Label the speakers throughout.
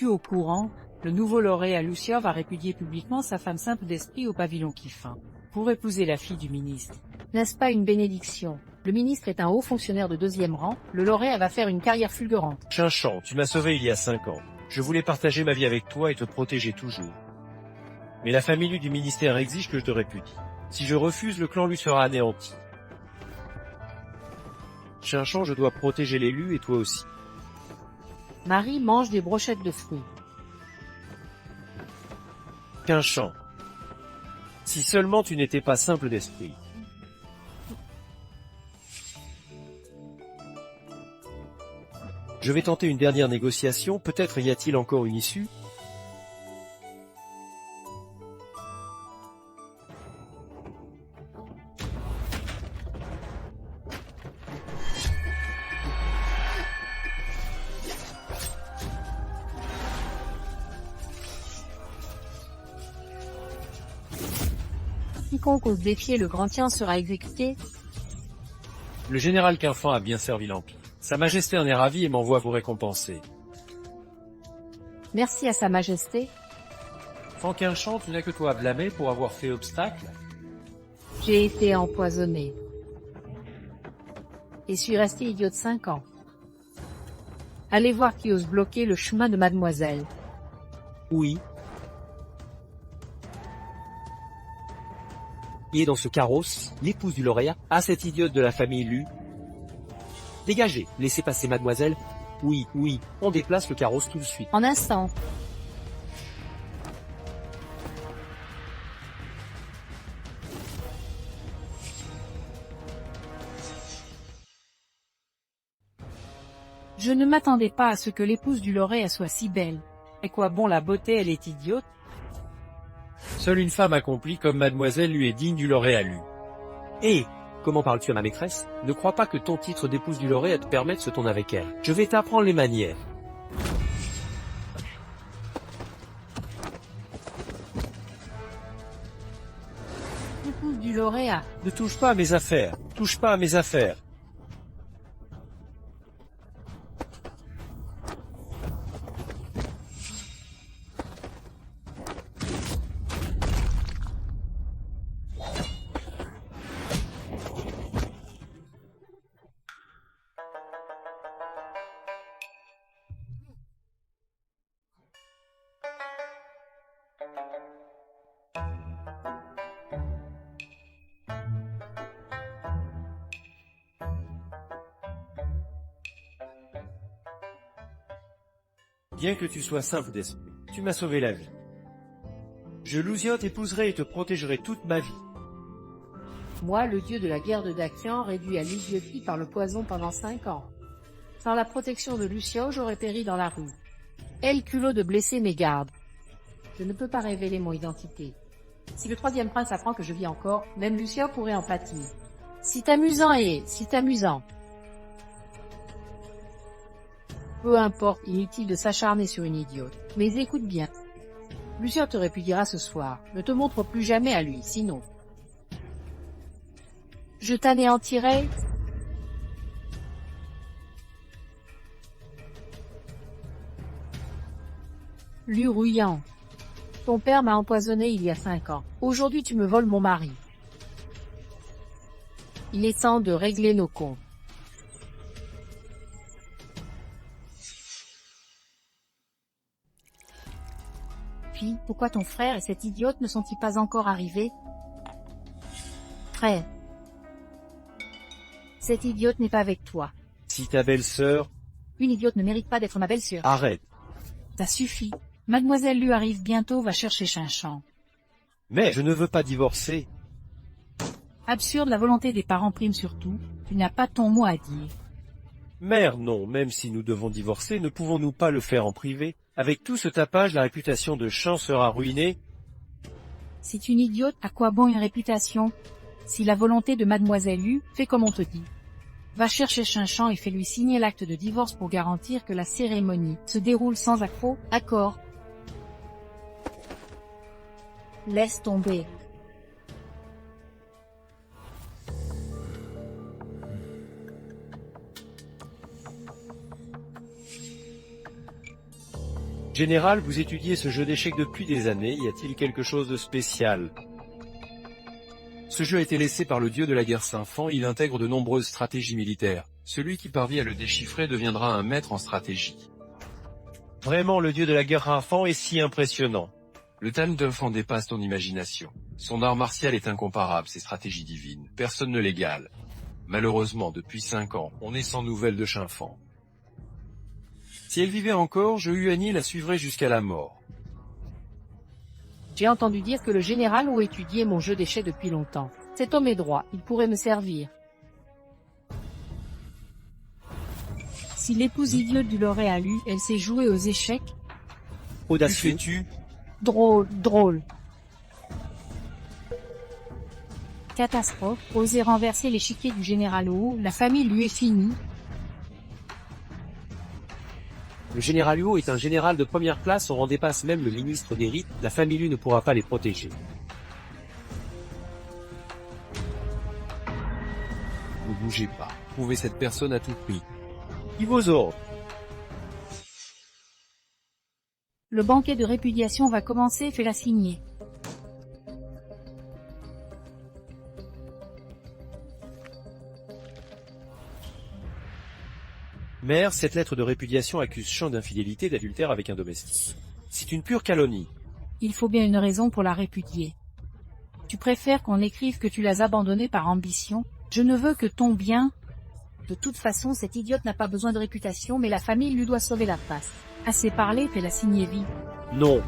Speaker 1: Es-tu au courant? Le nouveau lauréat Lucia va répudier publiquement sa femme simple d'esprit au pavillon Kiffin, pour épouser la fille du ministre.
Speaker 2: N'est-ce pas une bénédiction? Le ministre est un haut fonctionnaire de 2e rang, le lauréat va faire une carrière fulgurante.
Speaker 3: Chinchan, tu m'as sauvé il y a 5 ans. Je voulais partager ma vie avec toi et te protéger toujours. Mais la famille du ministère exige que je te répudie. Si je refuse, le clan lui sera anéanti. Chinchan, je dois protéger l'élu et toi aussi.
Speaker 2: Marie mange des brochettes de fruits.
Speaker 3: Quinchan, si seulement tu n'étais pas simple d'esprit. Je vais tenter une dernière négociation, peut-être y a-t-il encore une issue?
Speaker 2: Quiconque ose défier le grand tien sera exécuté.
Speaker 3: Le général Quinfan a bien servi l'Empire. Sa Majesté en est ravie et m'envoie vous récompenser.
Speaker 2: Merci à Sa Majesté.
Speaker 3: Fanquinchan, tu n'as que toi à blâmer pour avoir fait obstacle?
Speaker 2: J'ai été empoisonné. Et suis resté idiot de 5 ans. Allez voir qui ose bloquer le chemin de mademoiselle.
Speaker 3: Oui. Qui est dans ce carrosse, l'épouse du lauréat, à cette idiote de la famille Lu? Dégagez, laissez passer mademoiselle. Oui, oui, on déplace le carrosse tout de suite.
Speaker 2: En instant.
Speaker 1: Je ne m'attendais pas à ce que l'épouse du lauréat soit si belle. Et quoi bon la beauté, elle est idiote?
Speaker 3: Seule une femme accomplie comme mademoiselle Lu est digne du lauréat Lu. Hé, comment parles-tu à ma maîtresse? Ne crois pas que ton titre d'épouse du lauréat te permette ce ton avec elle. Je vais t'apprendre les manières.
Speaker 2: L'épouse du lauréat.
Speaker 3: Ne touche pas à mes affaires. Touche pas à mes affaires. Bien que tu sois simple d'esprit, tu m'as sauvé la vie. Je Lucia t'épouserai et te protégerai toute ma vie.
Speaker 2: Moi, le dieu de la guerre de Dakian, réduit à l'idiotie par le poison pendant 5 ans. Sans la protection de Lucia, j'aurais péri dans la rue. Elle culot de blesser mes gardes. Je ne peux pas révéler mon identité. Si le 3e prince apprend que je vis encore, même Lucia pourrait en pâtir. C'est amusant c'est amusant. Peu importe, inutile de s'acharner sur une idiote. Mais écoute bien. Lucia te répudiera ce soir. Ne te montre plus jamais à lui, sinon. Je t'anéantirai. Lu Rouillant. Ton père m'a empoisonné il y a 5 ans. Aujourd'hui tu me voles mon mari. Il est temps de régler nos comptes. Puis, pourquoi ton frère et cette idiote ne sont-ils pas encore arrivés? Frère. Cette idiote n'est pas avec toi.
Speaker 3: Si ta belle-sœur...
Speaker 2: Une idiote ne mérite pas d'être ma belle-sœur.
Speaker 3: Arrête.
Speaker 1: Ça suffit. Mademoiselle Lu arrive bientôt, va chercher Chinchan.
Speaker 3: Mais je ne veux pas divorcer.
Speaker 1: Absurde, la volonté des parents prime surtout. Tu n'as pas ton mot à dire.
Speaker 3: Mère, non, même si nous devons divorcer, ne pouvons-nous pas le faire en privé? Avec tout ce tapage, la réputation de Chan sera ruinée.
Speaker 1: C'est une idiote, à quoi bon une réputation? Si la volonté de Mademoiselle Lu, fais comme on te dit. Va chercher Chinchan et fais-lui signer l'acte de divorce pour garantir que la cérémonie se déroule sans accroc, accord. Laisse tomber.
Speaker 3: Général, vous étudiez ce jeu d'échecs depuis des années, y a-t-il quelque chose de spécial? Ce jeu a été laissé par le dieu de la guerre Symphon, il intègre de nombreuses stratégies militaires. Celui qui parvient à le déchiffrer deviendra un maître en stratégie. Vraiment, le dieu de la guerre Symphon est si impressionnant. Le Tandef en dépasse ton imagination. Son art martial est incomparable, ses stratégies divines, personne ne l'égale. Malheureusement, depuis 5 ans, on est sans nouvelles de Shinfang. Si elle vivait encore, je Yuani la suivrais jusqu'à la mort.
Speaker 2: J'ai entendu dire que le général Wu étudiait mon jeu d'échecs depuis longtemps. Cet homme est droit, il pourrait me servir.
Speaker 1: Si l'épouse idiote du lauréat lu, elle sait jouer aux échecs.
Speaker 3: Audacieux tu
Speaker 2: Drôle, drôle.
Speaker 1: Catastrophe, oser renverser l'échiquier du général Wu, la famille lui est finie.
Speaker 3: Le général Huo est un général de première classe, on en dépasse même le ministre des rites, la famille Lu ne pourra pas les protéger. Ne bougez pas, trouvez cette personne à tout prix. Qui vos ordres?
Speaker 1: Le banquet de répudiation va commencer, fais-la signer.
Speaker 3: Mère, cette lettre de répudiation accuse Shang d'infidélité et d'adultère avec un domestique. C'est une pure calomnie.
Speaker 1: Il faut bien une raison pour la répudier. Tu préfères qu'on écrive que tu l'as abandonnée par ambition? Je ne veux que ton bien. De toute façon, cette idiote n'a pas besoin de réputation, mais la famille lui doit sauver la face. Assez parlé, fais-la signer vie.
Speaker 3: Non,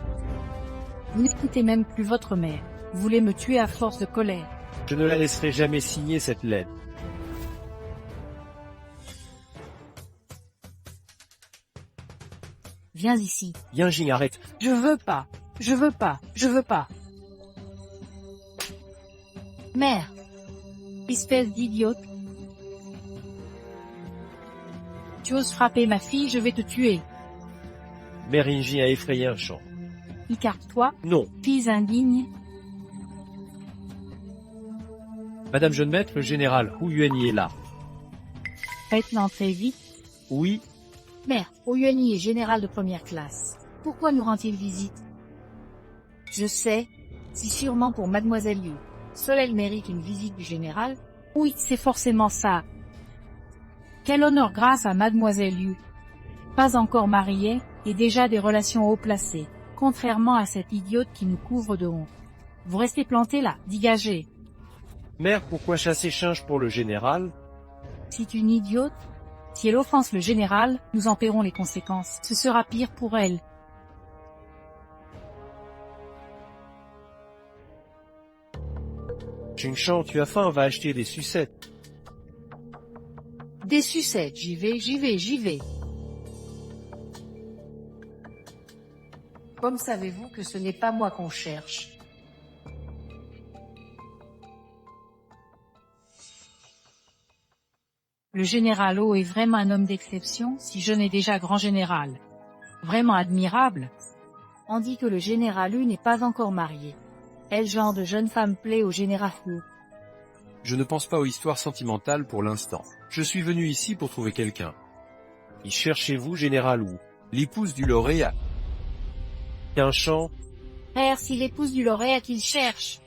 Speaker 1: Vous n'écoutez même plus votre mère. Vous voulez me tuer à force de colère.
Speaker 3: je ne la laisserai jamais signer cette lettre.
Speaker 1: Viens ici.
Speaker 3: Yinjing, arrête.
Speaker 2: Je veux pas, je veux pas, je veux pas.
Speaker 1: Mère. Espèce d'idiote. Tu oses frapper ma fille, je vais te tuer.
Speaker 3: Mère Yinjing a effrayé un champ.
Speaker 1: Écarte-toi,
Speaker 3: Non.
Speaker 1: fils indigne.
Speaker 3: Madame jeune maître, le général Hu Yuani est là.
Speaker 1: Faites l'entrée vite.
Speaker 3: Oui,
Speaker 1: Mère, Oyuani est général de première classe. Pourquoi nous rend-il visite? Je sais, c'est sûrement pour Mademoiselle Yu. Seule elle mérite une visite du général. Oui, c'est forcément ça. Quel honneur grâce à Mademoiselle Yu. Pas encore mariée, et déjà des relations haut placées, contrairement à cette idiote qui nous couvre de honte. Vous restez planté là, dégagez.
Speaker 3: mère, pourquoi chasser Chinge pour le général?
Speaker 1: C'est une idiote. Si elle offense le général, nous en paierons les conséquences. Ce sera pire pour elle.
Speaker 3: Ching-Chang, tu as faim, va acheter des sucettes.
Speaker 2: Des sucettes, j'y vais, j'y vais, j'y vais. Comme savez-vous que ce n'est pas moi qu'on cherche?
Speaker 1: Le général O est vraiment un homme d'exception, si je n'ai déjà grand général. Vraiment admirable. On dit que le général U n'est pas encore marié. Quel genre de jeune femme plaît au général U?
Speaker 3: Je ne pense pas aux histoires sentimentales pour l'instant. Je suis venu ici pour trouver quelqu'un. Y cherchez-vous, général Wu, l'épouse du lauréat? Ching-Chang,
Speaker 1: Père, si l'épouse du lauréat qu'il cherche.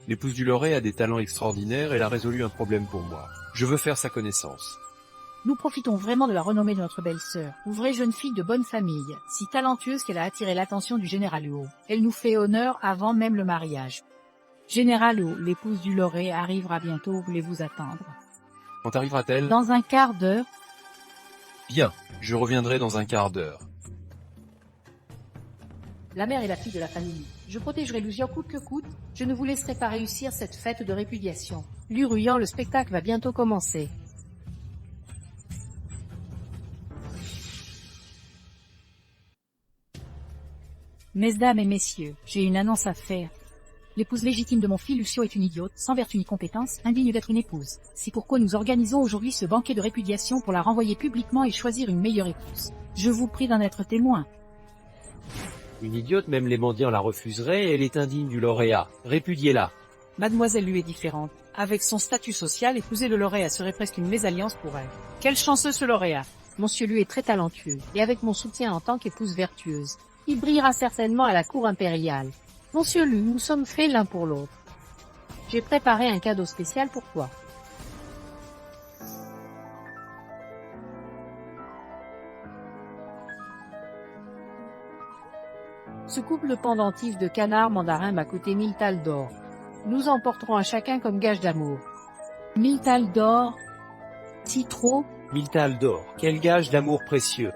Speaker 3: l'épouse du lauréat a des talents extraordinaires, elle a résolu un problème pour moi. Je veux faire sa connaissance.
Speaker 1: Nous profitons vraiment de la renommée de notre belle-sœur, une vraie jeune fille de bonne famille, si talentueuse qu'elle a attiré l'attention du général Huo. Elle nous fait honneur avant même le mariage. Général Huo, l'épouse du lauréat arrivera bientôt, voulez-vous attendre?
Speaker 3: Quand arrivera-t-elle?
Speaker 1: Dans un quart d'heure.
Speaker 3: Bien, je reviendrai dans un quart d'heure.
Speaker 2: La mère est la fille de la famille. Je protégerai Lucian coûte que coûte. Je ne vous laisserai pas réussir cette fête de répudiation. Luruyant, le spectacle va bientôt commencer.
Speaker 1: Mesdames et messieurs, j'ai une annonce à faire. L'épouse légitime de mon fils Lucio est une idiote, sans vertu ni compétence, indigne d'être une épouse. C'est pourquoi nous organisons aujourd'hui ce banquet de répudiation pour la renvoyer publiquement et choisir une meilleure épouse. Je vous prie d'en être témoin.
Speaker 3: Une idiote, même les mendiants la refuseraient, elle est indigne du lauréat. Répudiez-la.
Speaker 2: Mademoiselle lui est différente. Avec son statut social, épouser le lauréat serait presque une mésalliance pour elle. Quel chanceux ce lauréat! Monsieur Lu est très talentueux, et avec mon soutien en tant qu'épouse vertueuse, il brillera certainement à la cour impériale. Monsieur Lu, nous sommes faits l'un pour l'autre. J'ai préparé un cadeau spécial pour toi. Ce couple pendentif de canards mandarins m'a coûté 1000 thalles d'or. Nous en porterons à chacun comme gage d'amour.
Speaker 1: 1000 thalles d'or. Si trop.
Speaker 3: 1000 thalles d'or, quel gage d'amour précieux.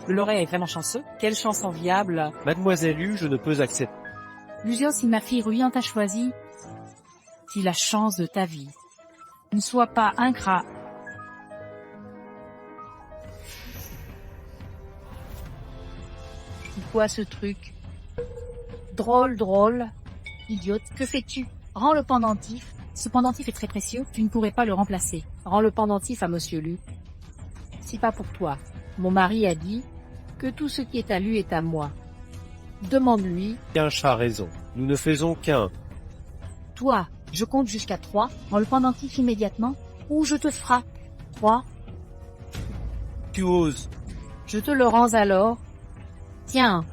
Speaker 1: Le lauréat est vraiment chanceux. Quelle chance enviable.
Speaker 3: Mademoiselle Lu, je ne peux accepter.
Speaker 1: Lucio, si ma fille Ruyan t'a choisi, si la chance de ta vie. Ne sois pas ingrat.
Speaker 2: C'est quoi ce truc? Drôle, drôle.
Speaker 1: Idiote, que fais-tu? Rends le pendentif. Ce pendentif est très précieux, tu ne pourrais pas le remplacer.
Speaker 2: Rends le pendentif à Monsieur Lu. C'est pas pour toi. Mon mari a dit que tout ce qui est à lui est à moi. Demande-lui.
Speaker 3: Un chat a raison. Nous ne faisons qu'un.
Speaker 1: Toi, je compte jusqu'à 3, rends le pendentif immédiatement, ou je te frappe. 3.
Speaker 3: Tu oses.
Speaker 2: Je te le rends alors. Tiens.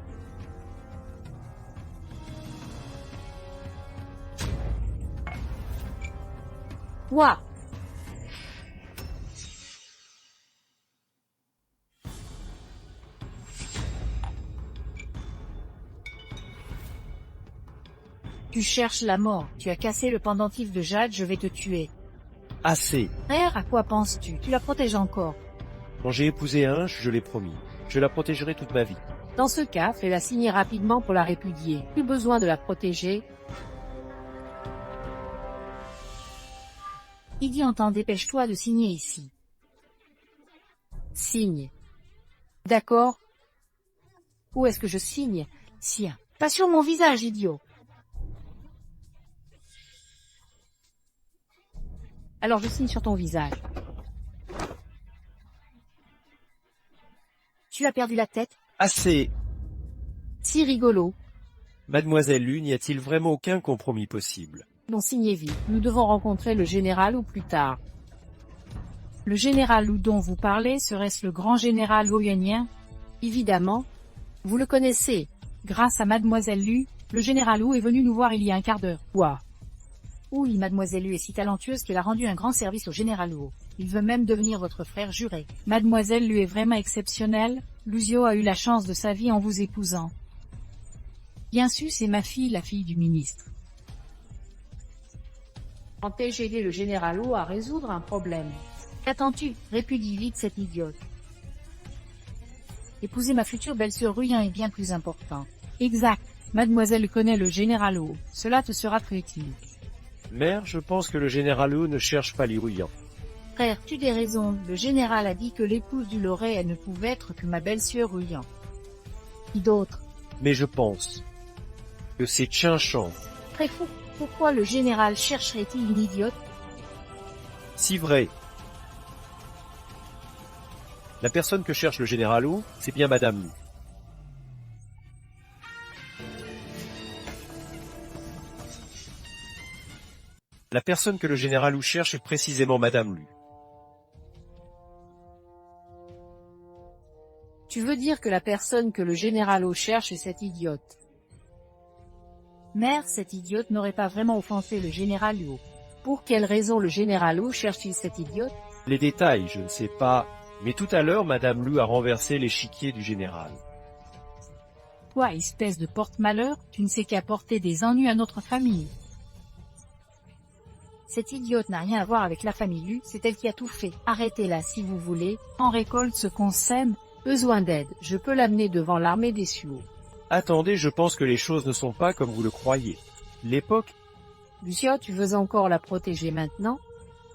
Speaker 2: Toi.
Speaker 1: Tu cherches la mort, tu as cassé le pendentif de Jade, je vais te tuer.
Speaker 3: Assez.
Speaker 1: Frère, à quoi penses-tu? Tu la protèges encore.
Speaker 3: Quand j'ai épousé Inche, je l'ai promis. Je la protégerai toute ma vie.
Speaker 2: Dans ce cas, fais-la signer rapidement pour la répudier. Plus besoin de la protéger.
Speaker 1: Idi entend, dépêche-toi de signer ici.
Speaker 2: Signe. D'accord. Où est-ce que je signe?
Speaker 1: Tiens, pas sur mon visage, idiot.
Speaker 2: Alors je signe sur ton visage.
Speaker 1: Tu as perdu la tête?
Speaker 3: Assez.
Speaker 2: Si rigolo.
Speaker 3: Mademoiselle Lu, n'y a-t-il vraiment aucun compromis possible?
Speaker 2: Non, signez vite. Nous devons rencontrer le général ou plus tard.
Speaker 1: Le général Lu dont vous parlez, serait-ce le grand général Oyenien?
Speaker 2: Évidemment. Vous le connaissez.
Speaker 1: Grâce à Mademoiselle Lu, le général Lu est venu nous voir il y a un quart d'heure.
Speaker 2: Quoi?
Speaker 1: Oui, Mademoiselle Lu est si talentueuse qu'elle a rendu un grand service au général Lu. Il veut même devenir votre frère juré. Mademoiselle Lu est vraiment exceptionnelle. Lucio a eu la chance de sa vie en vous épousant. Bien sûr, c'est ma fille, la fille du ministre.
Speaker 2: Entends-je aider le général Lu à résoudre un problème?
Speaker 1: Qu'attends-tu? Répudie vite cette idiote. Épouser ma future belle-sœur Ruyan est bien plus important. Exact. Mademoiselle connaît le général Lu. Cela te sera très utile.
Speaker 3: Mère, je pense que le général Lu ne cherche pas les Ruyan.
Speaker 1: Frère, tu as raison. Le général a dit que l'épouse du lauréat ne pouvait être que ma belle-sœur Ruyan. Qui d'autre?
Speaker 3: Mais je pense que c'est Chinchan.
Speaker 1: Très fou. Pourquoi le général chercherait-il une idiote?
Speaker 3: Si vrai. La personne que cherche le général Lu, c'est bien Madame Lu. La personne que le général Lu cherche est précisément Madame Lu.
Speaker 2: Tu veux dire que la personne que le général Lu cherche est cette idiote?
Speaker 1: Mère, cette idiote n'aurait pas vraiment offensé le général Lu.
Speaker 2: Pour quelle raison le général Lu cherche-t-il cette idiote?
Speaker 3: Les détails, je ne sais pas, mais tout à l'heure, Madame Lu a renversé l'échiquier du général.
Speaker 1: Toi, espèce de porte-malheur, tu ne sais qu'apporter des ennuis à notre famille. Cette idiote n'a rien à voir avec la famille Lu, c'est elle qui a tout fait. Arrêtez-la si vous voulez, on récolte ce qu'on sème.
Speaker 2: Besoin d'aide, je peux l'amener devant l'armée des Suo.
Speaker 3: Attendez, je pense que les choses ne sont pas comme vous le croyez. L'époque...
Speaker 2: Lucio, tu veux encore la protéger maintenant?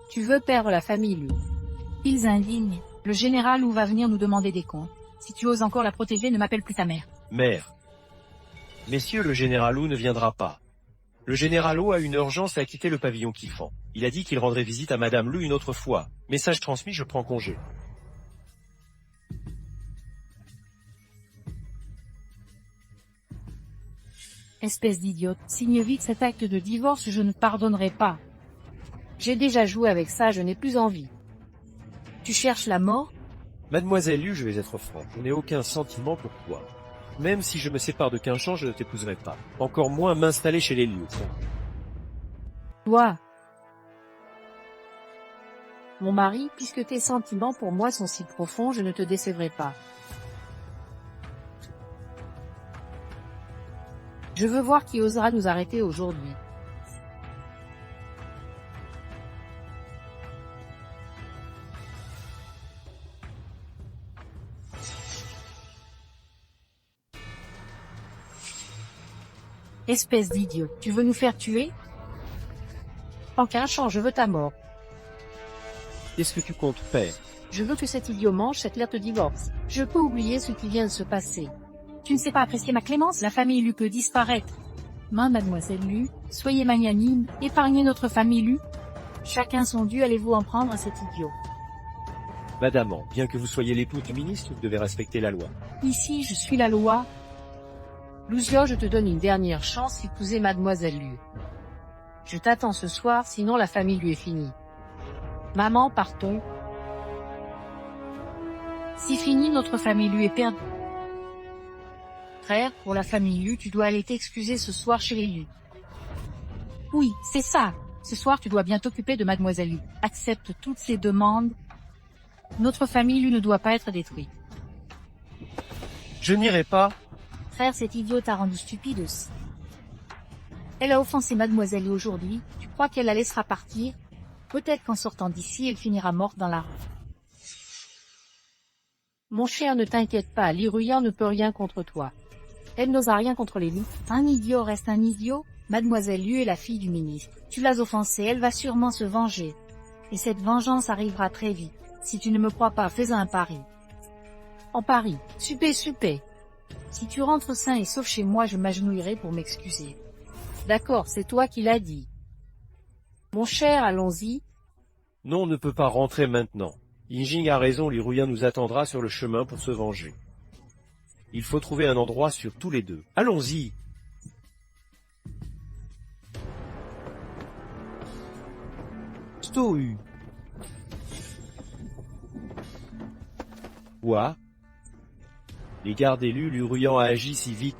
Speaker 2: Tu veux perdre la famille Lu.
Speaker 1: Ils indignent. Le général Lu va venir nous demander des comptes. Si tu oses encore la protéger, ne m'appelle plus ta mère.
Speaker 3: Mère. Messieurs, le général Lu ne viendra pas. Le général Lu a une urgence à quitter le pavillon Kiffan. Il a dit qu'il rendrait visite à Madame Lu une autre fois. Message transmis, je prends congé.
Speaker 1: Espèce d'idiote, signe vite cet acte de divorce, je ne pardonnerai pas.
Speaker 2: J'ai déjà joué avec ça, je n'ai plus envie.
Speaker 1: Tu cherches la mort?
Speaker 3: Mademoiselle Lu, je vais être franc, je n'ai aucun sentiment pour toi. Même si je me sépare de Quinchon, je ne t'épouserai pas. Encore moins m'installer chez les Liu.
Speaker 2: Toi, mon mari, puisque tes sentiments pour moi sont si profonds, je ne te décevrai pas. Je veux voir qui osera nous arrêter aujourd'hui.
Speaker 1: Espèce d'idiot, tu veux nous faire tuer?
Speaker 2: En Quinchon, je veux ta mort.
Speaker 3: Qu'est-ce que tu comptes faire?
Speaker 2: Je veux que cet idiot mange cette lettre de divorce. Je peux oublier ce qui vient de se passer.
Speaker 1: Tu ne sais pas apprécier ma clémence, la famille Lu peut disparaître. Mademoiselle Lu, soyez magnanime, épargnez notre famille Lu. Chacun son dû, allez-vous en prendre à cet idiot?
Speaker 3: Madame, bien que vous soyez l'époux du ministre, vous devez respecter la loi.
Speaker 1: Ici, je suis la loi.
Speaker 2: Lucio, je te donne une dernière chance d'épouser Mademoiselle Lu. Je t'attends ce soir, sinon la famille lui est finie. Maman, partons.
Speaker 1: Si fini, notre famille Lu est perdue. Frère, pour la famille Lu, tu dois aller t'excuser ce soir chez les Lu. Oui, c'est ça. Ce soir, tu dois bien t'occuper de Mademoiselle Lu. Accepte toutes ses demandes. Notre famille Lu ne doit pas être détruite.
Speaker 3: Je n'irai pas.
Speaker 1: Frère, cet idiot t'a rendu stupide aussi. Elle a offensé Mademoiselle Lu aujourd'hui. Tu crois qu'elle la laissera partir? Peut-être qu'en sortant d'ici, elle finira morte dans la rue.
Speaker 2: Mon cher, ne t'inquiète pas, l'Iruyan ne peut rien contre toi. Elle n'osa rien contre les loups.
Speaker 1: Un idiot reste un idiot. Mademoiselle Lu est la fille du ministre. Tu l'as offensée, elle va sûrement se venger. Et cette vengeance arrivera très vite. Si tu ne me crois pas, fais un pari.
Speaker 2: En Paris, super.
Speaker 1: Si tu rentres sain et sauf chez moi, je m'agenouillerai pour m'excuser.
Speaker 2: D'accord, c'est toi qui l'as dit. Mon cher, allons-y.
Speaker 3: Non, on ne peut pas rentrer maintenant. Yinjing a raison, l'Iruyan nous attendra sur le chemin pour se venger. Il faut trouver un endroit sur tous les deux. Allons-y. Stohu. Quoi? Les gardes élus, l'Iruyan a agi si vite.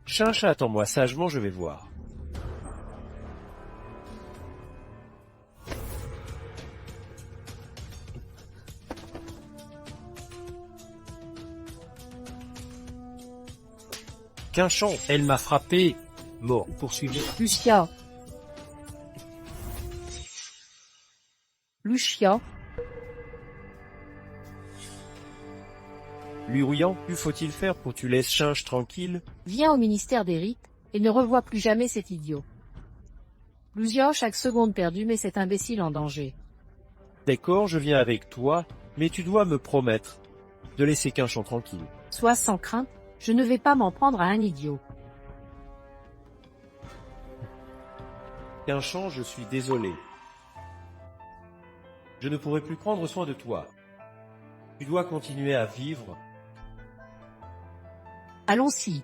Speaker 3: Chincha, attends-moi sagement, je vais voir. Quinchon, elle m'a frappé. Mort, poursuivi.
Speaker 2: Lucia.
Speaker 3: L'Iruyan, que faut-il faire pour que tu laisses Chinche tranquille?
Speaker 2: Viens au ministère des rites, et ne revois plus jamais cet idiot. Lucia, chaque seconde perdue met cet imbécile en danger.
Speaker 3: D'accord, je viens avec toi, mais tu dois me promettre de laisser Quinchon tranquille.
Speaker 2: Sois sans crainte, je ne vais pas m'en prendre à un idiot.
Speaker 3: Quinchon, je suis désolé. Je ne pourrai plus prendre soin de toi. Tu dois continuer à vivre.
Speaker 2: Allons-y.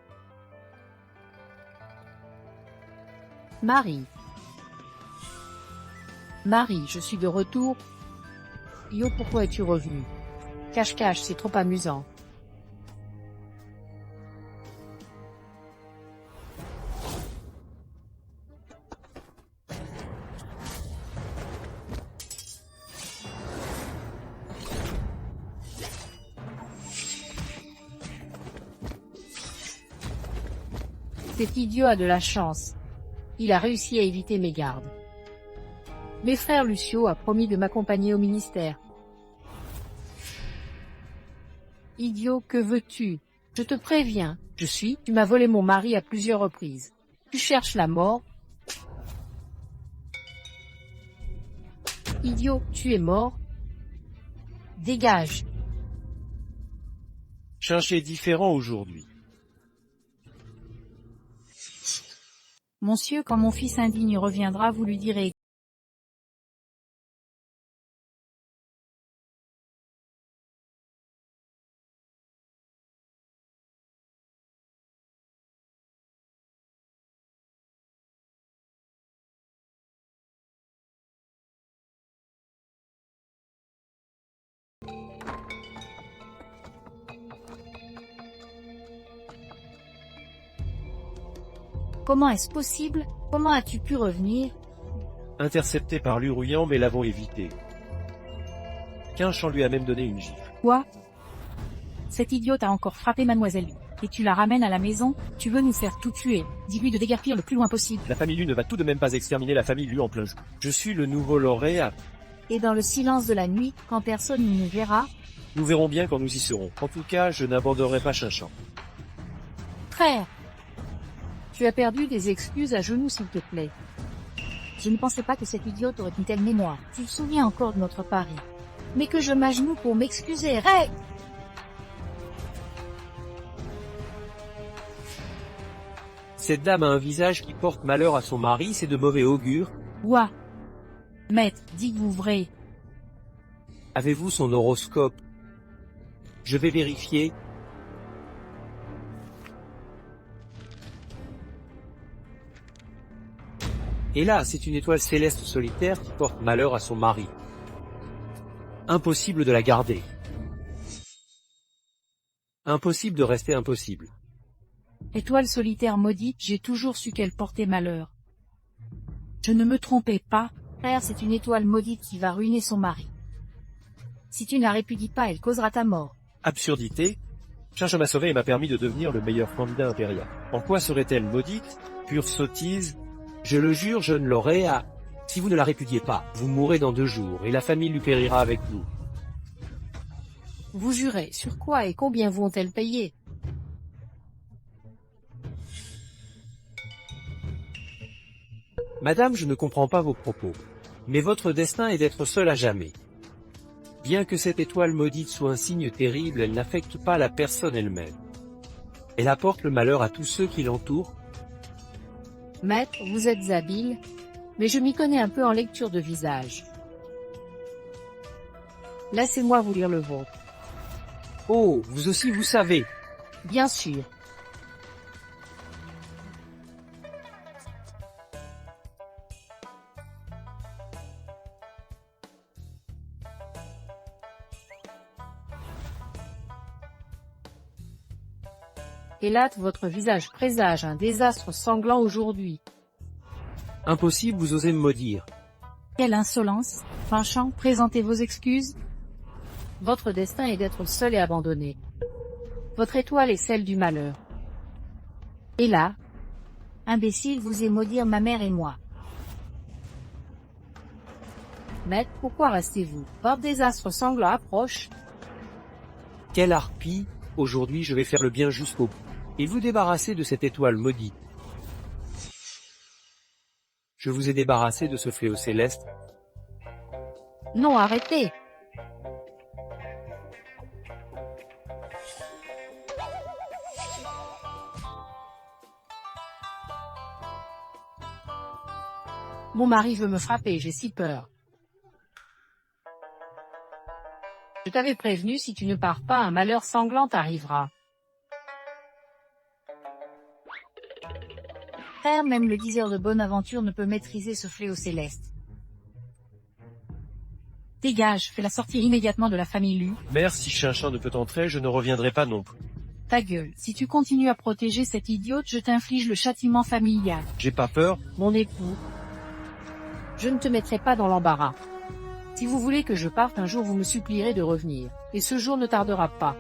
Speaker 2: Marie, je suis de retour. Yo, pourquoi es-tu revenu? Cache-cache, c'est trop amusant. Cet idiot a de la chance. Il a réussi à éviter mes gardes. Mes frères Lucio a promis de m'accompagner au ministère. Idiot, que veux-tu? Je te préviens, tu m'as volé mon mari à plusieurs reprises. Tu cherches la mort. Idiot, tu es mort. Dégage.
Speaker 3: Chinche est différent aujourd'hui.
Speaker 1: Monsieur, quand mon fils indigne reviendra, vous lui direz Comment est-ce possible? Comment as-tu pu revenir?
Speaker 3: Intercepté par l'Uruyang, mais l'avons évité. Quinchon lui a même donné une gifle.
Speaker 1: Quoi? Cet idiote a encore frappé mademoiselle Lu. Et tu la ramènes à la maison? Tu veux nous faire tout tuer? Dis-lui de déguerpir le plus loin possible.
Speaker 3: La famille Lu ne va tout de même pas exterminer la famille Lu en plein jour. Je suis le nouveau lauréat.
Speaker 1: Et dans le silence de la nuit, quand personne ne nous verra?
Speaker 3: Nous verrons bien quand nous y serons. En tout cas, je n'abandonnerai pas Quinchon.
Speaker 1: Frère!
Speaker 2: Tu as perdu des excuses à genoux s'il te plaît.
Speaker 1: Je ne pensais pas que cet idiote aurait une telle mémoire. Tu te souviens encore de notre pari? Mais que je m'agenouille pour m'excuser, Ray!
Speaker 3: Cette dame a un visage qui porte malheur à son mari, c'est de mauvais augure.
Speaker 1: Ouah! Maître, dites-vous vrai.
Speaker 3: Avez-vous son horoscope? Je vais vérifier. Et là, c'est une étoile céleste solitaire qui porte malheur à son mari. Impossible de la garder. Impossible de rester impossible.
Speaker 1: Étoile solitaire maudite, j'ai toujours su qu'elle portait malheur. Je ne me trompais pas, frère, c'est une étoile maudite qui va ruiner son mari. Si tu ne la répudies pas, elle causera ta mort.
Speaker 3: Absurdité. Quinchon m'a sauvé et m'a permis de devenir le meilleur candidat impérial. En quoi serait-elle maudite? Pure sottise. Je le jure, je ne l'aurai à... Si vous ne la répudiez pas, vous mourrez dans 2 jours, et la famille lui périra avec vous.
Speaker 2: Vous jurez, sur quoi et combien vont-elles payer?
Speaker 3: Madame, je ne comprends pas vos propos. Mais votre destin est d'être seule à jamais. Bien que cette étoile maudite soit un signe terrible, elle n'affecte pas la personne elle-même. Elle apporte le malheur à tous ceux qui l'entourent.
Speaker 2: Maître, vous êtes habile, mais je m'y connais un peu en lecture de visage. Laissez-moi vous lire le vôtre.
Speaker 3: Oh, vous aussi vous savez.
Speaker 2: Bien sûr. Hélas, votre visage présage un désastre sanglant aujourd'hui.
Speaker 3: Impossible, vous osez me maudire.
Speaker 1: Quelle insolence! Quinchon, présentez vos excuses.
Speaker 2: Votre destin est d'être seul et abandonné. Votre étoile est celle du malheur. Et là,
Speaker 1: Imbécile, vous et maudire ma mère et moi.
Speaker 2: Maître, pourquoi restez-vous? Votre désastre sanglant approche.
Speaker 3: Quelle harpie! Aujourd'hui je vais faire le bien jusqu'au bout. Et vous débarrasser de cette étoile maudite. Je vous ai débarrassé de ce fléau céleste.
Speaker 2: Non, arrêtez! Mon mari veut me frapper, j'ai si peur. Je t'avais prévenu, si tu ne pars pas, un malheur sanglant arrivera.
Speaker 1: Frère, même le diseur de bonne aventure ne peut maîtriser ce fléau céleste. Dégage, fais-la sortir immédiatement de la famille Lu.
Speaker 3: Mère, si Quinchon ne peut entrer, je ne reviendrai pas non plus.
Speaker 1: Ta gueule, si tu continues à protéger cet idiote, je t'inflige le châtiment familial.
Speaker 3: J'ai pas peur.
Speaker 2: Mon époux, je ne te mettrai pas dans l'embarras. Si vous voulez que je parte un jour, vous me supplierez de revenir. Et ce jour ne tardera pas.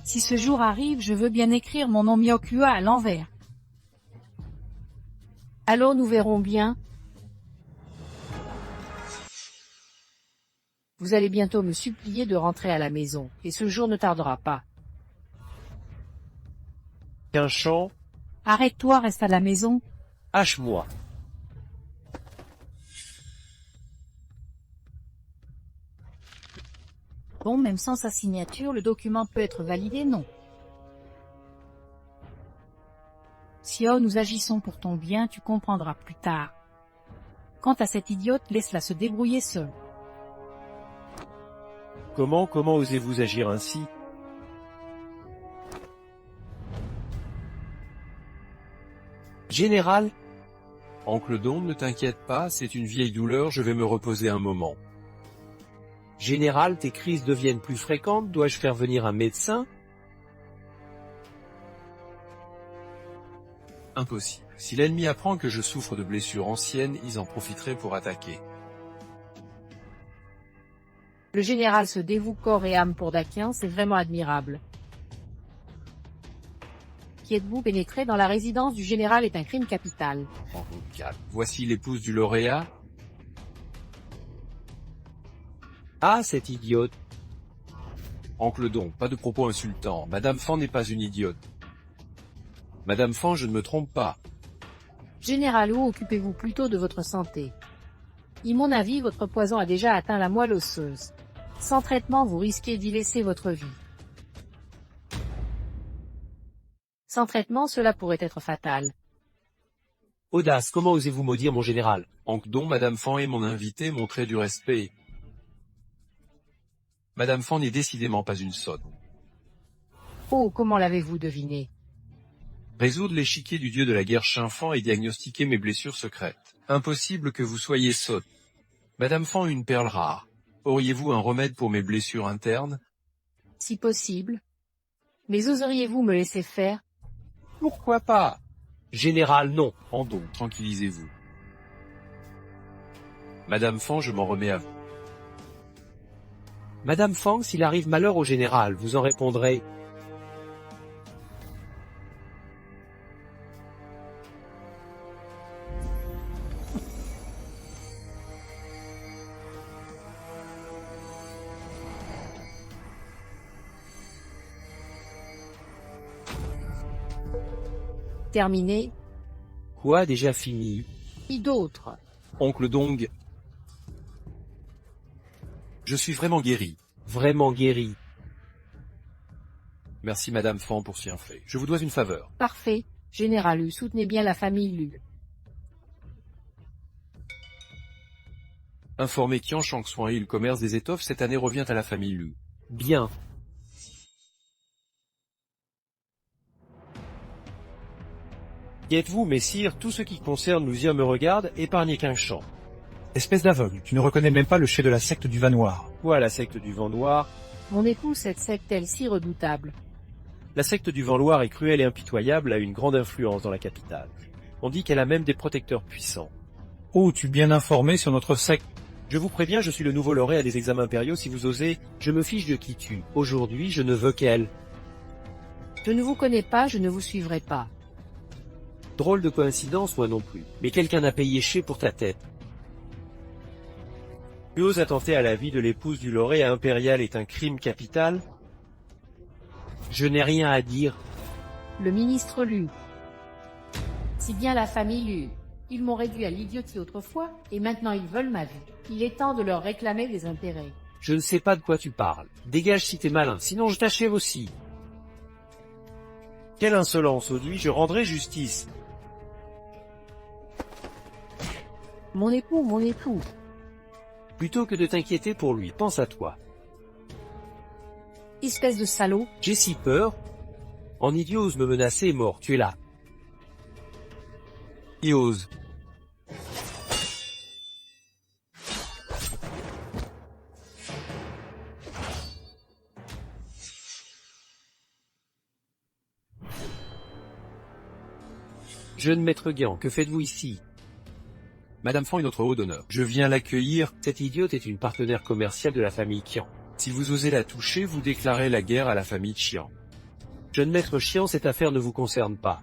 Speaker 1: Si ce jour arrive, je veux bien écrire mon nom Myokua à l'envers.
Speaker 2: Alors nous verrons bien. Vous allez bientôt me supplier de rentrer à la maison. Et ce jour ne tardera pas.
Speaker 3: Quinchon,
Speaker 1: Arrête-toi, reste à la maison.
Speaker 3: hache-moi.
Speaker 1: Bon, même sans sa signature, le document peut être validé, non? Si nous agissons pour ton bien, tu comprendras plus tard. Quant à cette idiote, laisse-la se débrouiller seule.
Speaker 3: Comment osez-vous agir ainsi? Général? Oncle Don, ne t'inquiète pas, c'est une vieille douleur, je vais me reposer un moment. Général, tes crises deviennent plus fréquentes, dois-je faire venir un médecin?
Speaker 4: Impossible. Si l'ennemi apprend que je souffre de blessures anciennes, ils en profiteraient pour attaquer.
Speaker 2: Le général se dévoue corps et âme pour Dakian, c'est vraiment admirable. Qui êtes-vous? Pénétrer dans la résidence du général est un crime capital.
Speaker 4: En votre calme. Voici l'épouse du lauréat.
Speaker 3: Ah, cette idiote.
Speaker 4: Oncle Don, pas de propos insultants. Madame Fan n'est pas une idiote. Madame Fan, je ne me trompe pas.
Speaker 2: Général Wu, occupez-vous plutôt de votre santé. À mon avis, votre poison a déjà atteint la moelle osseuse. Sans traitement, vous risquez d'y laisser votre vie. Sans traitement, cela pourrait être fatal.
Speaker 3: Audace, comment osez-vous maudire mon général?
Speaker 4: Oncle Don, Madame Fan est mon invité, montrez du respect. Madame Fan n'est décidément pas une sotte.
Speaker 2: Oh, comment l'avez-vous deviné?
Speaker 4: Résoudre l'échiquier du dieu de la guerre Chinfan et diagnostiquer mes blessures secrètes. Impossible que vous soyez sotte. Madame Fan, une perle rare. Auriez-vous un remède pour mes blessures internes?
Speaker 2: Si possible. Mais oseriez-vous me laisser faire?
Speaker 3: Pourquoi pas? Général, non.
Speaker 4: Andon, tranquillisez-vous. Madame Fan, je m'en remets à vous.
Speaker 3: Madame Fang, s'il arrive malheur au général, vous en répondrez.
Speaker 2: Terminé.
Speaker 3: Quoi, déjà fini?
Speaker 2: Qui d'autre?
Speaker 4: Oncle Dong. Je suis vraiment guéri.
Speaker 3: Vraiment guéri.
Speaker 4: Merci Madame Fan pour ce bien fait. Je vous dois une faveur.
Speaker 2: Parfait. Général Lu, soutenez bien la famille Lu.
Speaker 4: Informez Qian Shangxuan et le commerce des étoffes cette année revient à la famille Lu.
Speaker 3: Bien. Qui êtes-vous, messire? Tout ce qui concerne Luzia me regarde, épargnez qu'un champ.
Speaker 5: Espèce d'aveugle, tu ne reconnais même pas le chef de la secte du Vin Noir.
Speaker 3: Quoi, la secte du vent noir?
Speaker 2: Mon époux, cette secte est si redoutable.
Speaker 3: La secte du vent noir est cruelle et impitoyable, a une grande influence dans la capitale. On dit qu'elle a même des protecteurs puissants.
Speaker 5: Oh, tu es bien informé sur notre secte.
Speaker 3: Je vous préviens, je suis le nouveau lauréat des examens impériaux, si vous osez, je me fiche de qui tue. Aujourd'hui, je ne veux qu'elle.
Speaker 2: Je ne vous connais pas, je ne vous suivrai pas.
Speaker 3: Drôle de coïncidence, moi non plus. Mais quelqu'un a payé cher pour ta tête. Tu oses attenter à la vie de l'épouse du lauréat impérial est un crime capital? Je n'ai rien à dire.
Speaker 2: Le ministre Lu. Si bien la famille Lu. Ils m'ont réduit à l'idiotie autrefois, et maintenant ils veulent ma vie. Il est temps de leur réclamer des intérêts.
Speaker 3: Je ne sais pas de quoi tu parles. Dégage si t'es malin, sinon je t'achève aussi. Quelle insolence, aujourd'hui je rendrai justice.
Speaker 2: Mon époux, mon époux.
Speaker 3: Plutôt que de t'inquiéter pour lui, pense à toi.
Speaker 2: Espèce de salaud.
Speaker 3: J'ai si peur. En idiot ose me menacer et mort, tu es là.
Speaker 4: Il ose.
Speaker 3: Jeune maître Guian, que faites-vous ici?
Speaker 4: Madame Fan est notre haut d'honneur. Je viens l'accueillir.
Speaker 3: Cette idiote est une partenaire commerciale de la famille Qian.
Speaker 4: Si vous osez la toucher, vous déclarez la guerre à la famille Qian.
Speaker 3: Jeune maître Qian, cette affaire ne vous concerne pas.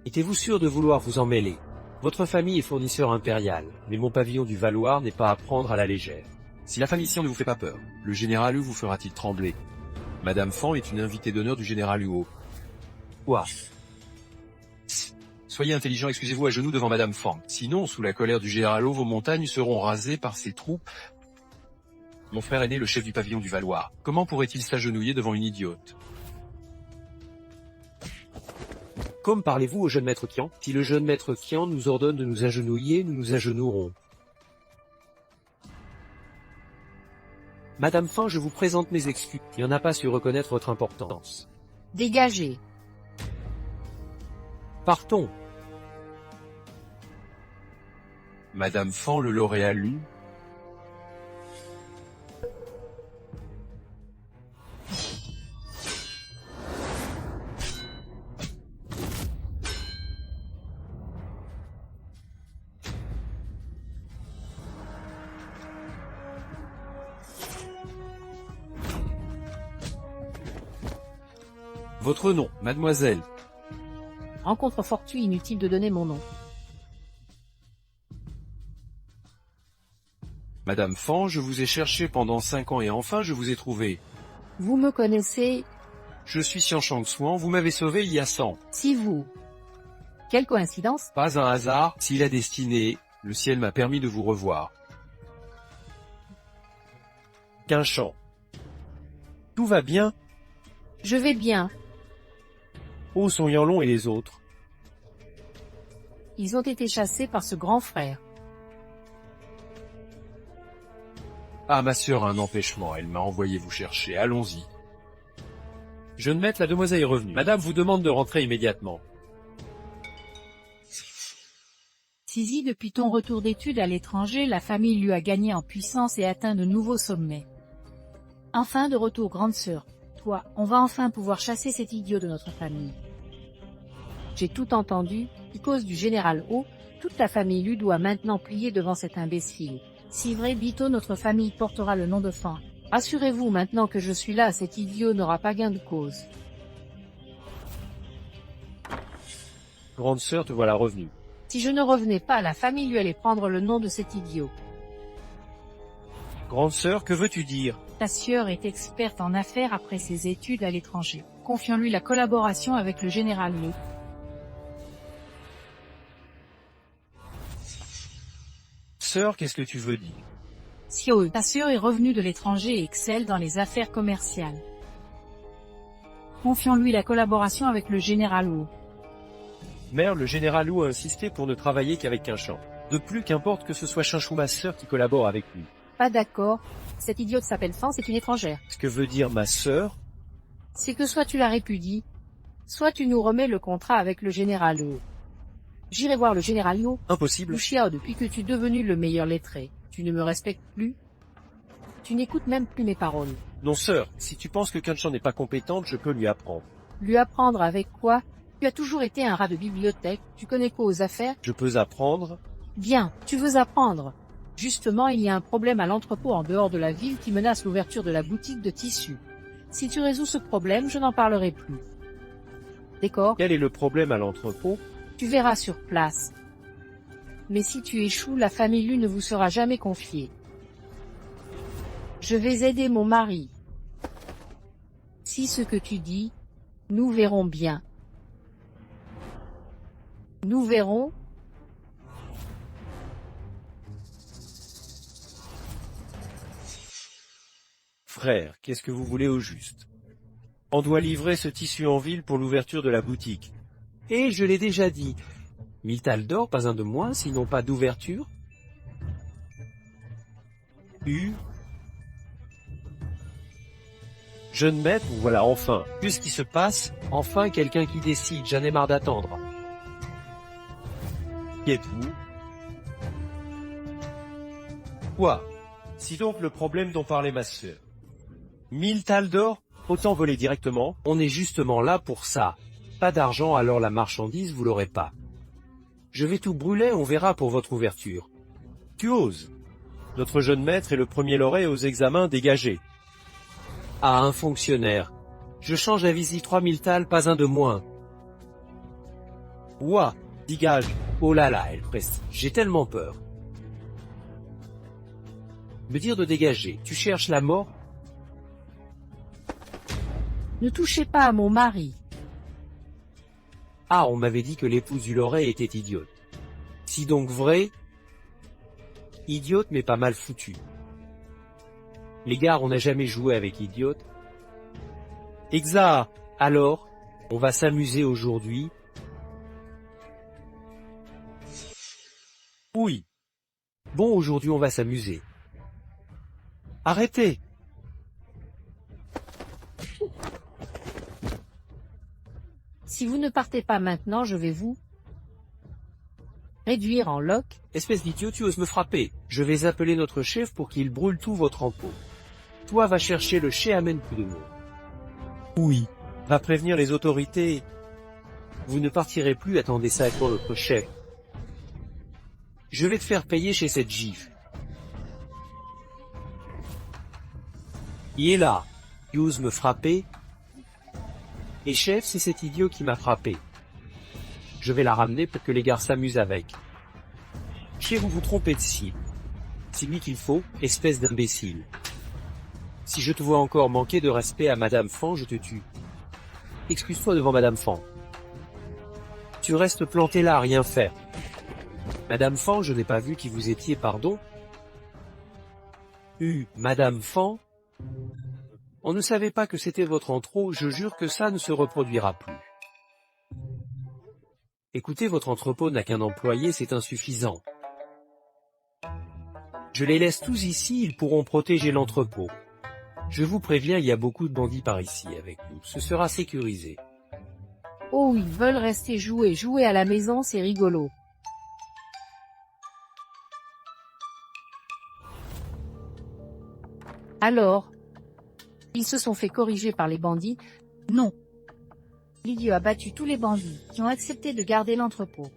Speaker 3: Étiez-vous sûr de vouloir vous en mêler? Votre famille est fournisseur impérial, mais mon pavillon du Valoir n'est pas à prendre à la légère.
Speaker 4: Si la famille Qian ne vous fait pas peur, le général Hu vous fera-t-il trembler? Madame Fan est une invitée d'honneur du général Huo.
Speaker 3: Quoi?
Speaker 4: Soyez intelligent, excusez-vous à genoux devant Madame Fan. Sinon, sous la colère du général Hu, vos montagnes seront rasées par ses troupes. Mon frère aîné, le chef du pavillon du Valoir. Comment pourrait-il s'agenouiller devant une idiote?
Speaker 3: Comme parlez-vous au jeune maître Qian? Si le jeune maître Qian nous ordonne de nous agenouiller, nous nous agenouillerons. Madame Fan, je vous présente mes excuses. Il n'y en a pas su reconnaître votre importance.
Speaker 2: Dégagez.
Speaker 3: Partons.
Speaker 4: Madame Fan, le lauréat Lu.
Speaker 3: Votre nom, mademoiselle.
Speaker 2: Rencontre fortuite, inutile de donner mon nom.
Speaker 4: Madame Fan, je vous ai cherché pendant 5 ans et enfin je vous ai trouvé.
Speaker 2: Vous me connaissez,
Speaker 4: Je suis Xian Shangsuan, vous m'avez sauvé il y a 100.
Speaker 2: si vous. Quelle coïncidence.
Speaker 4: Pas un hasard, si la destinée, le ciel m'a permis de vous revoir.
Speaker 3: Quinchant. Tout va bien?
Speaker 2: Je vais bien.
Speaker 3: Où sont Yanlong et les autres?
Speaker 2: Ils ont été chassés par ce grand frère.
Speaker 4: Ah, ma sœur a un empêchement, elle m'a envoyé vous chercher, allons-y.
Speaker 3: Jeune maître, la demoiselle est revenue. Madame vous demande de rentrer immédiatement.
Speaker 1: Sisi, depuis ton retour d'études à l'étranger, la famille lui a gagné en puissance et atteint de nouveaux sommets. Enfin de retour, grande sœur. Toi, on va enfin pouvoir chasser cet idiot de notre famille.
Speaker 2: J'ai tout entendu, à cause du général O, toute la famille Lu doit maintenant plier devant cet imbécile.
Speaker 1: Si vrai, bientôt notre famille portera le nom de Fan.
Speaker 2: Rassurez-vous, maintenant que je suis là, cet idiot n'aura pas gain de cause.
Speaker 3: Grande sœur, te voilà revenue.
Speaker 2: Si je ne revenais pas, la famille lui allait prendre le nom de cet idiot.
Speaker 3: Grande sœur, que veux-tu dire?
Speaker 1: Ta sœur est experte en affaires après ses études à l'étranger. Confions-lui la collaboration avec le général Lu.
Speaker 3: Sœur, qu'est-ce que tu veux dire?
Speaker 1: Xiao, ta sœur est revenue de l'étranger et excelle dans les affaires commerciales. Confions-lui la collaboration avec le général Wu.
Speaker 3: Mère, le général Wu a insisté pour ne travailler qu'avec Quinchant. De plus, qu'importe que ce soit Chinchou, ma sœur, qui collabore avec lui.
Speaker 2: Pas d'accord. Cette idiote s'appelle Fan, c'est une étrangère.
Speaker 3: Ce que veut dire ma sœur?
Speaker 2: C'est que soit tu la répudies, soit tu nous remets le contrat avec le général Wu. J'irai voir le général Wu.
Speaker 3: Impossible.
Speaker 2: Lu Xiao, depuis que tu es devenu le meilleur lettré, tu ne me respectes plus. Tu n'écoutes même plus mes paroles.
Speaker 3: Non, sœur, si tu penses que Quinchant n'est pas compétente, je peux lui apprendre.
Speaker 2: Lui apprendre avec quoi? Tu as toujours été un rat de bibliothèque, tu connais quoi aux affaires?
Speaker 3: Je peux apprendre?
Speaker 2: Bien, tu veux apprendre. Justement, il y a un problème à l'entrepôt en dehors de la ville qui menace l'ouverture de la boutique de tissus. Si tu résous ce problème, je n'en parlerai plus. D'accord?
Speaker 3: Quel est le problème à l'entrepôt?
Speaker 2: Tu verras sur place. Mais si tu échoues, la famille Lu ne vous sera jamais confiée. Je vais aider mon mari. Si ce que tu dis, nous verrons bien. Nous verrons.
Speaker 3: Frère, qu'est-ce que vous voulez au juste? On doit livrer ce tissu en ville pour l'ouverture de la boutique. Et je l'ai déjà dit. 1000 thalles d'or, pas un de moins, sinon pas d'ouverture. Jeune maître, voilà enfin. Vu ce qui se passe, enfin quelqu'un qui décide, j'en ai marre d'attendre. Qui êtes-vous? Quoi? Si donc le problème dont parlait ma sœur. 1000 thalles d'or? Autant voler directement. On est justement là pour ça. Pas d'argent, alors la marchandise, vous l'aurez pas. Je vais tout brûler, on verra pour votre ouverture. Tu oses. Notre jeune maître est le premier lauréat aux examens dégagés. Ah, un fonctionnaire. Je change à visite 3000 thalles, pas un de moins. Ouah, dégage. Oh là là, elle presse. J'ai tellement peur. Me dire de dégager, tu cherches la mort?
Speaker 2: Ne touchez pas à mon mari.
Speaker 3: Ah, on m'avait dit que l'épouse du lauréat était idiote. Si donc vrai? Idiote mais pas mal foutu. Les gars, on n'a jamais joué avec idiote. Exa, alors, on va s'amuser aujourd'hui. Oui. Bon, aujourd'hui on va s'amuser. Arrêtez.
Speaker 2: Si vous ne partez pas maintenant, je vais vous réduire en loc.
Speaker 3: Espèce d'idiot, tu oses me frapper. Je vais appeler notre chef pour qu'il brûle tout votre entrepôt. Toi, va chercher le chef, amène plus de mots. Oui. Va prévenir les autorités. Vous ne partirez plus, attendez ça pour notre chef. Je vais te faire payer chez cette gifle. Il est là. Tu oses me frapper? Et chef, c'est cet idiot qui m'a frappé. Je vais la ramener pour que les gars s'amusent avec. Chez vous vous trompez de cible. C'est lui qu'il faut, espèce d'imbécile. Si je te vois encore manquer de respect à Madame Fan, je te tue. Excuse-toi devant Madame Fan. Tu restes planté là à rien faire. Madame Fan, je n'ai pas vu qui vous étiez, pardon. Madame Fan. On ne savait pas que c'était votre entrepôt, je jure que ça ne se reproduira plus. Écoutez, votre entrepôt n'a qu'un employé, c'est insuffisant. Je les laisse tous ici, ils pourront protéger l'entrepôt. Je vous préviens, il y a beaucoup de bandits par ici avec nous, ce sera sécurisé.
Speaker 2: Oh, ils veulent rester jouer à la maison, c'est rigolo. Alors, ils se sont fait corriger par les bandits?
Speaker 1: Non. L'idiot a battu tous les bandits qui ont accepté de garder l'entrepôt.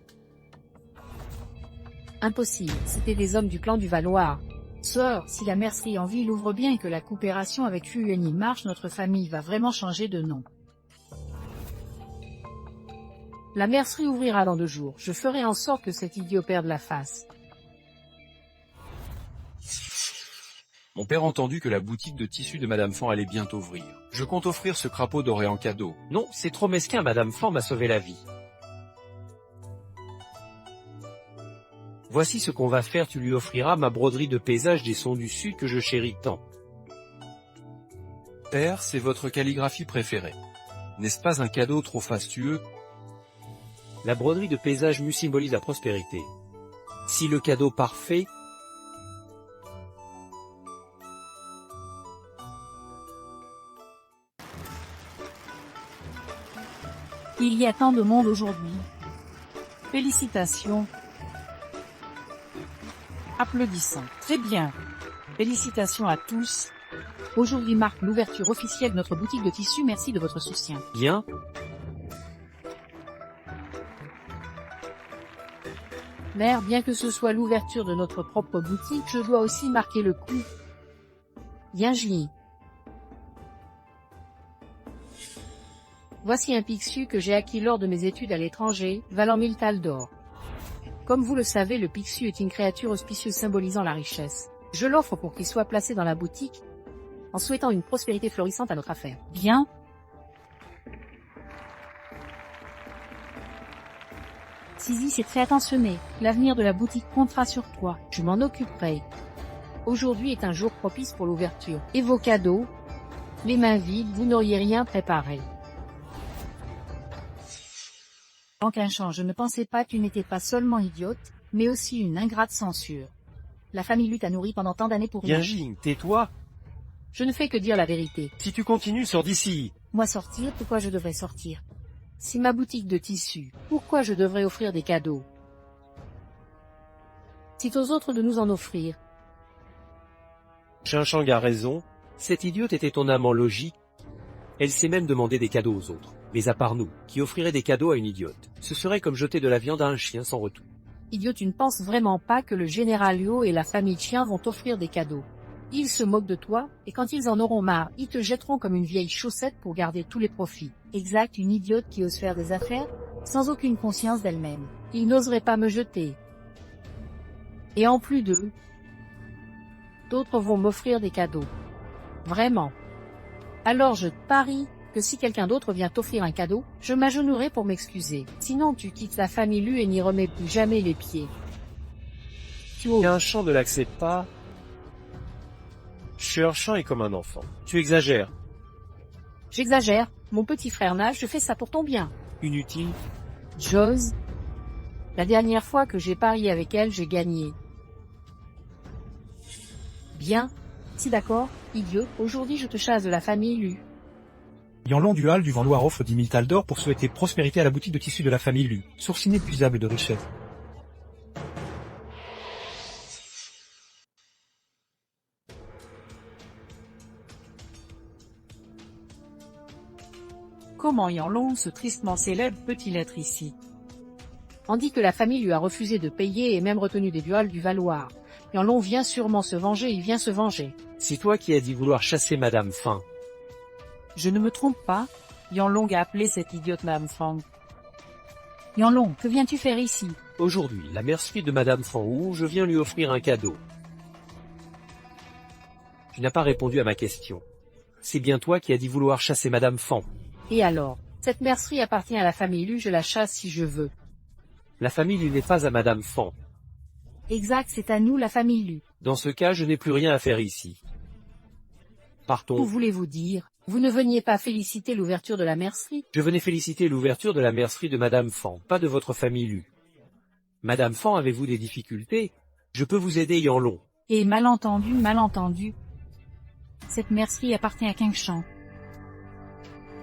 Speaker 2: Impossible, c'était des hommes du clan du Valoir.
Speaker 1: Sœur, si la mercerie en ville ouvre bien et que la coopération avec Fueni marche, notre famille va vraiment changer de nom.
Speaker 2: La mercerie ouvrira dans 2 jours. Je ferai en sorte que cet idiot perde la face.
Speaker 4: Mon père a entendu que la boutique de tissus de Madame Fan allait bientôt ouvrir. Je compte offrir ce crapaud doré en cadeau.
Speaker 3: Non, c'est trop mesquin, Madame Fan m'a sauvé la vie. Voici ce qu'on va faire, tu lui offriras ma broderie de paysage des sons du Sud que je chéris tant.
Speaker 4: Père, c'est votre calligraphie préférée. N'est-ce pas un cadeau trop fastueux?
Speaker 3: La broderie de paysage me symbolise la prospérité. Si le cadeau parfait...
Speaker 1: Il y a tant de monde aujourd'hui. Félicitations. Applaudissons. Très bien. Félicitations à tous. Aujourd'hui marque l'ouverture officielle de notre boutique de tissus. Merci de votre soutien.
Speaker 3: Bien.
Speaker 2: Mère, bien que ce soit l'ouverture de notre propre boutique, je dois aussi marquer le coup. Yinji. Voici un Pixiu que j'ai acquis lors de mes études à l'étranger, valant 1000 thalles d'or. Comme vous le savez, le Pixiu est une créature auspicieuse symbolisant la richesse. Je l'offre pour qu'il soit placé dans la boutique, en souhaitant une prospérité florissante à notre affaire.
Speaker 1: Bien. Sisi, c'est très attentionné. L'avenir de la boutique comptera sur toi.
Speaker 2: Je m'en occuperai. Aujourd'hui est un jour propice pour l'ouverture. Et vos cadeaux? Les mains vides, vous n'auriez rien préparé.
Speaker 1: Quinchon, je ne pensais pas que tu n'étais pas seulement idiote, mais aussi une ingrate censure. La famille Lu t'a nourri pendant tant d'années pour rien.
Speaker 3: Yinjing, tais-toi.
Speaker 2: Je ne fais que dire la vérité.
Speaker 3: Si tu continues, sors d'ici.
Speaker 1: Moi sortir, pourquoi je devrais sortir?
Speaker 2: Si ma boutique de tissus, pourquoi je devrais offrir des cadeaux? C'est aux autres de nous en offrir.
Speaker 3: Chinchang a raison. Cette idiote était ton amant logique. Elle s'est même demandé des cadeaux aux autres. Mais à part nous, qui offrirait des cadeaux à une idiote, ce serait comme jeter de la viande à un chien sans retour.
Speaker 2: Idiot, tu ne penses vraiment pas que le général Liu et la famille Chien vont t'offrir des cadeaux? Ils se moquent de toi, et quand ils en auront marre, ils te jetteront comme une vieille chaussette pour garder tous les profits.
Speaker 1: Exact, une idiote qui ose faire des affaires, sans aucune conscience d'elle-même.
Speaker 2: Ils n'oseraient pas me jeter. Et en plus d'eux, d'autres vont m'offrir des cadeaux. Vraiment. Alors je parie que si quelqu'un d'autre vient t'offrir un cadeau, je m'agenouillerai pour m'excuser. Sinon tu quittes la famille Lu et n'y remets plus jamais les pieds.
Speaker 3: Quinchon ne l'accepte pas. Chinchang est comme un enfant. Tu exagères.
Speaker 2: J'exagère, mon petit frère nage, je fais ça pour ton bien.
Speaker 3: Inutile.
Speaker 2: J'ose. La dernière fois que j'ai parié avec elle, j'ai gagné. Bien. Si d'accord, idiot, aujourd'hui je te chasse de la famille Lu.
Speaker 5: Yanlong du Hall du Valoir offre 10 000 thalles d'or pour souhaiter prospérité à la boutique de tissus de la famille Lu. Source inépuisable de richesse.
Speaker 1: Comment Yanlong, ce tristement célèbre, peut-il être ici?
Speaker 2: On dit que la famille lui a refusé de payer et même retenu des duels du Valoir. Yanlong vient sûrement se venger, il vient se venger.
Speaker 3: C'est toi qui as dit vouloir chasser Madame Fan.
Speaker 1: Je ne me trompe pas.
Speaker 2: Yanlong a appelé cette idiote Madame Fang.
Speaker 1: Yanlong, que viens-tu faire ici?
Speaker 3: Aujourd'hui, la mercerie de Madame Fanghou, je viens lui offrir un cadeau. Tu n'as pas répondu à ma question. C'est bien toi qui as dit vouloir chasser Madame Fan.
Speaker 2: Et alors? Cette mercerie appartient à la famille Lu, je la chasse si je veux.
Speaker 3: La famille Lu n'est pas à Madame Fan.
Speaker 1: Exact, c'est à nous, la famille Lu.
Speaker 3: Dans ce cas, je n'ai plus rien à faire ici.
Speaker 2: Que
Speaker 3: Partons.
Speaker 2: voulez-vous dire? Vous ne veniez pas féliciter l'ouverture de la mercerie?
Speaker 3: Je venais féliciter l'ouverture de la mercerie de Madame Fan, pas de votre famille Lu. Madame Fan, avez-vous des difficultés? Je peux vous aider, Yanlong.
Speaker 1: Et malentendu, malentendu. Cette mercerie appartient à Qingshan.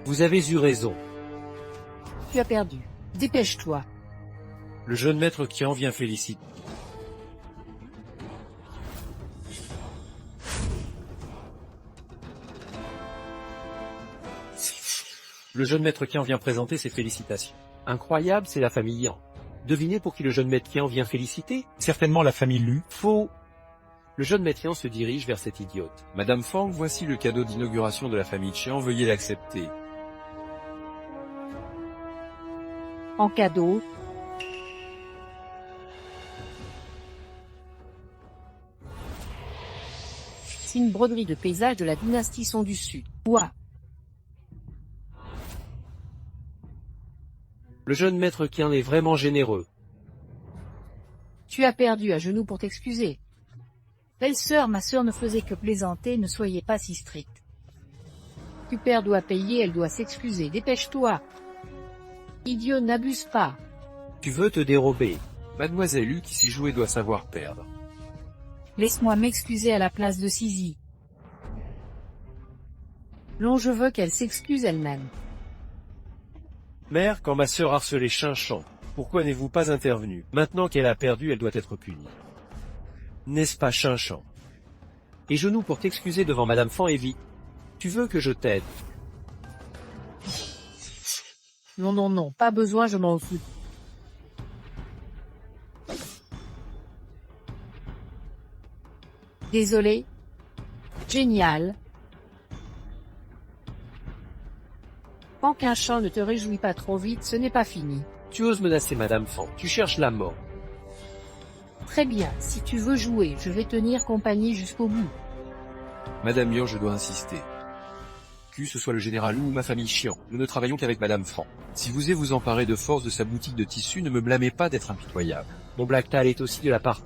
Speaker 3: Vous avez eu raison.
Speaker 2: Tu as perdu. Dépêche-toi.
Speaker 3: Le jeune maître Qian vient féliciter. Le jeune maître Qian vient présenter ses félicitations. Incroyable, c'est la famille Yan. Devinez pour qui le jeune maître Qian vient féliciter?
Speaker 5: Certainement la famille Lu.
Speaker 3: Faux. Le jeune maître Qian se dirige vers cet idiote.
Speaker 4: Madame Fang, voici le cadeau d'inauguration de la famille Qian, veuillez l'accepter.
Speaker 2: En cadeau. C'est une broderie de paysage de la dynastie Song du Sud.
Speaker 1: Ouah.
Speaker 3: Le jeune maître Qian est vraiment généreux.
Speaker 2: Tu as perdu à genoux pour t'excuser.
Speaker 1: Belle-sœur, ma sœur ne faisait que plaisanter, ne soyez pas si stricte.
Speaker 2: Tu perds doit payer, elle doit s'excuser. Dépêche-toi. Idiot, n'abuse pas.
Speaker 3: Tu veux te dérober.
Speaker 4: Mademoiselle Lu qui s'y jouer doit savoir perdre.
Speaker 1: Laisse-moi m'excuser à la place de Sisi.
Speaker 2: Non, je veux qu'elle s'excuse elle-même.
Speaker 3: Mère, quand ma sœur harcelait Qingshan, pourquoi n'êtes-vous pas intervenu? Maintenant qu'elle a perdu, elle doit être punie. N'est-ce pas, Qingshan? Et genoux pour t'excuser devant Madame Fan et vite. Tu veux que je t'aide?
Speaker 2: Non, non, non, pas besoin, je m'en fous. Désolé. Génial. Quand qu'un chant ne te réjouit pas trop vite, ce n'est pas fini.
Speaker 3: Tu oses menacer Madame Fan, tu cherches la mort.
Speaker 2: Très bien, si tu veux jouer, je vais tenir compagnie jusqu'au bout.
Speaker 4: Madame Yan, je dois insister. Que ce soit le général Lu ou ma famille Qian, nous ne travaillons qu'avec Madame Fan. Si vous vous emparer de force de sa boutique de tissus, ne me blâmez pas d'être impitoyable.
Speaker 3: Mon Black Tal est aussi de la part.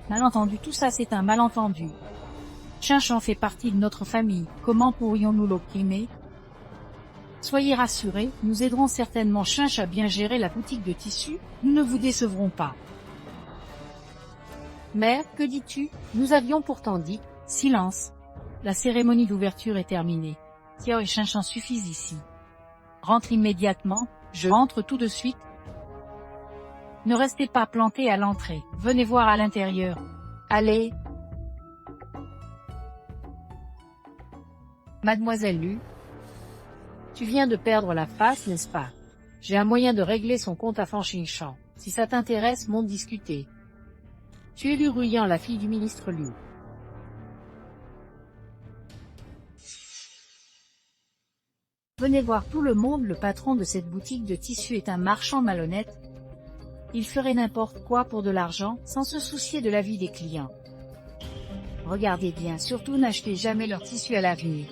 Speaker 1: Malentendu, tout ça c'est un malentendu. Qingshan fait partie de notre famille, comment pourrions-nous l'opprimer? Soyez rassurés, nous aiderons certainement Qingshan à bien gérer la boutique de tissus, nous ne vous décevrons pas.
Speaker 2: Mère, que dis-tu? Nous avions pourtant dit.
Speaker 1: Silence. La cérémonie d'ouverture est terminée. Xiao et Qingshan suffisent ici. Rentre immédiatement, je rentre tout de suite. Ne restez pas plantés à l'entrée, venez voir à l'intérieur.
Speaker 2: Allez. Mademoiselle Lu, tu viens de perdre la face, n'est-ce pas? J'ai un moyen de régler son compte à Fan Qingshan. Si ça t'intéresse, monte discuter. Tu es Lu Ruyan, la fille du ministre Lu.
Speaker 1: Venez voir tout le monde, le patron de cette boutique de tissus est un marchand malhonnête. Il ferait n'importe quoi pour de l'argent, sans se soucier de la vie des clients. Regardez bien, surtout n'achetez jamais leurs tissus à l'avenir.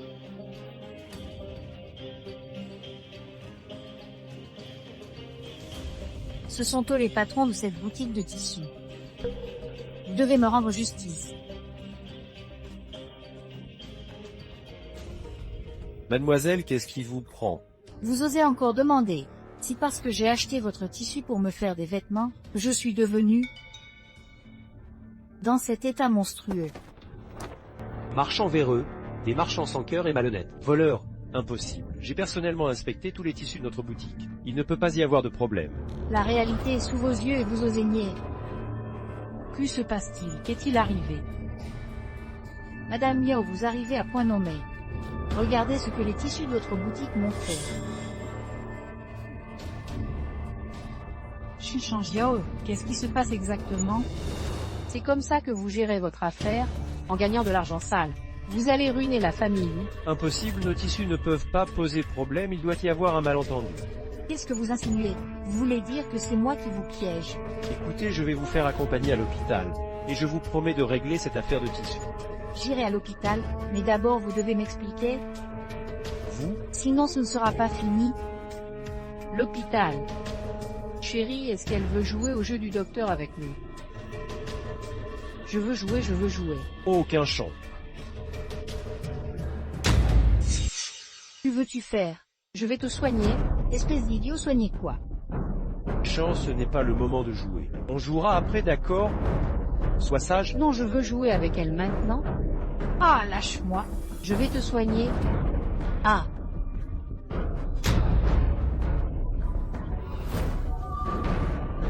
Speaker 1: Ce sont eux les patrons de cette boutique de tissus. Vous devez me rendre justice.
Speaker 3: Mademoiselle, qu'est-ce qui vous prend?
Speaker 1: Vous osez encore demander, si parce que j'ai acheté votre tissu pour me faire des vêtements, je suis devenu dans cet état monstrueux.
Speaker 3: Marchand véreux, des marchands sans cœur et malhonnêtes. Voleurs, impossible. J'ai personnellement inspecté tous les tissus de notre boutique. Il ne peut pas y avoir de problème.
Speaker 1: La réalité est sous vos yeux et vous osez nier. Que se passe-t-il? Qu'est-il arrivé? Madame Yao, vous arrivez à point nommé. Regardez ce que les tissus de votre boutique m'ont fait. Qingshan Yao, qu'est-ce qui se passe exactement?
Speaker 2: C'est comme ça que vous gérez votre affaire, en gagnant de l'argent sale. Vous allez ruiner la famille.
Speaker 3: Impossible, nos tissus ne peuvent pas poser problème, il doit y avoir un malentendu.
Speaker 1: Qu'est-ce que vous insinuez? Vous voulez dire que c'est moi qui vous piège?
Speaker 3: Écoutez, je vais vous faire accompagner à l'hôpital. Et je vous promets de régler cette affaire de tissu.
Speaker 1: J'irai à l'hôpital, mais d'abord vous devez m'expliquer.
Speaker 3: Vous?
Speaker 1: Sinon ce ne sera pas fini.
Speaker 2: L'hôpital. Chérie, est-ce qu'elle veut jouer au jeu du docteur avec nous? Je veux jouer, je veux jouer.
Speaker 3: Aucun champ.
Speaker 1: Que veux-tu faire?
Speaker 2: Je vais te soigner.
Speaker 1: Espèce d'idiot, soigner quoi?
Speaker 3: Chant, ce n'est pas le moment de jouer. On jouera après, d'accord? Sois sage.
Speaker 2: Non, je veux jouer avec elle maintenant.
Speaker 1: Ah, lâche-moi.
Speaker 2: Je vais te soigner.
Speaker 1: Ah.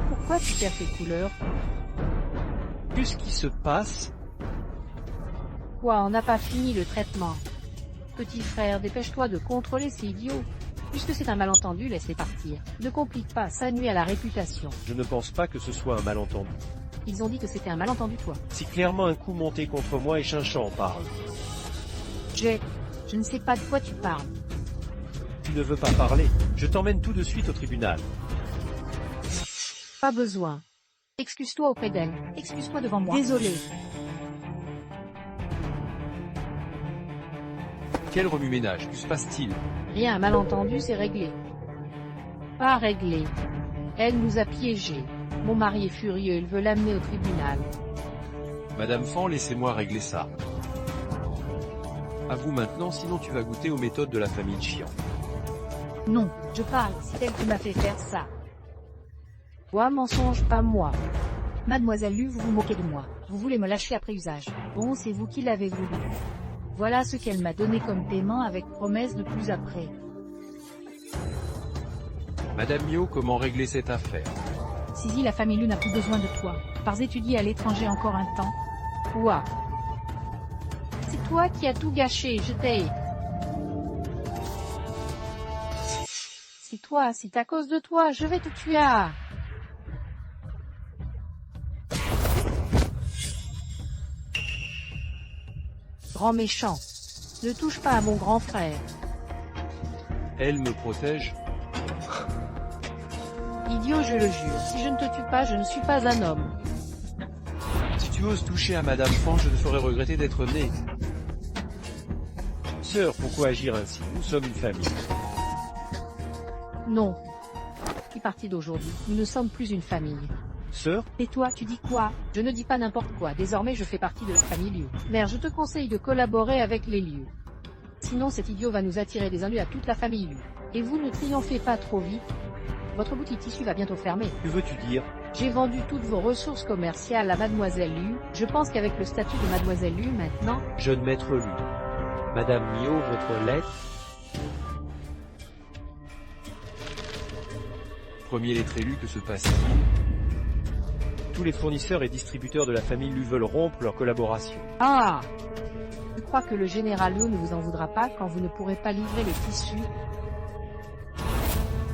Speaker 2: Pourquoi tu perds tes couleurs?
Speaker 3: Qu'est-ce qui se passe?
Speaker 2: Quoi, on n'a pas fini le traitement? Petit frère, dépêche-toi de contrôler ces idiots. Puisque c'est un malentendu, laisse-les partir. Ne complique pas, ça nuit à la réputation.
Speaker 3: Je ne pense pas que ce soit un malentendu.
Speaker 2: Ils ont dit que c'était un malentendu, toi.
Speaker 3: Si clairement un coup monté contre moi et Chinchan en parle.
Speaker 1: Je ne sais pas de quoi tu parles.
Speaker 3: Tu ne veux pas parler. Je t'emmène tout de suite au tribunal.
Speaker 2: Pas besoin.
Speaker 1: Excuse-toi auprès d'elle. Excuse-toi devant moi.
Speaker 2: Désolé.
Speaker 4: Quel remue-ménage, que se passe-t-il?
Speaker 2: Rien, un malentendu, c'est réglé. Pas réglé. Elle nous a piégés. Mon mari est furieux, il veut l'amener au tribunal.
Speaker 4: Madame Fan, laissez-moi régler ça. À vous maintenant, sinon tu vas goûter aux méthodes de la famille Chiant.
Speaker 1: Non, je parle, c'est elle qui m'a fait faire ça.
Speaker 2: Toi, mensonge, pas moi.
Speaker 1: Mademoiselle Lu, vous vous moquez de moi. Vous voulez me lâcher après usage. Bon, c'est vous qui l'avez voulu. Voilà ce qu'elle m'a donné comme paiement avec promesse de plus après.
Speaker 4: Madame Mio, comment régler cette affaire?
Speaker 1: Sisi, la famille Lu n'a plus besoin de toi. Pars étudier à l'étranger encore un temps.
Speaker 2: Quoi? C'est toi qui as tout gâché, je t'ai. C'est toi, c'est à cause de toi, je vais te tuer. Grand méchant. Ne touche pas à mon grand frère.
Speaker 4: Elle me protège.
Speaker 2: Idiot, je le jure, si je ne te tue pas, je ne suis pas un homme.
Speaker 4: Si tu oses toucher à Madame Fan, je ne ferai regretter d'être né.
Speaker 3: Sœur, pourquoi agir ainsi? Nous sommes une famille.
Speaker 2: Non. À partir d'aujourd'hui, nous ne sommes plus une famille.
Speaker 3: Sœur?
Speaker 1: Et toi, tu dis quoi?
Speaker 2: Je ne dis pas n'importe quoi, désormais je fais partie de la famille Liu. Mère, je te conseille de collaborer avec les Liu. Sinon cet idiot va nous attirer des ennuis à toute la famille Liu. Et vous ne triomphez pas trop vite. Votre boutique tissu va bientôt fermer.
Speaker 3: Que veux-tu dire?
Speaker 2: J'ai vendu toutes vos ressources commerciales à Mademoiselle Lu. Je pense qu'avec le statut de Mademoiselle Lu maintenant...
Speaker 3: Jeune maître Lu. Madame Mio, votre lettre?
Speaker 4: Premier lettré Lu, que se passe-t-il?
Speaker 3: Tous les fournisseurs et distributeurs de la famille Lu veulent rompre leur collaboration.
Speaker 2: Ah! Je crois que le général Liu ne vous en voudra pas quand vous ne pourrez pas livrer le tissu.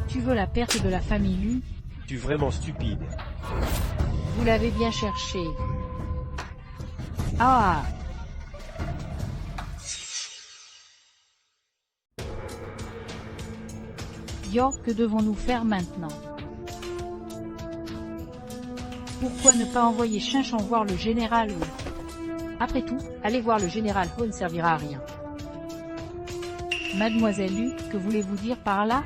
Speaker 1: Tu veux la perte de la famille Lu?
Speaker 3: Tu es vraiment stupide.
Speaker 2: Vous l'avez bien cherché. Ah!
Speaker 1: Yo, que devons-nous faire maintenant? Pourquoi ne pas envoyer Chinchan voir le général Wu?
Speaker 2: Après tout, aller voir le général Ho ne servira à rien.
Speaker 1: Mademoiselle Lu, que voulez-vous dire par là?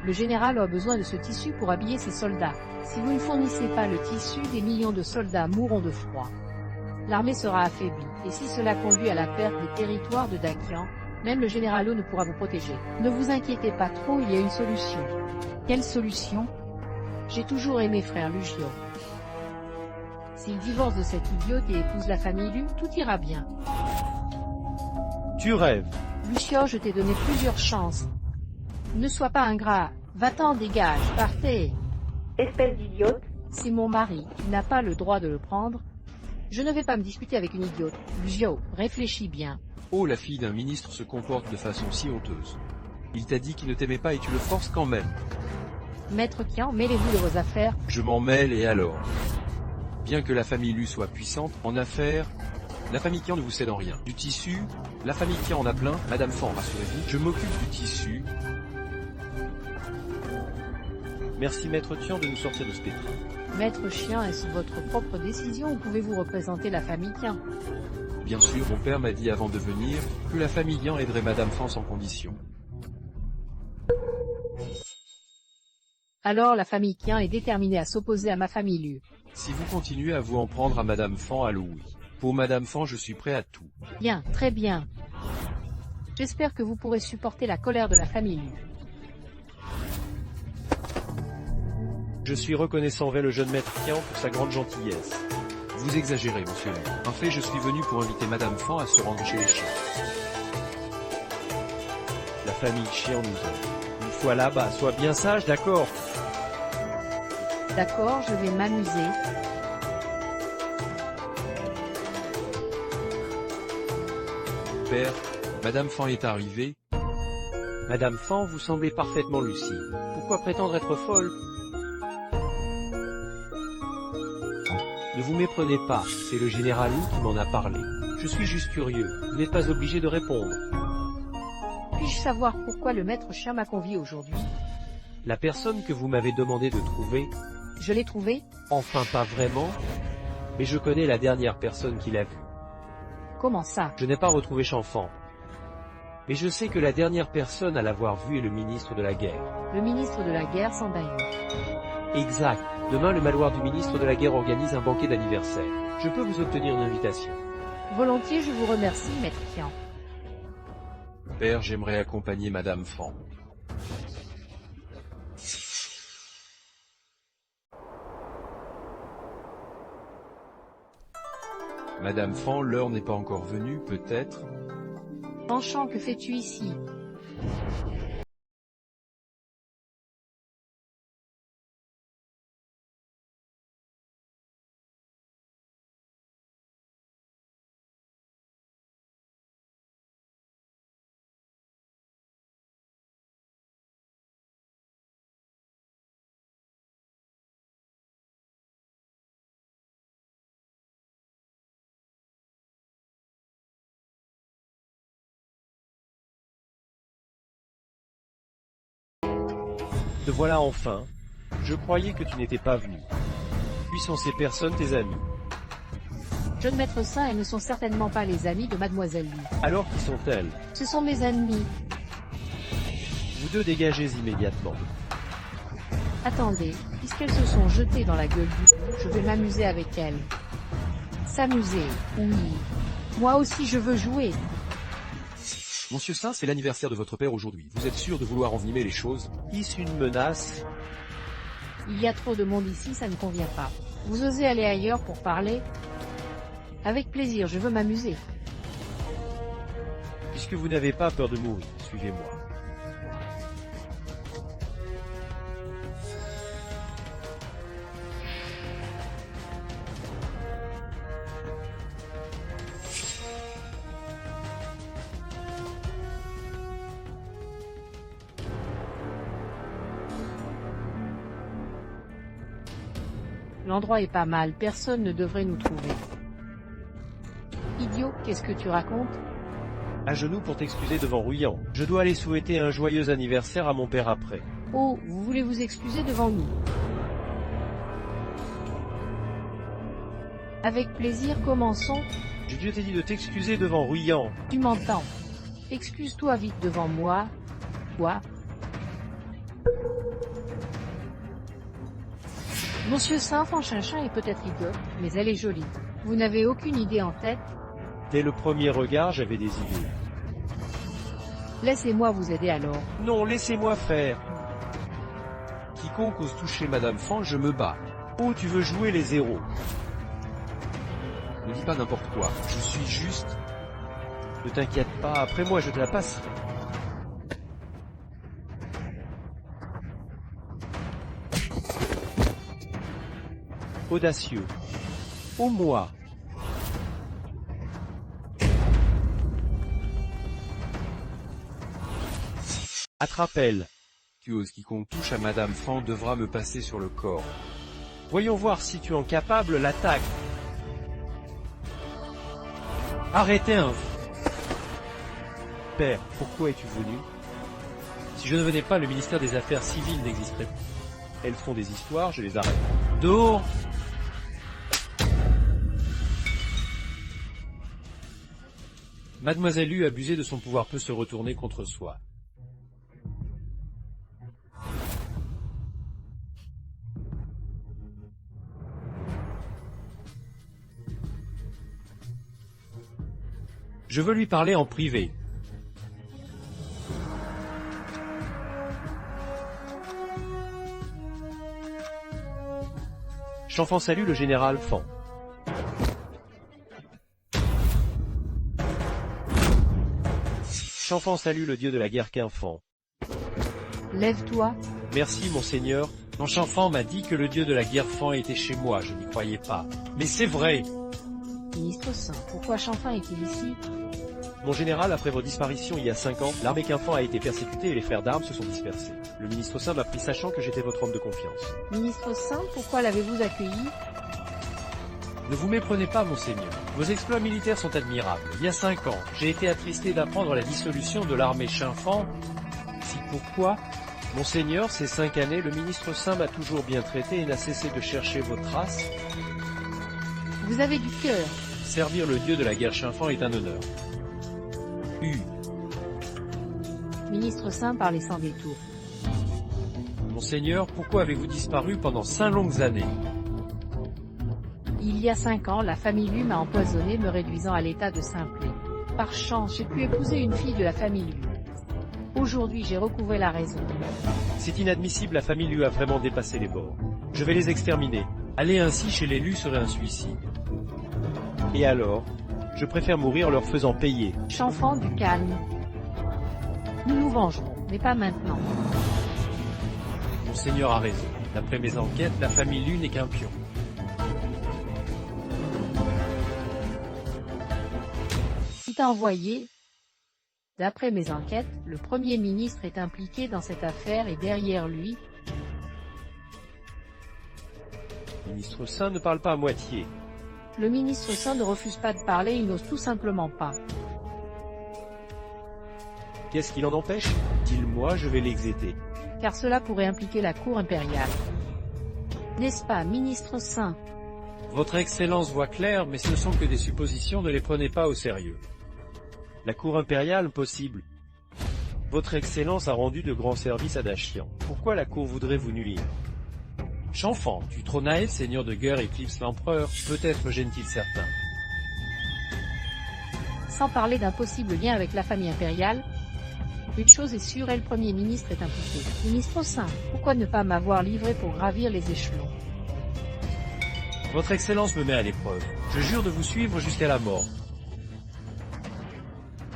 Speaker 2: Le général a besoin de ce tissu pour habiller ses soldats. Si vous ne fournissez pas le tissu, des millions de soldats mourront de froid. L'armée sera affaiblie, et si cela conduit à la perte des territoires de Dakian, même le général Ho ne pourra vous protéger. Ne vous inquiétez pas trop, il y a une solution.
Speaker 1: Quelle solution?
Speaker 2: J'ai toujours aimé frère Lugio. S'il divorce de cette idiote et épouse la famille Lu, tout ira bien.
Speaker 3: Tu rêves.
Speaker 2: Lucio, je t'ai donné plusieurs chances. Ne sois pas ingrat. Va-t'en, dégage, partez.
Speaker 1: Espèce d'idiote.
Speaker 2: C'est mon mari, tu n'as pas le droit de le prendre. Je ne vais pas me disputer avec une idiote. Lucio, réfléchis bien.
Speaker 4: Oh, la fille d'un ministre se comporte de façon si honteuse. Il t'a dit qu'il ne t'aimait pas et tu le forces quand même.
Speaker 2: Maître Kian, mêlez-vous de vos affaires.
Speaker 4: Je m'en mêle et alors? Bien que la famille Lu soit puissante en affaires, La famille Kian ne vous cède en rien. Du tissu, la famille Kian en a plein, Madame Fan, rassurez-vous. Je m'occupe du tissu.
Speaker 3: Merci Maître Tian de nous sortir de ce pétrin.
Speaker 2: Maître Chien, est-ce votre propre décision ou pouvez-vous représenter la famille Kian?
Speaker 4: Bien sûr, mon père m'a dit avant de venir, que la famille Kian aiderait Madame Fan sans condition.
Speaker 2: Alors la famille Kian est déterminée à s'opposer à ma famille Lu.
Speaker 4: Si vous continuez à vous en prendre à Madame Fan, alors oui. Pour Madame Fan, je suis prêt à tout.
Speaker 2: Bien, très bien. J'espère que vous pourrez supporter la colère de la famille Lu.
Speaker 3: Je suis reconnaissant envers le jeune Maître Tian pour sa grande gentillesse.
Speaker 4: Vous exagérez, monsieur Lu. En fait, je suis venu pour inviter Madame Fan à se rendre chez les chiens.
Speaker 3: La famille Chian nous aime. Une fois là-bas, sois bien sage, d'accord?
Speaker 2: D'accord, je vais m'amuser.
Speaker 4: Père, Madame Fan est arrivée.
Speaker 3: Madame Fan, vous semblez parfaitement lucide. Pourquoi prétendre être folle? Ne vous méprenez pas, c'est le général Wu qui m'en a parlé. Je suis juste curieux, vous n'êtes pas obligé de répondre.
Speaker 2: Puis-je savoir pourquoi le Maître Chien m'a convié aujourd'hui?
Speaker 3: La personne que vous m'avez demandé de trouver,
Speaker 2: Je l'ai trouvé?
Speaker 3: enfin pas vraiment, mais je connais la dernière personne qui l'a vue.
Speaker 2: Comment ça?
Speaker 3: Je n'ai pas retrouvé Chanfan. Mais je sais que la dernière personne à l'avoir vu est le ministre de la Guerre.
Speaker 2: Le ministre de la Guerre Sandaï.
Speaker 3: Exact. Demain, le manoir du ministre de la Guerre organise un banquet d'anniversaire. Je peux vous obtenir une invitation.
Speaker 2: Volontiers, je vous remercie, Maître Kian.
Speaker 4: Père, j'aimerais accompagner Madame Fan. Madame Fan, l'heure n'est pas encore venue, peut-être?
Speaker 2: Fanchant, que fais-tu ici?
Speaker 3: Te voilà enfin. Je croyais que tu n'étais pas venu. Puis sont ces personnes tes amis?
Speaker 2: Jeune Maître Saint, elles ne sont certainement pas les amis de Mademoiselle Lu.
Speaker 3: Alors qui sont-elles?
Speaker 2: Ce sont mes ennemis.
Speaker 3: Vous deux dégagez immédiatement.
Speaker 2: Attendez, puisqu'elles se sont jetées dans la gueule du loup, je vais m'amuser avec elles. S'amuser, oui. Moi aussi je veux jouer.
Speaker 4: Monsieur Saint, c'est l'anniversaire de votre père aujourd'hui. Vous êtes sûr de vouloir envenimer les choses?
Speaker 3: Est-ce une menace?
Speaker 2: Il y a trop de monde ici, ça ne convient pas. Vous osez aller ailleurs pour parler? Avec plaisir, je veux m'amuser.
Speaker 3: Puisque vous n'avez pas peur de mourir, suivez-moi.
Speaker 2: L'endroit est pas mal, personne ne devrait nous trouver. Idiot, qu'est-ce que tu racontes?
Speaker 3: À genoux pour t'excuser devant Ruyant. Je dois aller souhaiter un joyeux anniversaire à mon père après.
Speaker 2: Oh, vous voulez vous excuser devant nous? Avec plaisir, commençons.
Speaker 3: Dieu t'ai dit de t'excuser devant Ruyant.
Speaker 2: Tu m'entends? Excuse-toi vite devant moi. Quoi? Monsieur Saint-Fanchinchin est peut-être idiote, mais elle est jolie. Vous n'avez aucune idée en tête?
Speaker 3: Dès le premier regard, j'avais des idées.
Speaker 2: Laissez-moi vous aider alors.
Speaker 3: Non, laissez-moi faire.
Speaker 4: Quiconque ose toucher Madame Fan, je me bats.
Speaker 3: Oh, tu veux jouer les zéros.
Speaker 4: Ne dis pas n'importe quoi, je suis juste...
Speaker 3: Ne t'inquiète pas, après moi je te la passerai. Audacieux. Au moi. Attrape-elle.
Speaker 4: Tu oses, quiconque touche à Madame Fan devra me passer sur le corps.
Speaker 3: Voyons voir si tu es capable, l'attaque. Arrêtez un...
Speaker 6: Père, pourquoi es-tu venu?
Speaker 3: Si je ne venais pas, le ministère des Affaires civiles n'existerait pas.
Speaker 6: Elles font des histoires, je les arrête.
Speaker 3: Dehors! Mademoiselle Hu, abusée de son pouvoir, peut se retourner contre soi. Je veux lui parler en privé.
Speaker 6: Chanfan salue le général Fan. Chanfan salue le dieu de la guerre qu'Infan.
Speaker 2: Lève-toi.
Speaker 6: Merci, monseigneur.
Speaker 3: Mon Chanfan m'a dit que le dieu de la guerre Fan était chez moi, je n'y croyais pas. Mais c'est vrai!
Speaker 2: Ministre Saint, pourquoi Chanfan est-il ici?
Speaker 6: Mon général, après vos disparitions il y a 5 ans, l'armée qu'Infan a été persécutée et les frères d'armes se sont dispersés. Le ministre Saint m'a pris sachant que j'étais votre homme de confiance.
Speaker 2: Ministre Saint, pourquoi l'avez-vous accueilli?
Speaker 3: Ne vous méprenez pas, monseigneur. Vos exploits militaires sont admirables. Il y a 5 ans, j'ai été attristé d'apprendre la dissolution de l'armée Chanfan. Si pourquoi?
Speaker 6: Monseigneur, ces 5 années, le ministre Saint m'a toujours bien traité et n'a cessé de chercher vos traces.
Speaker 2: Vous avez du cœur.
Speaker 6: Servir le dieu de la guerre Chanfan est un honneur.
Speaker 2: Ministre Saint, parlez sans détour.
Speaker 3: Monseigneur, pourquoi avez-vous disparu pendant 5 longues années?
Speaker 2: Il y a 5 ans, la famille Lu m'a empoisonné, me réduisant à l'état de simplet. Par chance, j'ai pu épouser une fille de la famille Lu. Aujourd'hui, j'ai recouvré la raison.
Speaker 6: C'est inadmissible, la famille Lu a vraiment dépassé les bords. Je vais les exterminer.
Speaker 3: Aller ainsi chez les Lu serait un suicide.
Speaker 6: Et alors? Je préfère mourir leur faisant payer.
Speaker 2: Chanfan, du calme. Nous nous vengerons, mais pas maintenant.
Speaker 3: Monseigneur a raison. D'après mes enquêtes, la famille Lu n'est qu'un pion.
Speaker 2: Qui t'a envoyé? D'après mes enquêtes, le Premier ministre est impliqué dans cette affaire et derrière lui.
Speaker 6: Ministre Saint ne parle pas à moitié.
Speaker 2: Le ministre Saint ne refuse pas de parler, il n'ose tout simplement pas.
Speaker 6: Qu'est-ce qui l'en empêche? Dis-le-moi, je vais l'exéter.
Speaker 2: Car cela pourrait impliquer la cour impériale. N'est-ce pas, ministre Saint?
Speaker 3: Votre Excellence voit clair, mais ce ne sont que des suppositions, ne les prenez pas au sérieux.
Speaker 6: La cour impériale, possible. Votre Excellence a rendu de grands services à Dachian. Pourquoi la cour voudrait vous nuire?
Speaker 3: Chanfan, tu Tronae, seigneur de guerre, éclipse l'empereur, peut-être me gêne-t-il certain.
Speaker 2: Sans parler d'un possible lien avec la famille impériale, une chose est sûre, et le Premier ministre est impliqué. Ministre Saint, pourquoi ne pas m'avoir livré pour gravir les échelons?
Speaker 3: Votre Excellence me met à l'épreuve. Je jure de vous suivre jusqu'à la mort.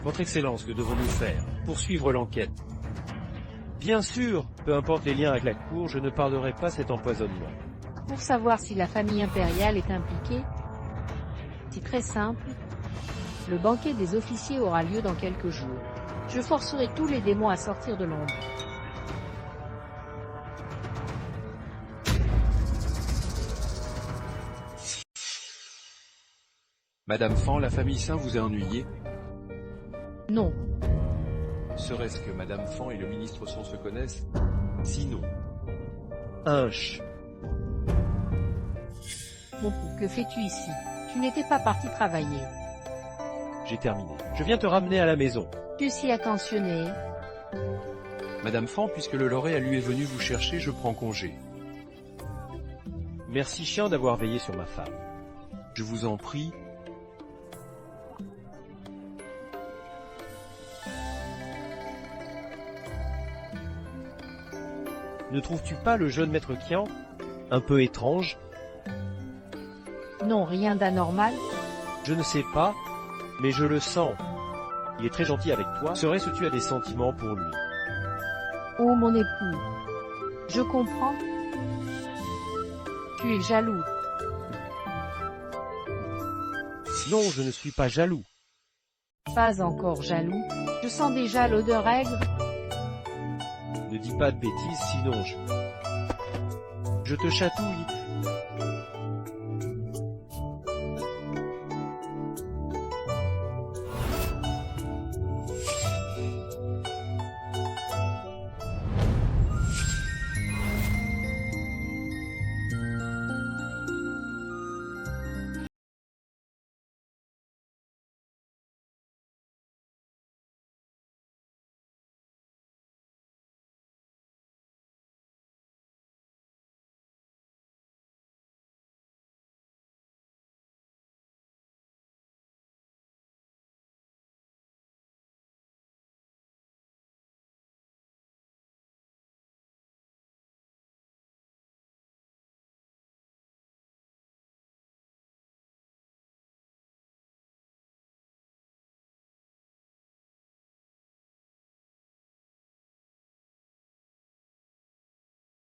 Speaker 3: Votre Excellence, que devons-nous faire? Poursuivre l'enquête.
Speaker 6: Bien sûr, peu importe les liens avec la cour, je ne parlerai pas cet empoisonnement.
Speaker 2: Pour savoir si la famille impériale est impliquée, c'est très simple. Le banquet des officiers aura lieu dans quelques jours. Je forcerai tous les démons à sortir de l'ombre.
Speaker 4: Madame Fan, la famille Saint vous a ennuyé?
Speaker 2: Non.
Speaker 4: Serait-ce que Madame Fan et le ministre Son se connaissent? Sinon.
Speaker 6: Hunch.
Speaker 2: Mon pou, que fais-tu ici? Tu n'étais pas parti travailler.
Speaker 6: J'ai terminé. Je viens te ramener à la maison.
Speaker 2: Tu es si attentionné.
Speaker 4: Madame Fan, puisque le lauréat lui est venu vous chercher, je prends congé.
Speaker 6: Merci chien d'avoir veillé sur ma femme.
Speaker 4: Je vous en prie.
Speaker 6: Ne trouves-tu pas le jeune maître Qian un peu étrange?
Speaker 2: Non, rien d'anormal.
Speaker 6: Je ne sais pas, mais je le sens. Il est très gentil avec toi. Serait-ce que tu as des sentiments pour lui?
Speaker 2: Oh mon époux. Je comprends. Tu es jaloux.
Speaker 6: Non, je ne suis pas jaloux.
Speaker 2: Pas encore jaloux. Je sens déjà l'odeur aigre.
Speaker 6: Ne dis pas de bêtises, sinon je te chatouille.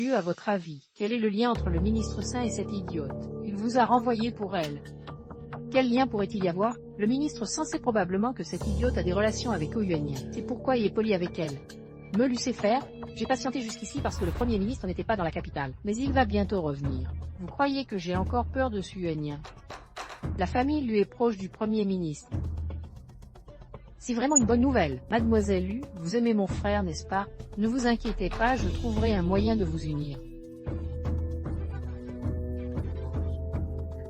Speaker 2: À votre avis, quel est le lien entre le ministre Saint et cette idiote? Il vous a renvoyé pour elle. Quel lien pourrait-il y avoir? Le ministre Saint sait probablement que cette idiote a des relations avec Ouyuenia. C'est pourquoi il est poli avec elle. Me Lucifer, j'ai patienté jusqu'ici parce que le Premier ministre n'était pas dans la capitale. Mais il va bientôt revenir. Vous croyez que j'ai encore peur de Ouyuenia? La famille lui est proche du Premier ministre. C'est vraiment une bonne nouvelle. Mademoiselle Lu, vous aimez mon frère, n'est-ce pas? Ne vous inquiétez pas, je trouverai un moyen de vous unir.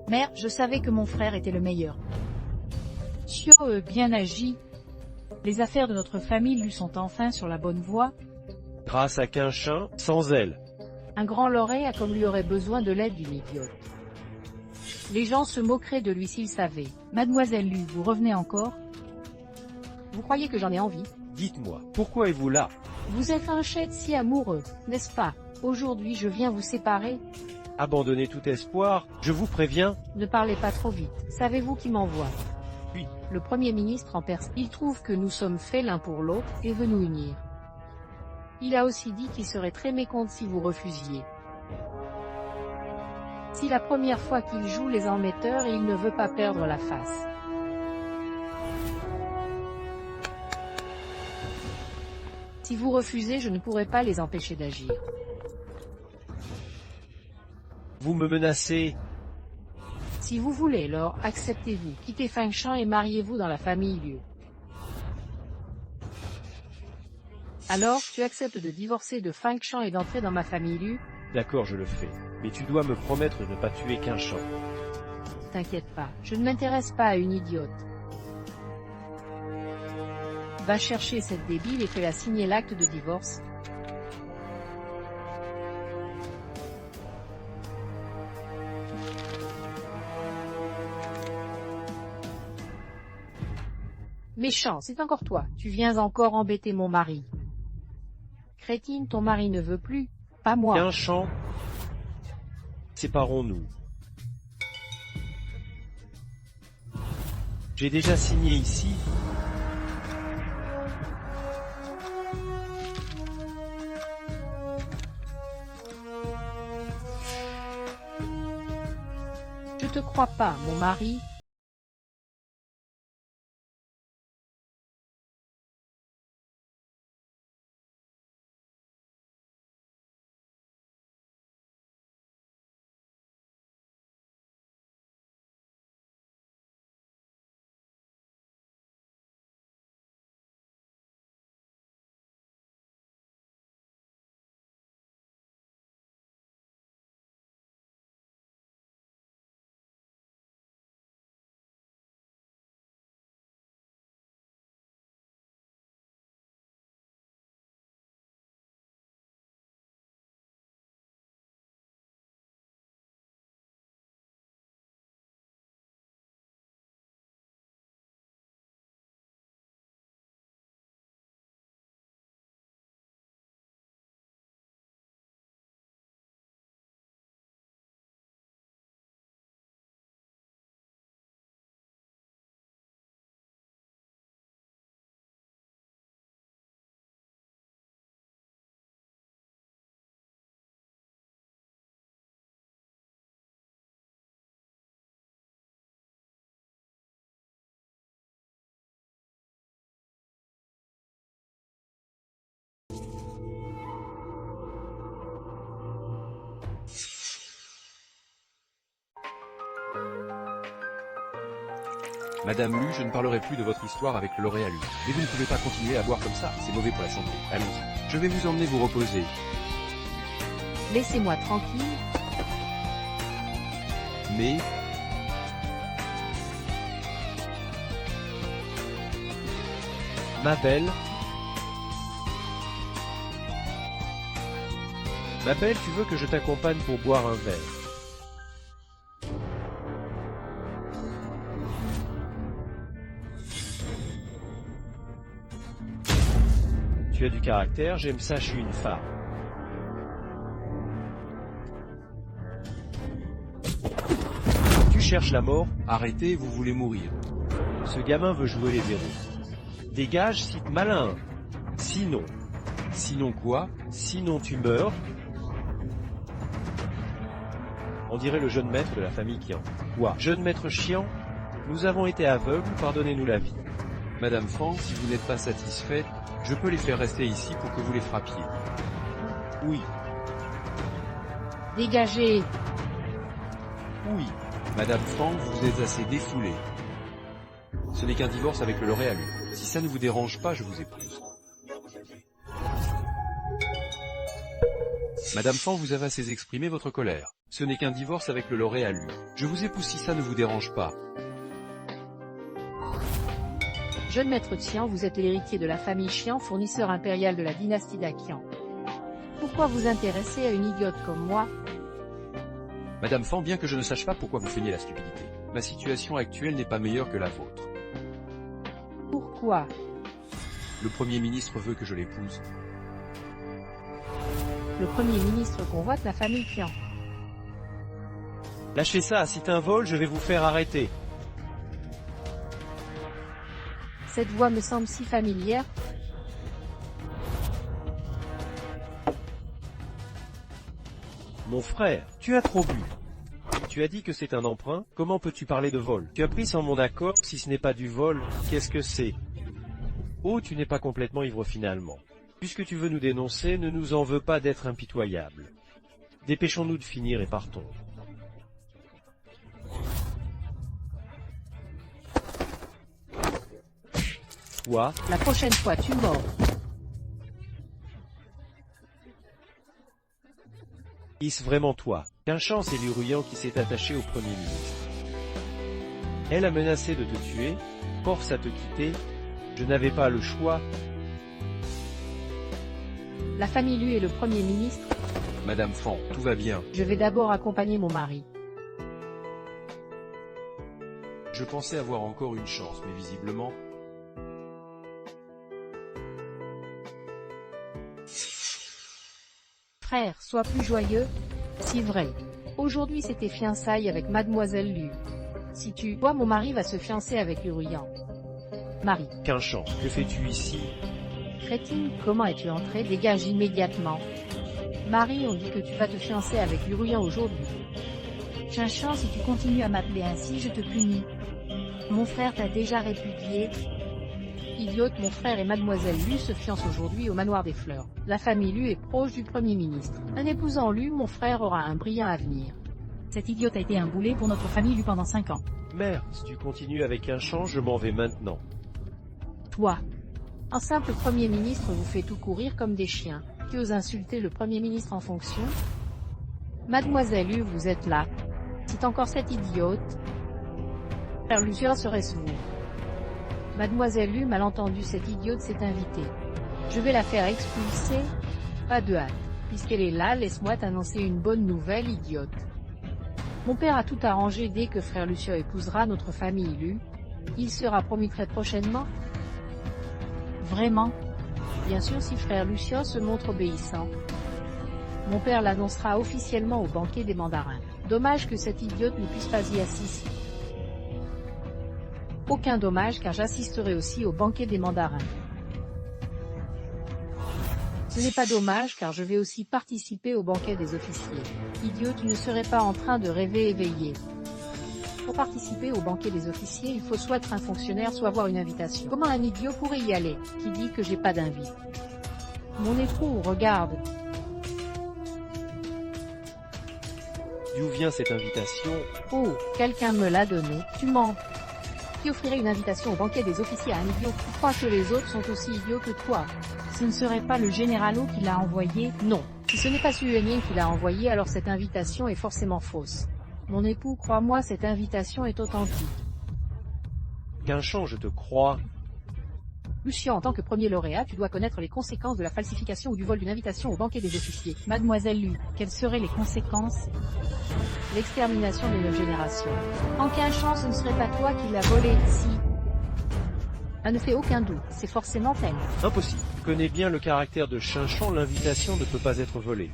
Speaker 1: Mère, je savais que mon frère était le meilleur. Chio, bien agi. Les affaires de notre famille lui sont enfin sur la bonne voie.
Speaker 6: Grâce à Quinchin, sans elle.
Speaker 2: Un grand lauréat comme lui aurait besoin de l'aide d'une idiote. Les gens se moqueraient de lui s'ils savaient.
Speaker 1: Mademoiselle Lu, vous revenez encore?
Speaker 2: Vous croyez que j'en ai envie?
Speaker 6: Dites-moi, pourquoi êtes-vous là?
Speaker 2: Vous êtes un chef si amoureux, n'est-ce pas? Aujourd'hui je viens vous séparer.
Speaker 6: Abandonnez tout espoir, je vous préviens.
Speaker 2: Ne parlez pas trop vite. Savez-vous qui m'envoie?
Speaker 6: Oui.
Speaker 2: Le Premier ministre en Perse. Il trouve que nous sommes faits l'un pour l'autre, et veut nous unir. Il a aussi dit qu'il serait très mécontent si vous refusiez. C'est la première fois qu'il joue les enmetteurs et il ne veut pas perdre la face. Si vous refusez, je ne pourrai pas les empêcher d'agir.
Speaker 6: Vous me menacez.
Speaker 2: Si vous voulez, alors, acceptez-vous, quittez Fangshan et mariez-vous dans la famille Liu. Alors, tu acceptes de divorcer de Fangshan et d'entrer dans ma famille Liu?
Speaker 6: D'accord, je le fais. Mais tu dois me promettre de ne pas tuer Quinchin.
Speaker 2: T'inquiète pas, je ne m'intéresse pas à une idiote. Va chercher cette débile et fais-la signer l'acte de divorce. Méchant, c'est encore toi, tu viens encore embêter mon mari. Crétine, ton mari ne veut plus, pas moi.
Speaker 6: Quinchin, séparons-nous. J'ai déjà signé ici.
Speaker 2: Je te crois pas, mon mari.
Speaker 4: Madame Lu, je ne parlerai plus de votre histoire avec le lauréat Lu. Mais vous ne pouvez pas continuer à boire comme ça, c'est mauvais pour la santé. Allons-y. Je vais vous emmener vous reposer.
Speaker 2: Laissez-moi tranquille.
Speaker 4: Mais...
Speaker 6: Ma belle. Ma belle, tu veux que je t'accompagne pour boire un verre? Tu as du caractère, j'aime ça chez une femme. Tu cherches la mort?
Speaker 4: Arrêtez, vous voulez mourir.
Speaker 6: Ce gamin veut jouer les héros. Dégage, site malin. Sinon.
Speaker 4: Sinon quoi?
Speaker 6: Sinon tu meurs. On dirait le jeune maître de la famille Qian. Quoi? Jeune maître Chian? Nous avons été aveugles, pardonnez-nous la vie.
Speaker 4: Madame Fang, si vous n'êtes pas satisfaite, je peux les faire rester ici pour que vous les frappiez.
Speaker 6: Oui,
Speaker 2: Dégagez.
Speaker 6: oui.
Speaker 4: Madame Fang, vous êtes assez défoulée. Ce n'est qu'un divorce avec le lauréat Lu. Si ça ne vous dérange pas, je vous épouse. Madame Fang, vous avez assez exprimé votre colère. Ce n'est qu'un divorce avec le lauréat Lu. Je vous épouse si ça ne vous dérange pas.
Speaker 2: Jeune maître Qian, vous êtes l'héritier de la famille Qian, fournisseur impérial de la dynastie d'Aqian. Pourquoi vous intéresser à une idiote comme moi?
Speaker 4: Madame Fang, bien que je ne sache pas pourquoi vous feignez la stupidité, ma situation actuelle n'est pas meilleure que la vôtre.
Speaker 2: Pourquoi?
Speaker 4: Le Premier ministre veut que je l'épouse.
Speaker 2: Le Premier ministre convoite la famille Qian.
Speaker 6: Lâchez ça, c'est un vol, je vais vous faire arrêter.
Speaker 2: Cette voix me semble si familière.
Speaker 6: Mon frère, tu as trop bu. Tu as dit que c'est un emprunt, comment peux-tu parler de vol? Tu as pris sans mon accord, si ce n'est pas du vol, qu'est-ce que c'est? Oh, tu n'es pas complètement ivre finalement. Puisque tu veux nous dénoncer, ne nous en veux pas d'être impitoyables. Dépêchons-nous de finir et partons. Toi,
Speaker 2: La prochaine fois tu mords.
Speaker 6: est-ce vraiment toi? Quinchans, c'est l'Uruyang qui s'est attaché au Premier ministre. Elle a menacé de te tuer, force à te quitter. Je n'avais pas le choix.
Speaker 2: La famille Lu est le Premier ministre.
Speaker 4: Madame Fang, tout va bien.
Speaker 2: Je vais d'abord accompagner mon mari.
Speaker 4: Je pensais avoir encore une chance, mais visiblement...
Speaker 2: Frère, sois plus joyeux. Si vrai. Aujourd'hui c'était fiançailles avec Mademoiselle Lu. Si tu... Toi, mon mari va se fiancer avec Uruyang. Marie.
Speaker 6: Quinchans, que fais-tu ici?
Speaker 2: Crétine, comment es-tu entrée? Dégage immédiatement. Marie, on dit que tu vas te fiancer avec Uruyang aujourd'hui.
Speaker 1: Quinchans, si tu continues à m'appeler ainsi, je te punis. Mon frère t'a déjà répudié.
Speaker 2: Idiote, mon frère et Mademoiselle Lu se fiancent aujourd'hui au manoir des Fleurs. La famille Lu est proche du Premier ministre. En épousant Lu, mon frère aura un brillant avenir.
Speaker 1: Cet idiote a été un boulet pour notre famille Lu pendant 5 ans.
Speaker 6: Mère, si tu continues avec Quinchans, je m'en vais maintenant.
Speaker 2: Toi. Un simple Premier ministre vous fait tout courir comme des chiens. Tu oses insulter le Premier ministre en fonction? Mademoiselle Lu, vous êtes là. C'est encore cette idiote. Frère Lucien serait-ce vous? Mademoiselle Lu, mal entendu, cette idiote s'est invitée. Je vais la faire expulser. Pas de hâte. Puisqu'elle est là, laisse-moi t'annoncer une bonne nouvelle, idiote. Mon père a tout arrangé dès que frère Lucien épousera notre famille Lu. Il sera promu très prochainement.
Speaker 1: Vraiment?
Speaker 2: Bien sûr, si frère Lucien se montre obéissant. Mon père l'annoncera officiellement au banquet des mandarins. Dommage que cette idiote ne puisse pas y assister. Aucun dommage car j'assisterai aussi au banquet des mandarins. Ce n'est pas dommage car je vais aussi participer au banquet des officiers. Idiot, tu ne serais pas en train de rêver éveillé. Pour participer au banquet des officiers, il faut soit être un fonctionnaire, soit avoir une invitation. Comment un idiot pourrait y aller, qui dit que j'ai pas d'invite? Mon époux, regarde.
Speaker 6: D'où vient cette invitation?
Speaker 2: Oh, quelqu'un me l'a donné, tu mens. Qui offrirait une invitation au banquet des officiers à un idiot? Tu crois que les autres sont aussi idiots que toi?
Speaker 1: Ce ne serait pas le généralo qui l'a envoyé?
Speaker 2: Non. Si ce n'est pas Suyenien qui l'a envoyé, alors cette invitation est forcément fausse. Mon époux, crois-moi, cette invitation est authentique.
Speaker 6: Quinchans, je te crois.
Speaker 2: Lucien, en tant que premier lauréat, tu dois connaître les conséquences de la falsification ou du vol d'une invitation au banquet des officiers.
Speaker 1: Mademoiselle Lu, quelles seraient les conséquences?
Speaker 2: L'extermination de nos générations. En Quinchans, ce ne serait pas toi qui l'as volé, si. Ça ne fait aucun doute, c'est forcément elle.
Speaker 6: Impossible. Tu connais bien le caractère de Quinchans, l'invitation ne peut pas être volée.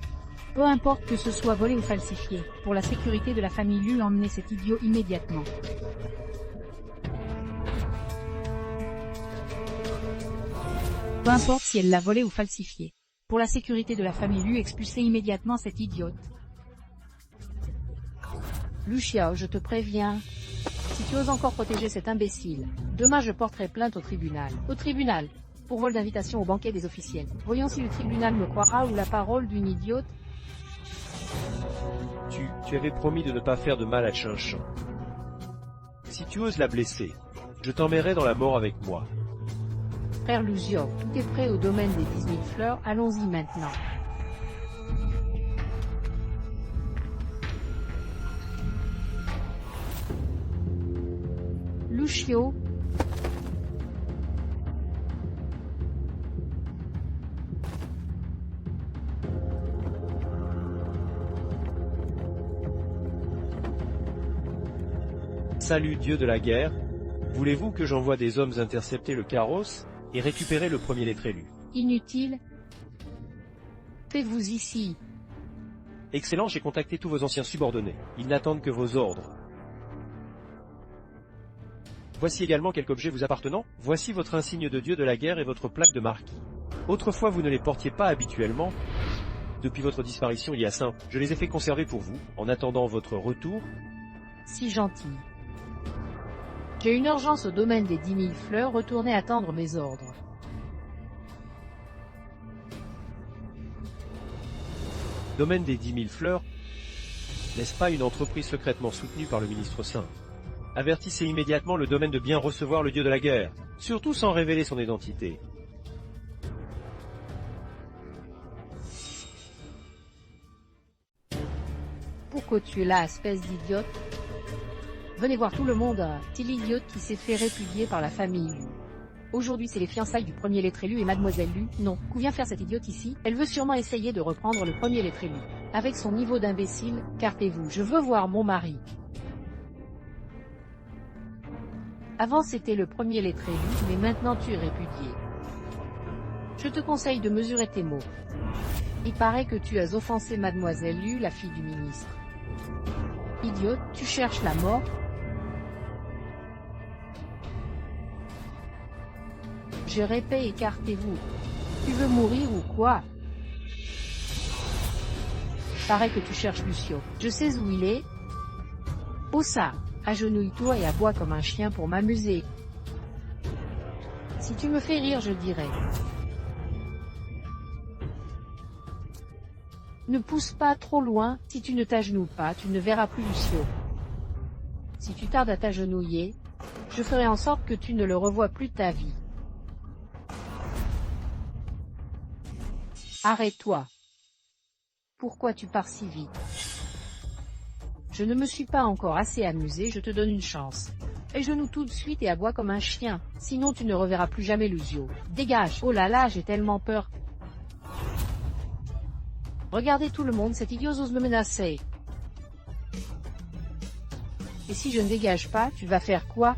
Speaker 1: Peu importe que ce soit volé ou falsifié, pour la sécurité de la famille Lu, emmenez cet idiot immédiatement. Peu importe si elle l'a volé ou falsifié. Pour la sécurité de la famille Lu, expulsez immédiatement cette idiote.
Speaker 2: Lucia, je te préviens. Si tu oses encore protéger cet imbécile, demain je porterai plainte au tribunal. Au tribunal, pour vol d'invitation au banquet des officiels. Voyons si le tribunal me croira ou la parole d'une idiote.
Speaker 6: Tu avais promis de ne pas faire de mal à Chinchan. Si tu oses la blesser, je t'emmènerai dans la mort avec moi.
Speaker 2: Frère Lucio, tout est prêt au domaine des 10 000 fleurs, allons-y maintenant. Lucio.
Speaker 6: Salut Dieu de la guerre, voulez-vous que j'envoie des hommes intercepter le carrosse et récupérer le premier lettre élu?
Speaker 2: Inutile. Faites-vous ici.
Speaker 6: Excellent, j'ai contacté tous vos anciens subordonnés. Ils n'attendent que vos ordres. Voici également quelques objets vous appartenant. Voici votre insigne de Dieu de la guerre et votre plaque de marquis. Autrefois vous ne les portiez pas habituellement. Depuis votre disparition il y a 5, je les ai fait conserver pour vous, en attendant votre retour.
Speaker 2: Si gentil. J'ai une urgence au domaine des 10 000 fleurs, retournez attendre mes ordres.
Speaker 6: Domaine des 10 000 fleurs, n'est-ce pas une entreprise secrètement soutenue par le ministre Saint? Avertissez immédiatement le domaine de bien recevoir le dieu de la guerre, surtout sans révéler son identité.
Speaker 2: Pourquoi tu es là, espèce d'idiote? Venez voir tout le monde, c'est l'idiote qui s'est fait répudier par la famille Lu. Aujourd'hui c'est les fiançailles du premier lettre élu et mademoiselle Lu. Non, qu'où vient faire cette idiote ici? Elle veut sûrement essayer de reprendre le premier lettre élu. Avec son niveau d'imbécile, cartez-vous, je veux voir mon mari. Avant c'était le premier lettre élu, mais maintenant tu es répudié. Je te conseille de mesurer tes mots. Il paraît que tu as offensé mademoiselle Lu, la fille du ministre. Idiote, tu cherches la mort? Je répète, écartez-vous. Tu veux mourir ou quoi? Paraît que tu cherches Lucio. Je sais où il est. Oh ça, agenouille-toi et aboie comme un chien pour m'amuser. Si tu me fais rire, je dirai. Ne pousse pas trop loin, si tu ne t'agenouilles pas, tu ne verras plus Lucio. Si tu tardes à t'agenouiller, je ferai en sorte que tu ne le revois plus de ta vie. Arrête-toi. Pourquoi tu pars si vite? Je ne me suis pas encore assez amusé, je te donne une chance. Agenouille tout de suite et aboie comme un chien, sinon tu ne reverras plus jamais Lucio. Dégage, oh là là, j'ai tellement peur. Regardez tout le monde, cet idiot ose me menacer. Et si je ne dégage pas, tu vas faire quoi?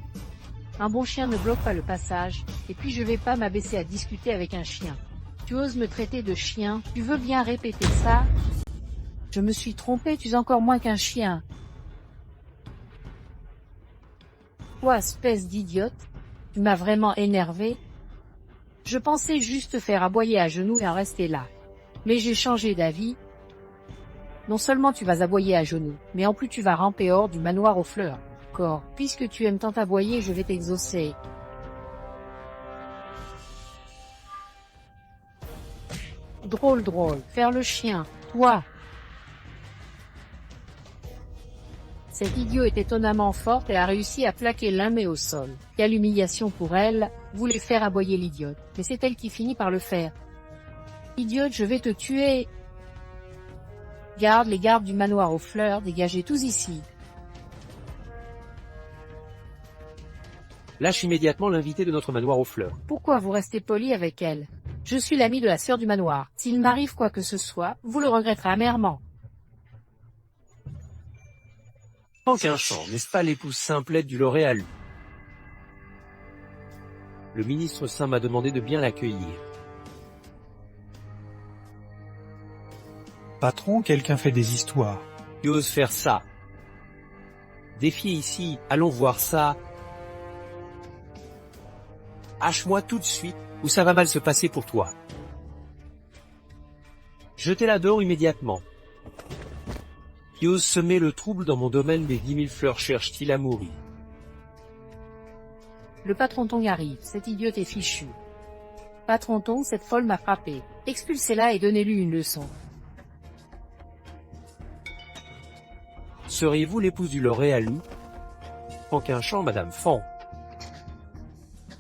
Speaker 2: Un bon chien ne bloque pas le passage, et puis je vais pas m'abaisser à discuter avec un chien. Tu oses me traiter de chien, tu veux bien répéter ça? Je me suis trompé, tu es encore moins qu'un chien. Toi, espèce d'idiote, tu m'as vraiment énervé. Je pensais juste te faire aboyer à genoux et en rester là. Mais j'ai changé d'avis. Non seulement tu vas aboyer à genoux, mais en plus tu vas ramper hors du manoir aux fleurs. D'accord, puisque tu aimes tant aboyer, je vais t'exaucer. Drôle, faire le chien, toi. Cet idiot est étonnamment forte et a réussi à plaquer l'un mais au sol. Quelle humiliation pour elle, voulait faire aboyer l'idiote, mais c'est elle qui finit par le faire. Idiote, je vais te tuer. Garde les gardes du manoir aux fleurs, dégagez tous ici.
Speaker 3: Lâche immédiatement l'invité de notre manoir aux fleurs.
Speaker 2: Pourquoi vous restez poli avec elle? Je suis l'ami de la sœur du manoir. S'il m'arrive quoi que ce soit, vous le regretterez amèrement.
Speaker 3: En qu'un chant, n'est-ce pas l'épouse simplette du L'Oréal? Le ministre Saint m'a demandé de bien l'accueillir.
Speaker 5: Patron, quelqu'un fait des histoires.
Speaker 3: Tu oses faire ça? Défiez ici, allons voir ça. Hache-moi tout de suite, ou ça va mal se passer pour toi. Jetez-la dehors immédiatement. qui ose semer le trouble dans mon domaine des 10 000 fleurs cherche-t-il à mourir?
Speaker 2: Le patron Tong arrive, cette idiote est fichue. Patron Tong, cette folle m'a frappé. Expulsez-la et donnez-lui une leçon.
Speaker 3: Seriez-vous l'épouse du Lauréalu? En qu'un chant, Madame Fan.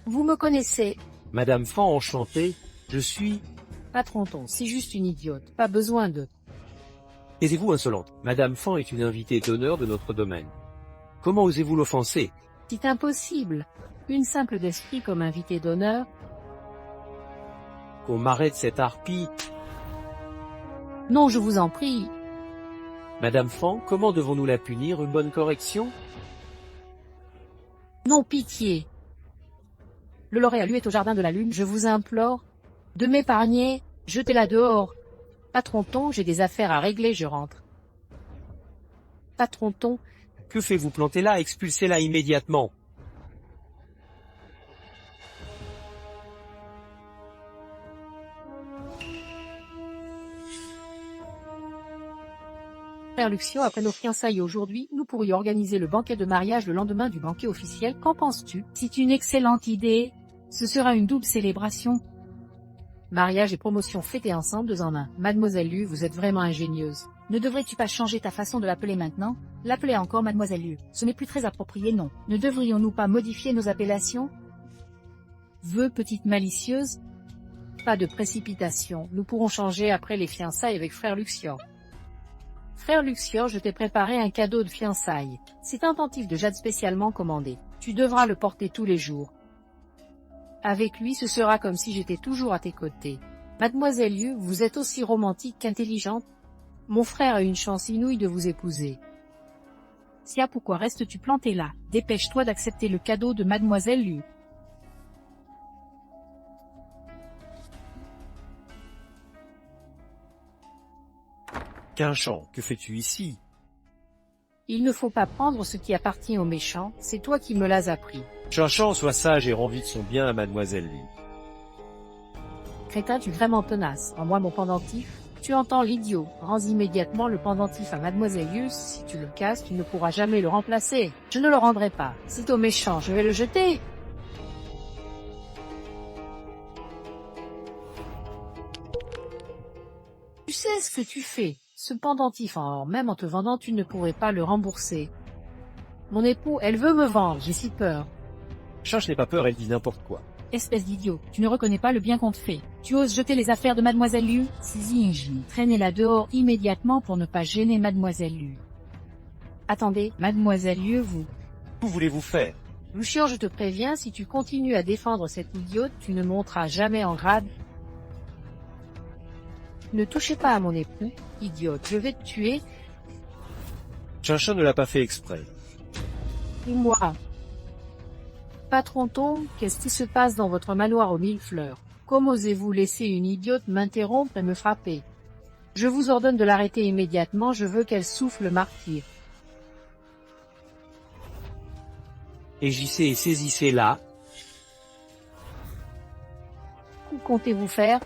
Speaker 2: Vous me connaissez.
Speaker 3: Madame Fan, enchantée, je suis...
Speaker 2: Patron Tong, c'est juste une idiote, pas besoin de...
Speaker 3: Taisez-vous, insolente. Madame Fan est une invitée d'honneur de notre domaine. Comment osez-vous l'offenser?
Speaker 2: C'est impossible. Une simple d'esprit comme invité d'honneur.
Speaker 3: Qu'on m'arrête cette harpie.
Speaker 2: Non, je vous en prie.
Speaker 3: Madame Fan, comment devons-nous la punir? Une bonne correction?
Speaker 2: Non, pitié. Le Lauréalu est au jardin de la Lune, je vous implore de m'épargner, jetez-la dehors. Patron Tong, j'ai des affaires à régler, je rentre. Patron Tong,
Speaker 3: Que faites-vous planter là? Expulsez-la immédiatement.
Speaker 2: frère Luxio, après nos fiançailles aujourd'hui, nous pourrions organiser le banquet de mariage le lendemain du banquet officiel, qu'en penses-tu?
Speaker 1: C'est une excellente idée. Ce sera une double célébration.
Speaker 2: Mariage et promotion fêtés ensemble 2 en 1. Mademoiselle Lu, vous êtes vraiment ingénieuse.
Speaker 1: Ne devrais-tu pas changer ta façon de l'appeler maintenant? L'appeler encore Mademoiselle Lu. Ce n'est plus très approprié, non. Ne devrions-nous pas modifier nos appellations? Veux, petite malicieuse?
Speaker 2: Pas de précipitation, nous pourrons changer après les fiançailles avec frère Luxio. Frère Luxio, je t'ai préparé un cadeau de fiançailles. C'est un pendentif de jade spécialement commandé. Tu devras le porter tous les jours. Avec lui, ce sera comme si j'étais toujours à tes côtés. Mademoiselle Liu, vous êtes aussi romantique qu'intelligente. Mon frère a une chance inouïe de vous épouser.
Speaker 1: Sia, pourquoi restes-tu planté là? Dépêche-toi d'accepter le cadeau de Mademoiselle Liu.
Speaker 3: Quinchant, que fais-tu ici?
Speaker 2: Il ne faut pas prendre ce qui appartient aux méchants, c'est toi qui me l'as appris.
Speaker 3: Quinchant, sois sage et rends vite son bien à Mademoiselle Liu.
Speaker 2: Crétin, tu es vraiment tenace. Rends-moi mon pendentif. Tu entends l'idiot. Rends immédiatement le pendentif à Mademoiselle Liu. Si tu le casses, tu ne pourras jamais le remplacer. Je ne le rendrai pas. C'est au méchant, je vais le jeter. Tu sais ce que tu fais. Ce pendentif en or, même en te vendant, tu ne pourrais pas le rembourser. Mon époux, elle veut me vendre, j'ai si peur.
Speaker 3: Chinche n'ait pas peur, elle dit n'importe quoi.
Speaker 1: Espèce d'idiot, tu ne reconnais pas le bien qu'on te fait. Tu oses jeter les affaires de Mademoiselle Liu? Saisis, traînez-la dehors immédiatement pour ne pas gêner Mademoiselle Liu.
Speaker 2: Attendez,
Speaker 1: Mademoiselle Liu, vous.
Speaker 3: Que voulez-vous faire?
Speaker 2: Lucien, je te préviens, si tu continues à défendre cette idiote, tu ne monteras jamais en grade. Ne touchez pas à mon époux, idiote, je vais te tuer.
Speaker 3: Chinchin ne l'a pas fait exprès.
Speaker 2: Et moi. Patron Tong, qu'est-ce qui se passe dans votre manoir aux 1000 fleurs? Comment osez-vous laisser une idiote m'interrompre et me frapper? Je vous ordonne de l'arrêter immédiatement, je veux qu'elle souffle le martyre.
Speaker 3: Agissez et saisissez-la.
Speaker 2: Que comptez-vous faire?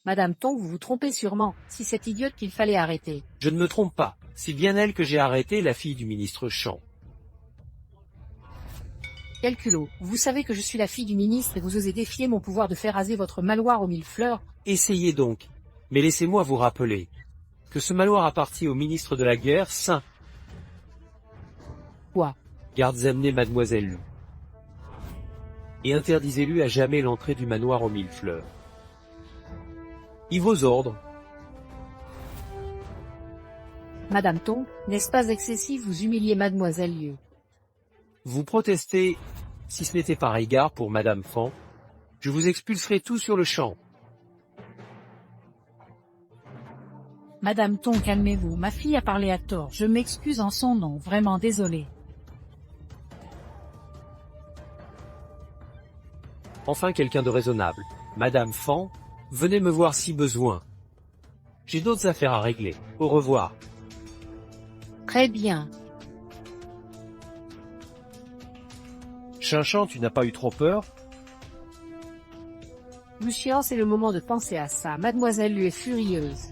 Speaker 2: Madame Tong, vous vous trompez sûrement. C'est cette idiote qu'il fallait arrêter.
Speaker 3: Je ne me trompe pas. C'est bien elle que j'ai arrêté, la fille du ministre Chang.
Speaker 2: Quel culot. Vous savez que je suis la fille du ministre et vous osez défier mon pouvoir de faire raser votre manoir aux 1000 fleurs.
Speaker 3: Essayez donc. Mais laissez-moi vous rappeler que ce manoir appartient au ministre de la guerre, Saint.
Speaker 2: Quoi?
Speaker 3: Gardes amenez Mademoiselle Liu. Et interdisez-lui à jamais l'entrée du manoir aux 1000 fleurs. Y vos ordres.
Speaker 2: Madame Tong, n'est-ce pas excessif vous humilier Mademoiselle Liu?
Speaker 3: Vous protestez, si ce n'était par égard pour Madame Fan, je vous expulserai tout sur le champ.
Speaker 1: Madame Tong, calmez-vous, ma fille a parlé à tort, je m'excuse en son nom, vraiment désolé.
Speaker 3: Enfin quelqu'un de raisonnable. Madame Fan, venez me voir si besoin. J'ai d'autres affaires à régler. Au revoir.
Speaker 2: Très bien.
Speaker 6: Chinchan, tu n'as pas eu trop peur?
Speaker 2: Lucien, c'est le moment de penser à ça. Mademoiselle Lu est furieuse.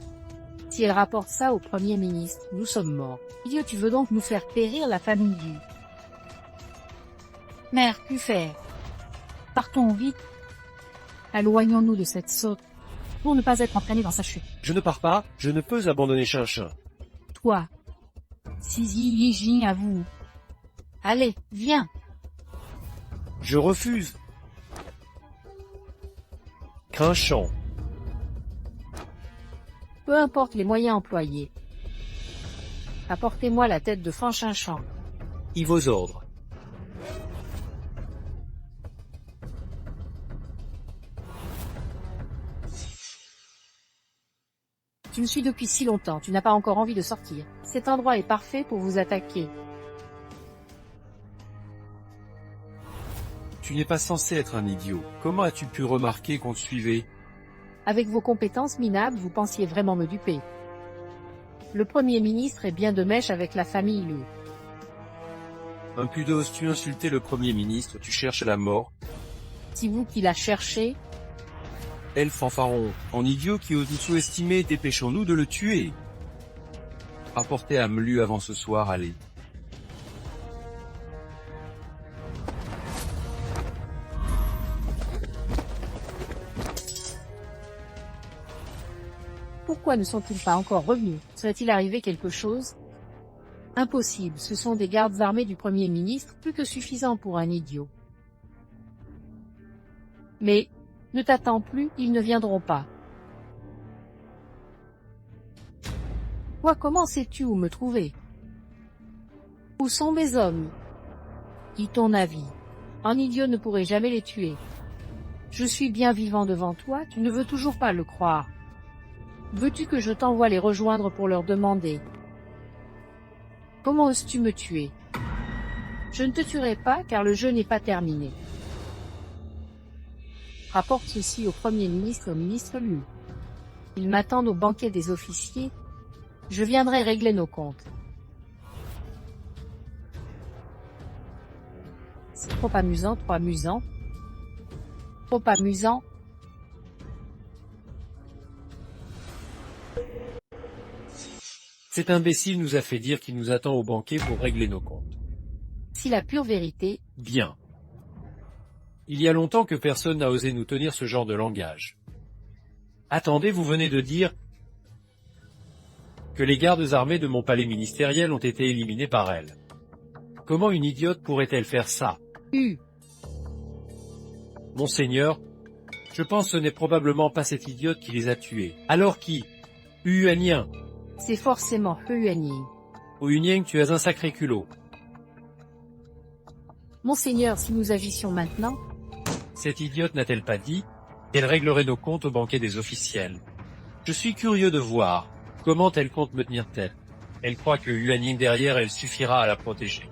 Speaker 2: Si elle rapporte ça au Premier ministre, nous sommes morts. Idiot, tu veux donc nous faire périr la famille Lu.
Speaker 1: Mère, que faire? Partons vite. Éloignons-nous de cette sotte, pour ne pas être entraînés dans sa chute.
Speaker 6: Je ne pars pas, je ne peux abandonner Chinchin.
Speaker 1: Toi, Sisi Yijing à vous. Allez, viens.
Speaker 6: Je refuse. Crinchant.
Speaker 2: Peu importe les moyens employés. Apportez-moi la tête de Fanchinchan.
Speaker 3: Y vos ordres.
Speaker 2: Tu me suis depuis si longtemps, tu n'as pas encore envie de sortir. Cet endroit est parfait pour vous attaquer.
Speaker 4: Tu n'es pas censé être un idiot. Comment as-tu pu remarquer qu'on te suivait?
Speaker 2: Avec vos compétences minables, vous pensiez vraiment me duper. Le Premier ministre est bien de mèche avec la famille Lu.
Speaker 4: Impudos, tu insultais le Premier ministre, tu cherches la mort.
Speaker 2: C'est vous qui l'a cherché.
Speaker 4: Elle fanfaron, en idiot qui ose nous sous-estimer, dépêchons-nous de le tuer. Apportez à Mlu avant ce soir, allez.
Speaker 2: Pourquoi ne sont-ils pas encore revenus? Serait-il arrivé quelque chose? Impossible, ce sont des gardes armés du Premier ministre, plus que suffisants pour un idiot. Mais, ne t'attends plus, ils ne viendront pas. Toi, comment sais-tu où me trouver? Où sont mes hommes? Dis ton avis. Un idiot ne pourrait jamais les tuer. Je suis bien vivant devant toi, tu ne veux toujours pas le croire. Veux-tu que je t'envoie les rejoindre pour leur demander? Comment oses-tu me tuer? Je ne te tuerai pas car le jeu n'est pas terminé. Rapporte ceci au Premier ministre et au ministre Lu. Ils m'attendent au banquet des officiers. Je viendrai régler nos comptes. C'est trop amusant, trop amusant. Trop amusant.
Speaker 3: Cet imbécile nous a fait dire qu'il nous attend au banquet pour régler nos comptes.
Speaker 2: Si la pure vérité,
Speaker 3: Bien. Il y a longtemps que personne n'a osé nous tenir ce genre de langage. Attendez, vous venez de dire que les gardes armés de mon palais ministériel ont été éliminés par elle. Comment une idiote pourrait-elle faire ça? Monseigneur, je pense que ce n'est probablement pas cette idiote qui les a tués. Alors qui? Huanien.
Speaker 2: c'est forcément Huanying.
Speaker 3: Huanien, tu as un sacré culot.
Speaker 2: Monseigneur, si nous agissions maintenant,
Speaker 3: Cette idiote n'a-t-elle pas dit qu'elle réglerait nos comptes au banquet des officiels? Je suis curieux de voir comment elle compte me tenir tête. Elle croit que Huanyin derrière elle suffira à la protéger.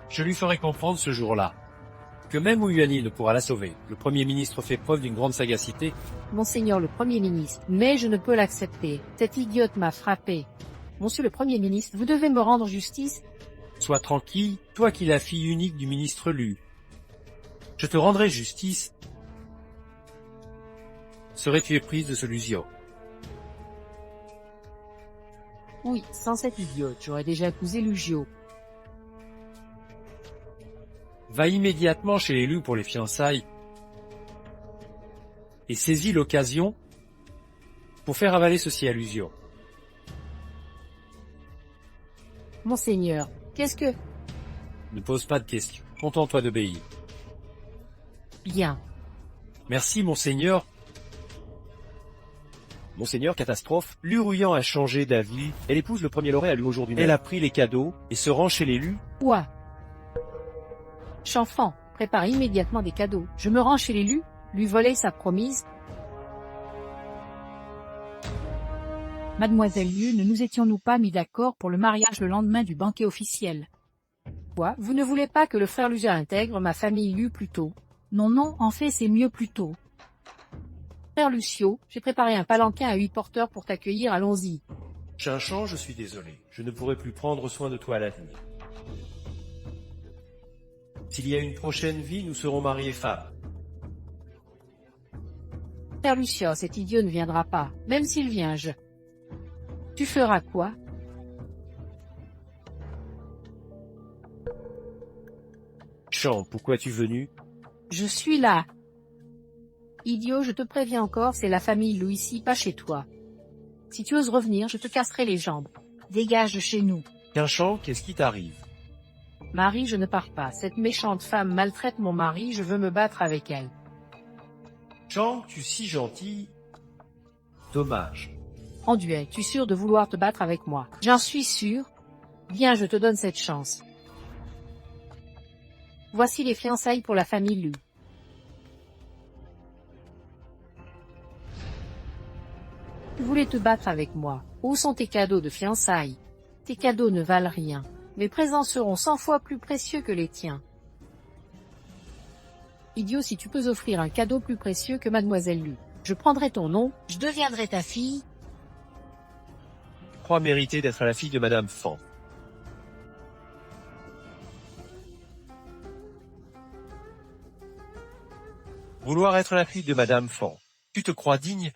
Speaker 3: Je lui ferai comprendre ce jour-là que même Huanyin ne pourra la sauver. Le Premier ministre fait preuve d'une grande sagacité.
Speaker 2: Monseigneur le Premier ministre, mais je ne peux l'accepter. Cette idiote m'a frappé. Monsieur le Premier ministre, vous devez me rendre justice.
Speaker 3: Sois tranquille, toi qui es la fille unique du ministre Lu. Je te rendrai justice. Serais-tu éprise de ce Lusio?
Speaker 2: Oui, sans cette idiote, j'aurais déjà épousé Lugio.
Speaker 3: Va immédiatement chez les Lu pour les fiançailles et saisis l'occasion pour faire avaler ceci à Lusio.
Speaker 2: Monseigneur, qu'est-ce que...
Speaker 3: Ne pose pas de questions. Contente-toi d'obéir.
Speaker 2: Bien.
Speaker 3: Merci, monseigneur.
Speaker 6: Monseigneur, catastrophe, Lu Ruyan a changé d'avis. Elle épouse le premier lauréat à Lu aujourd'hui. Elle a pris les cadeaux et se rend chez les Lu.
Speaker 2: Quoi? Chanfant, prépare immédiatement des cadeaux. Je me rends chez les Lu, lui voler sa promise.
Speaker 1: Mademoiselle Lu, ne nous étions-nous pas mis d'accord pour le mariage le lendemain du banquet officiel?
Speaker 2: Quoi? Vous ne voulez pas que le frère Luja intègre ma famille Lu plus tôt?
Speaker 1: Non, non, en fait c'est mieux plus tôt.
Speaker 2: Frère Lucio, j'ai préparé un palanquin à 8 porteurs pour t'accueillir, allons-y.
Speaker 6: Chinchan, je suis désolé. Je ne pourrai plus prendre soin de toi à l'avenir. S'il y a une prochaine vie, nous serons mariés femmes.
Speaker 2: Père Lucius, cet idiot ne viendra pas. Même s'il vient, Tu feras quoi?
Speaker 6: Chant, pourquoi es-tu venu?
Speaker 2: Je suis là. Idiot, je te préviens encore, c'est la famille Louis, pas chez toi. Si tu oses revenir, je te casserai les jambes. Dégage de chez nous.
Speaker 6: Quinchant, qu'est-ce qui t'arrive?
Speaker 2: Marie, je ne pars pas. Cette méchante femme maltraite mon mari, je veux me battre avec elle.
Speaker 6: Chant, tu es si gentil. Dommage.
Speaker 2: Enduet, es-tu sûr de vouloir te battre avec moi? J'en suis sûr. Viens, je te donne cette chance. Voici les fiançailles pour la famille Lu. Tu voulais te battre avec moi. Où sont tes cadeaux de fiançailles? Tes cadeaux ne valent rien. Mes présents seront 100 fois plus précieux que les tiens. Idiot, si tu peux offrir un cadeau plus précieux que Mademoiselle Lu, je prendrai ton nom, je deviendrai ta fille.
Speaker 6: Je crois mériter d'être la fille de Madame Fan. Vouloir être la fille de Madame Fan. Tu te crois digne?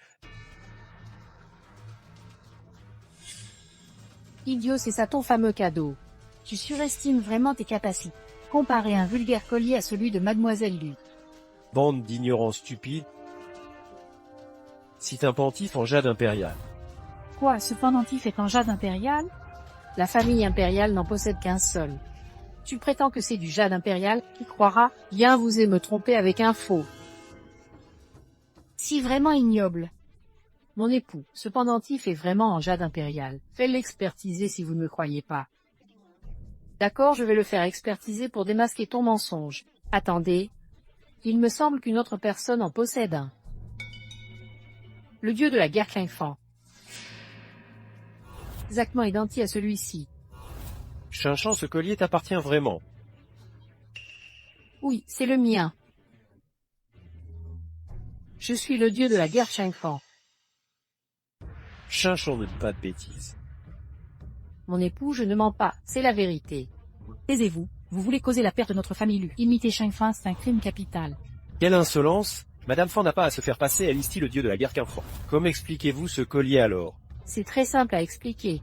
Speaker 2: Idiot, c'est ça ton fameux cadeau. Tu surestimes vraiment tes capacités. Comparer un vulgaire collier à celui de Mademoiselle Lu.
Speaker 6: Bande d'ignorants stupides. C'est un pentif en jade impérial.
Speaker 1: Quoi, ce pendentif est en jade impérial?
Speaker 2: La famille impériale n'en possède qu'un seul. Tu prétends que c'est du jade impérial, qui croira, bien vous et me tromper avec un faux.
Speaker 1: Si vraiment ignoble.
Speaker 2: Mon époux, ce pendentif est vraiment en jade impérial. Faites l'expertiser si vous ne me croyez pas. D'accord, je vais le faire expertiser pour démasquer ton mensonge. Attendez. Il me semble qu'une autre personne en possède un. Le dieu de la guerre Clinfant. Exactement identique à celui-ci.
Speaker 6: Chinchant, ce collier t'appartient vraiment.
Speaker 2: Oui, c'est le mien. Je suis le dieu de la guerre Clinfant.
Speaker 6: Chinchant ne dit pas de bêtises.
Speaker 2: Mon époux, je ne mens pas, c'est la vérité.
Speaker 1: Taisez-vous, vous voulez causer la perte de notre famille Lu. Imiter Chinfang, c'est un crime capital.
Speaker 6: Quelle insolence! Madame Fan n'a pas à se faire passer à Listi le dieu de la guerre qu'un Comment expliquez-vous ce collier alors?
Speaker 2: C'est très simple à expliquer.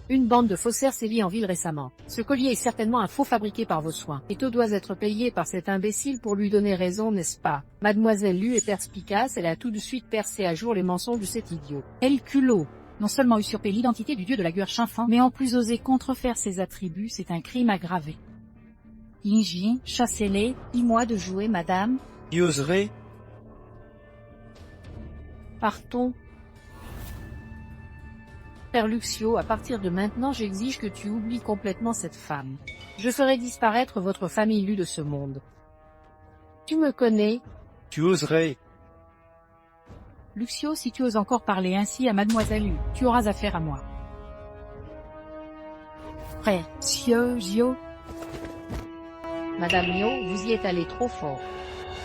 Speaker 2: Une bande de faussaires sévit en ville récemment. Ce collier est certainement un faux fabriqué par vos soins. Et tout doit être payé par cet imbécile pour lui donner raison, n'est-ce pas? Mademoiselle Lu est perspicace, elle a tout de suite percé à jour les mensonges de cet idiot.
Speaker 1: El culot. Non seulement usurper l'identité du dieu de la guerre Chinfang, mais en plus oser contrefaire ses attributs, c'est un crime aggravé. Yinji, chassez-les, dis-moi de jouer, madame.
Speaker 6: Qui oserait?
Speaker 2: Partons. Père Luxio, à partir de maintenant, j'exige que tu oublies complètement cette femme. Je ferai disparaître votre famille Lu de ce monde. Tu me connais?
Speaker 6: Tu oserais?
Speaker 1: Luxio, si tu oses encore parler ainsi à Mademoiselle Lu, tu auras affaire à moi. Frère, Zio.
Speaker 2: Madame Mio, vous y êtes allé trop fort.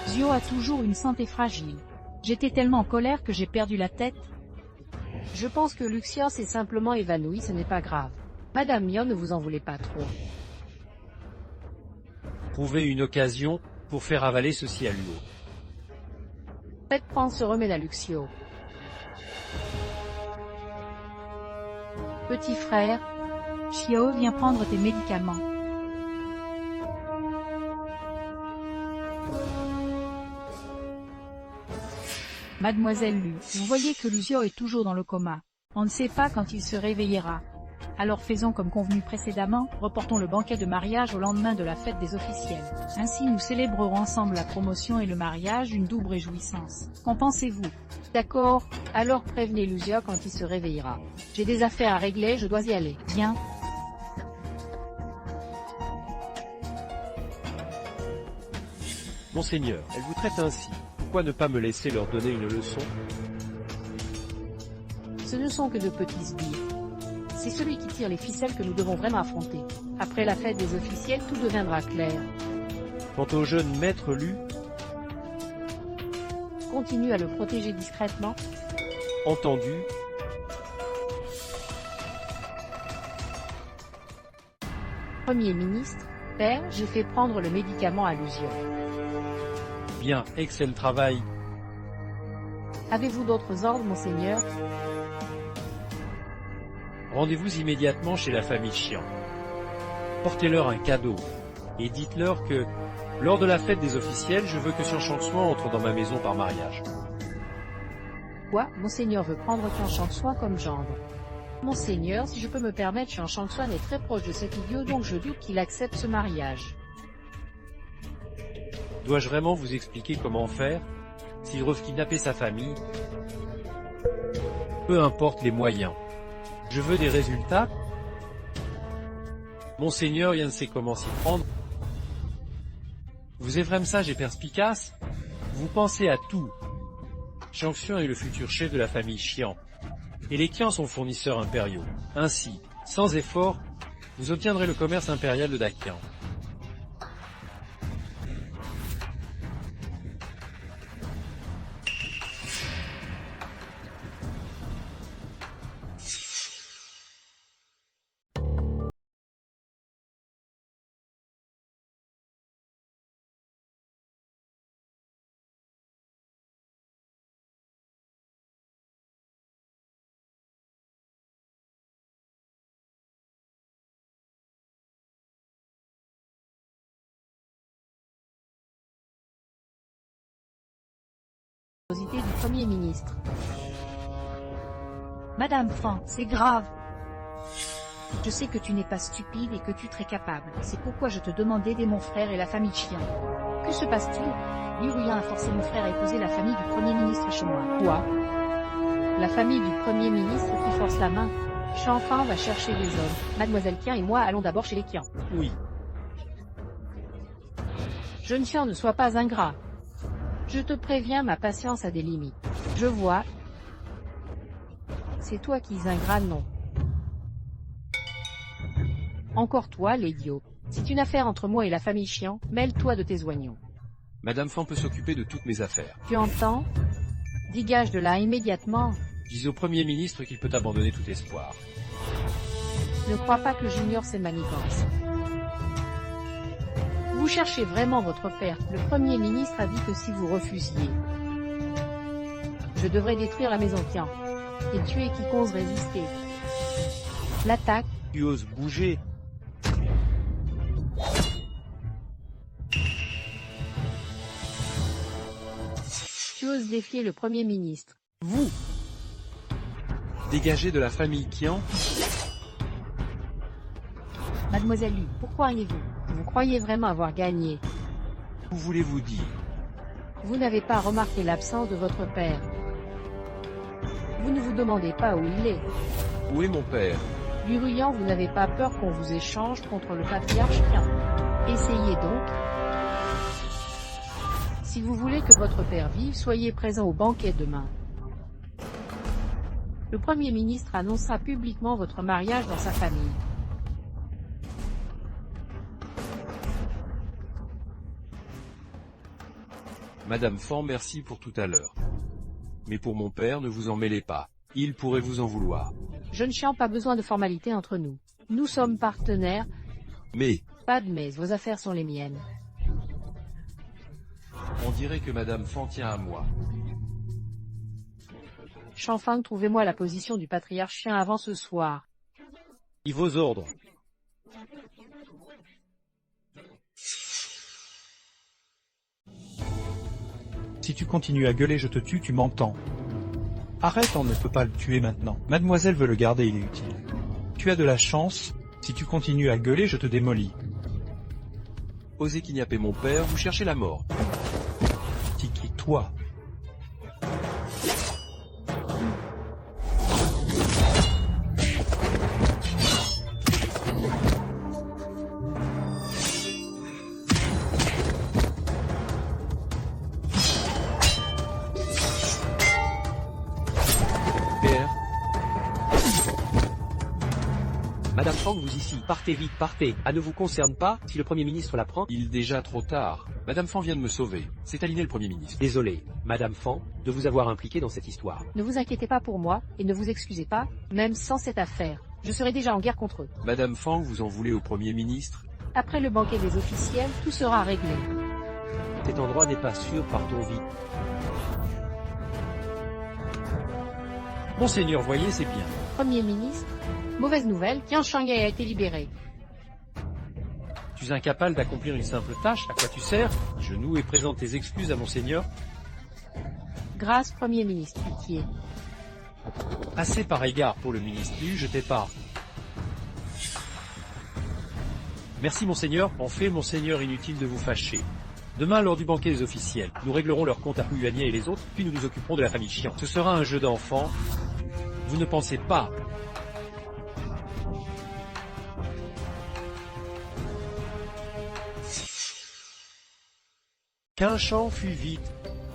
Speaker 1: Zio a toujours une santé fragile. J'étais tellement en colère que j'ai perdu la tête.
Speaker 2: Je pense que Luxio s'est simplement évanoui, ce n'est pas grave. Madame Mio, ne vous en voulez pas trop.
Speaker 6: Trouver une occasion pour faire avaler ceci à Luo.
Speaker 2: Faites prendre ce remède à Luxio. Petit frère,
Speaker 1: Xiao, viens prendre tes médicaments. Mademoiselle Lu, vous voyez que Lucio est toujours dans le coma. On ne sait pas quand il se réveillera. Alors faisons comme convenu précédemment, reportons le banquet de mariage au lendemain de la fête des officiels. Ainsi nous célébrerons ensemble la promotion et le mariage, une double réjouissance. Qu'en pensez-vous?
Speaker 2: D'accord, alors prévenez Lucio quand il se réveillera. J'ai des affaires à régler, je dois y aller.
Speaker 1: Bien.
Speaker 6: Monseigneur, elle vous traite ainsi. Pourquoi ne pas me laisser leur donner une leçon?
Speaker 2: Ce ne sont que de petits sbires. C'est celui qui tire les ficelles que nous devons vraiment affronter. Après la fête des officiels, tout deviendra clair.
Speaker 6: Quant au jeune maître Lu,
Speaker 2: Continue à le protéger discrètement.
Speaker 6: entendu.
Speaker 2: Premier ministre, Père, j'ai fait prendre le médicament à Lucio.
Speaker 6: Bien, excellent travail.
Speaker 2: Avez-vous d'autres ordres, monseigneur?
Speaker 3: Rendez-vous immédiatement chez la famille Chian. Portez-leur un cadeau, et dites-leur que, lors de la fête des officiels, je veux que Xian Shangshuan entre dans ma maison par mariage.
Speaker 2: Quoi? Monseigneur veut prendre Xian Shangshuan comme gendre. Monseigneur, si je peux me permettre, Xian Shangshuan est très proche de cet idiot, donc je doute qu'il accepte ce mariage.
Speaker 3: Dois-je vraiment vous expliquer comment faire, s'il refuse kidnapper sa famille? Peu importe les moyens. Je veux des résultats. Monseigneur, rien ne sait comment s'y prendre. Vous êtes vraiment sage et perspicace? Vous pensez à tout. Shangshuan est le futur chef de la famille Xian. Et les Qian sont fournisseurs impériaux. Ainsi, sans effort, vous obtiendrez le commerce impérial de Daqian.
Speaker 2: Du Premier ministre.
Speaker 1: Madame Fan, c'est grave.
Speaker 2: Je sais que tu n'es pas stupide et que tu es très capable.
Speaker 1: C'est pourquoi je te demande d'aider mon frère et la famille Qian.
Speaker 2: Que se passe-t-il?
Speaker 1: Liu Ruyan a forcé mon frère à épouser la famille du Premier ministre chez moi.
Speaker 2: Quoi? La famille du Premier ministre qui force la main? Shanfan va chercher des hommes. Mademoiselle Qian et moi allons d'abord chez les Qian.
Speaker 3: Oui.
Speaker 2: Jeune Qian, ne sois pas ingrat. Je te préviens, ma patience a des limites. Je vois. C'est toi qui es ingrat, non. Encore toi, l'idiot. C'est une affaire entre moi et la famille Qian, mêle-toi de tes oignons.
Speaker 4: Madame Fan peut s'occuper de toutes mes affaires.
Speaker 2: Tu entends? Dégage de là immédiatement.
Speaker 3: Dis au Premier ministre qu'il peut abandonner tout espoir.
Speaker 2: Ne crois pas que j'ignore ces manigances. Vous cherchez vraiment votre père. Le Premier ministre a dit que si vous refusiez, je devrais détruire la maison Qian et tuer quiconque ose résister. L'attaque.
Speaker 6: Tu oses bouger?
Speaker 2: Tu oses défier le Premier ministre. Vous.
Speaker 4: Dégagez de la famille Qian.
Speaker 1: Mademoiselle Lu,
Speaker 2: Pourquoi riez-vous? Vous croyez vraiment avoir gagné?
Speaker 4: Où voulez-vous dire?
Speaker 2: Vous n'avez pas remarqué l'absence de votre père. Vous ne vous demandez pas où il est.
Speaker 4: Où est mon père?
Speaker 2: Liu Ruyan, vous n'avez pas peur qu'on vous échange contre le patriarche Qian. Essayez donc. Si vous voulez que votre père vive, soyez présent au banquet demain. Le Premier ministre annoncera publiquement votre mariage dans sa famille.
Speaker 4: Madame Fan, merci pour tout à l'heure. Mais pour mon père, ne vous en mêlez pas. Il pourrait vous en vouloir.
Speaker 2: Jeune Qian, pas besoin de formalité entre nous. Nous sommes partenaires.
Speaker 4: Mais,
Speaker 2: Pas de mais, vos affaires sont les miennes.
Speaker 4: on dirait que Madame Fan tient à moi.
Speaker 2: Shanfang, trouvez-moi la position du patriarche Qian avant ce soir.
Speaker 6: Et vos ordres?
Speaker 5: Si tu continues à gueuler, je te tue, tu m'entends. Arrête, on ne peut pas le tuer maintenant. Mademoiselle veut le garder, il est utile. Tu as de la chance, si tu continues à gueuler, je te démolis.
Speaker 4: Osez kidnapper mon père, vous cherchez la mort.
Speaker 5: Tiki, toi.
Speaker 4: Père,
Speaker 3: Madame Fang, vous ici, partez vite, partez. Elle ne vous concerne pas, si le Premier ministre la prend.
Speaker 4: il est déjà trop tard. Madame Fan vient de me sauver. C'est Aliné le Premier ministre.
Speaker 3: Désolé, Madame Fang, de vous avoir impliqué dans cette histoire.
Speaker 2: Ne vous inquiétez pas pour moi, et ne vous excusez pas, même sans cette affaire. Je serai déjà en guerre contre eux.
Speaker 4: Madame Fan, vous en voulez au Premier ministre?
Speaker 2: Après le banquet des officiels, tout sera réglé.
Speaker 3: Cet endroit n'est pas sûr, partons vite. Monseigneur, voyez, c'est bien.
Speaker 2: Premier ministre, mauvaise nouvelle, Qian Shanghai a été libéré.
Speaker 3: Tu es incapable d'accomplir une simple tâche, à quoi tu sers? Genoux et présente tes excuses à Monseigneur.
Speaker 2: Grâce, Premier ministre, pitié.
Speaker 3: Assez par égard pour le ministre Liu, je t'ai pas. Merci Monseigneur, en fait Monseigneur, inutile de vous fâcher. Demain, lors du banquet des officiels, nous réglerons leurs comptes à Huanier et les autres, puis nous nous occuperons de la famille Qian. Ce sera un jeu d'enfants. Vous ne pensez pas?
Speaker 6: Qu'un champ fut vite.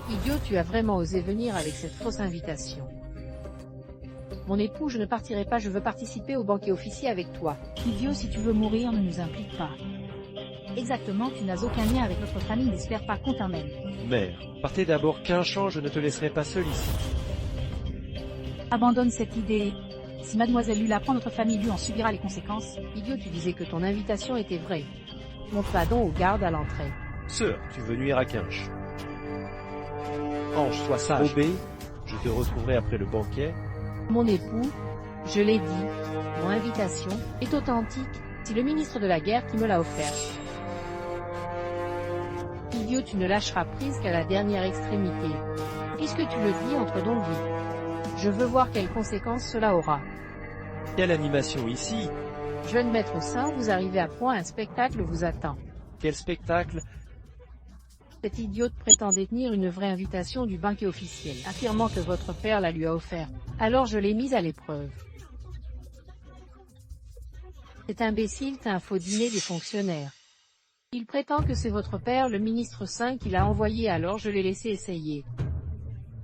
Speaker 2: Idiot, tu as vraiment osé venir avec cette fausse invitation. Mon époux, je ne partirai pas, je veux participer au banquet officiel avec toi.
Speaker 1: Idiot, si tu veux mourir, ne nous implique pas. Exactement, tu n'as aucun lien avec notre famille, n'espère pas qu'on t'emmène.
Speaker 6: Mère, partez d'abord qu'un champ, je ne te laisserai pas seul ici.
Speaker 1: Abandonne cette idée. Si mademoiselle Lu l'apprend, notre famille Lu en subira les conséquences.
Speaker 2: Idiot, tu disais que ton invitation était vraie. Montre pas donc aux gardes à l'entrée.
Speaker 6: Sœur, tu veux nuire à Quinche. Ange, sois sage. Obé, je te retrouverai après le banquet.
Speaker 2: Mon époux, je l'ai dit, mon invitation est authentique, c'est le ministre de la guerre qui me l'a offerte. Idiot, tu ne lâcheras prise qu'à la dernière extrémité. Puisque tu le dis, entre donc vite. Je veux voir quelles conséquences cela aura.
Speaker 6: Quelle animation ici?
Speaker 2: Jeune maître saint, vous arrivez à point, un spectacle vous attend.
Speaker 6: Quel spectacle?
Speaker 2: Cette idiote prétend détenir une vraie invitation du banquet officiel, affirmant que votre père la lui a offerte. Alors je l'ai mise à l'épreuve. Cet imbécile t'a un faux dîner des fonctionnaires. Il prétend que c'est votre père, le ministre saint, qui l'a envoyé, alors je l'ai laissé essayer.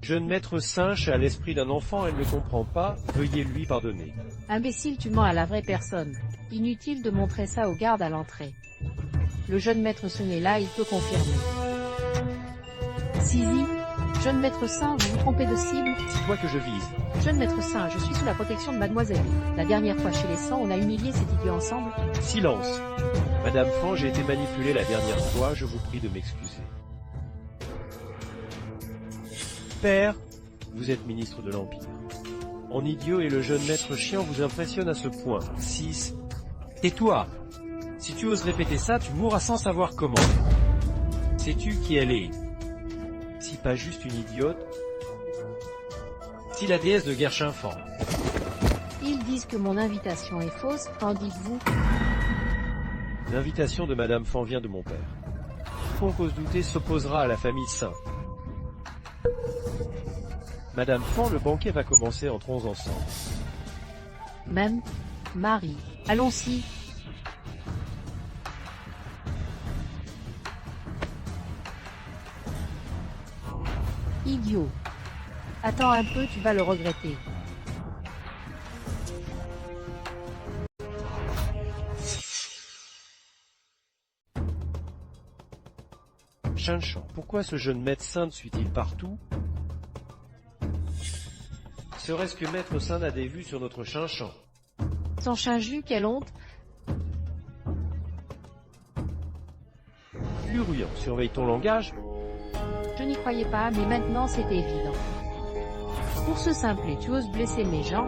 Speaker 6: Jeune maître singe a l'esprit d'un enfant, elle ne comprend pas, veuillez lui pardonner.
Speaker 2: Imbécile, tu mens à la vraie personne. Inutile de montrer ça aux gardes à l'entrée. Le jeune maître Sun est là, il peut confirmer. Sisi, jeune maître saint, vous vous trompez de cible.
Speaker 6: C'est toi que je vise.
Speaker 2: Jeune maître saint, je suis sous la protection de mademoiselle. La dernière fois chez les Sangs, on a humilié cet idiot ensemble.
Speaker 6: Silence. Madame Fan, j'ai été manipulée la dernière fois, je vous prie de m'excuser. Père, vous êtes ministre de l'Empire. En idiot et le jeune maître chien vous impressionne à ce point. 6.
Speaker 3: Tais-toi. Si tu oses répéter ça, tu mourras sans savoir comment. Sais-tu qui elle est?
Speaker 6: Si pas juste une idiote.
Speaker 3: Si la déesse de guerre Chinfan.
Speaker 2: Ils disent que mon invitation est fausse, qu'en dites-vous?
Speaker 6: L'invitation de Madame Fan vient de mon père. Quiconque ose douter s'opposera à la famille Saint. Madame Fan, le banquet va commencer, entrons ensemble.
Speaker 2: Même, Marie, allons-y. Idiot. Attends un peu, tu vas le regretter.
Speaker 6: Chinchan, pourquoi ce jeune maître Saint suit-il partout? Serait-ce que maître Saint a des vues sur notre Chinchan?
Speaker 2: Sans Chinju, quelle honte.
Speaker 6: Luruyant, surveille ton langage.
Speaker 2: Je n'y croyais pas, mais maintenant c'est évident. Pour ce simplet, tu oses blesser mes gens?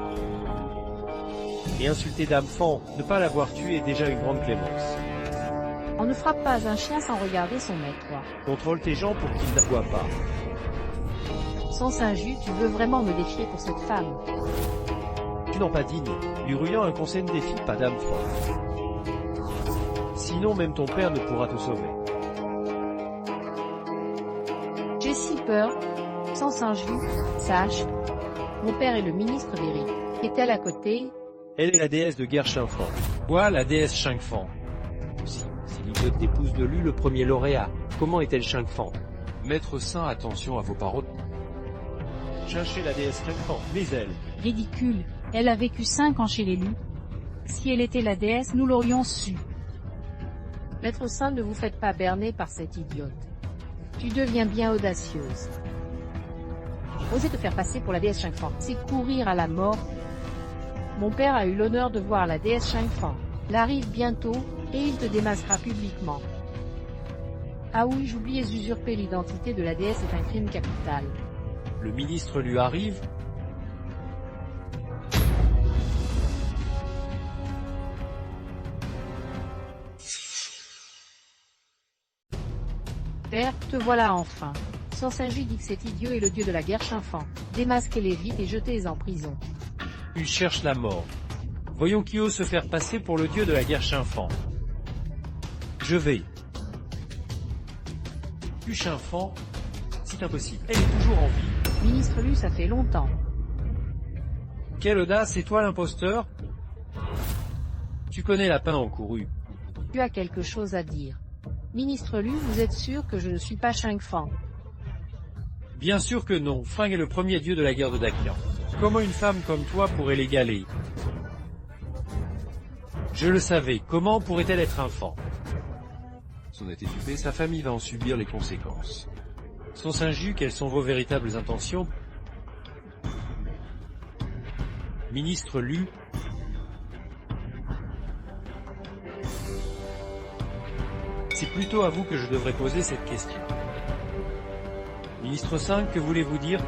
Speaker 6: Et insulter Dame Fan, ne pas l'avoir tué est déjà une grande clémence.
Speaker 2: On ne frappe pas un chien sans regarder son maître.
Speaker 6: Contrôle tes gens pour qu'ils n'aboient pas.
Speaker 2: Sans Saint-Just, tu veux vraiment me défier pour cette femme?
Speaker 6: Tu n'en pas digne. Luruyant, un conseil ne défie pas Dame Fan. Sinon même ton père ne pourra te sauver.
Speaker 2: J'ai si peur. Sans Saint-Just, sache. Mon père est le ministre d'Éric. Est-elle à côté?
Speaker 6: Elle est la déesse de guerre Chinfan.
Speaker 3: Quoi, la déesse Chinfan? Si l'idiote d'épouse de Lu, le premier lauréat. Comment est-elle Chinfan?
Speaker 4: Maître Saint, attention à vos paroles.
Speaker 6: Cherchez la déesse Chinfan, mais elle.
Speaker 1: Ridicule, elle a vécu 5 ans chez les Lu. Si elle était la déesse, nous l'aurions su.
Speaker 2: Maître Saint, ne vous faites pas berner par cette idiote. Tu deviens bien audacieuse. Oser te faire passer pour la déesse Chinfan, c'est courir à la mort. Mon père a eu l'honneur de voir la déesse Chinfan. Elle arrive bientôt, et il te démasquera publiquement. Ah oui, j'oubliais usurper l'identité de la déesse est un crime capital.
Speaker 6: Le ministre lui arrive.
Speaker 2: faire, te voilà enfin. Sansanju dit que cet idiot est le dieu de la guerre Chinfang. Démasquez-les vite et jetez-les en prison.
Speaker 3: Tu cherches la mort. Voyons qui ose se faire passer pour le dieu de la guerre Chinfang. Je vais. Tu Chinfang, c'est impossible. Elle est toujours en vie.
Speaker 2: Ministre Lu, ça fait longtemps.
Speaker 3: Quelle audace, c'est toi l'imposteur? Tu connais la peine encourue.
Speaker 2: Tu as quelque chose à dire. Ministre Lu, vous êtes sûr que je ne suis pas Shangfang?
Speaker 3: Bien sûr que non, Feng est le premier dieu de la guerre de Dakian. Comment une femme comme toi pourrait l'égaler? Je le savais, comment pourrait-elle être infant?
Speaker 4: Son est étupé, sa famille va en subir les conséquences.
Speaker 3: Sansanju, quelles sont vos véritables intentions? Ministre Lu. C'est plutôt à vous que je devrais poser cette question. Ministre 5, que voulez-vous dire?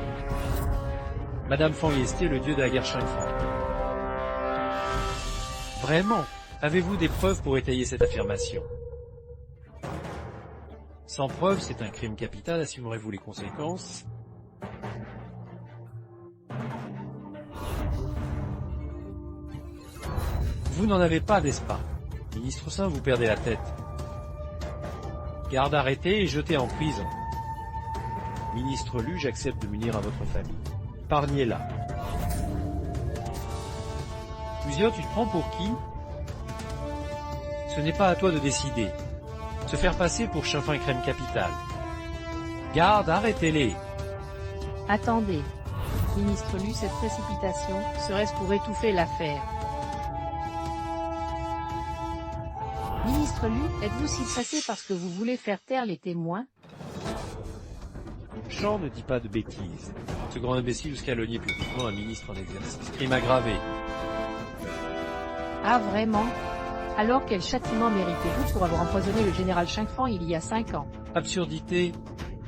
Speaker 3: Madame Fang Yeste, le dieu de la guerre Shangfang. Vraiment? Avez-vous des preuves pour étayer cette affirmation? Sans preuve, c'est un crime capital, assumerez-vous les conséquences? Vous n'en avez pas, n'est-ce pas? Ministre Saint, vous perdez la tête. Garde arrêté et jeté en prison. Ministre Lu, j'accepte de m'unir à votre famille. Pargnez-la. Fusio, tu te prends pour qui? Ce n'est pas à toi de décider. Se faire passer pour Chinfang crème capitale. Garde, arrêtez-les.
Speaker 2: Attendez. Ministre Lu, cette précipitation, serait-ce pour étouffer l'affaire? Ministre Lu, êtes-vous si pressé parce que vous voulez faire taire les témoins?
Speaker 3: Jean ne dit pas de bêtises. Ce grand imbécile ose calomnier publiquement un ministre en exercice. Crime aggravé.
Speaker 2: Ah vraiment? Alors quel châtiment méritez-vous pour avoir empoisonné le général Shangfang il y a 5 ans?
Speaker 3: Absurdité.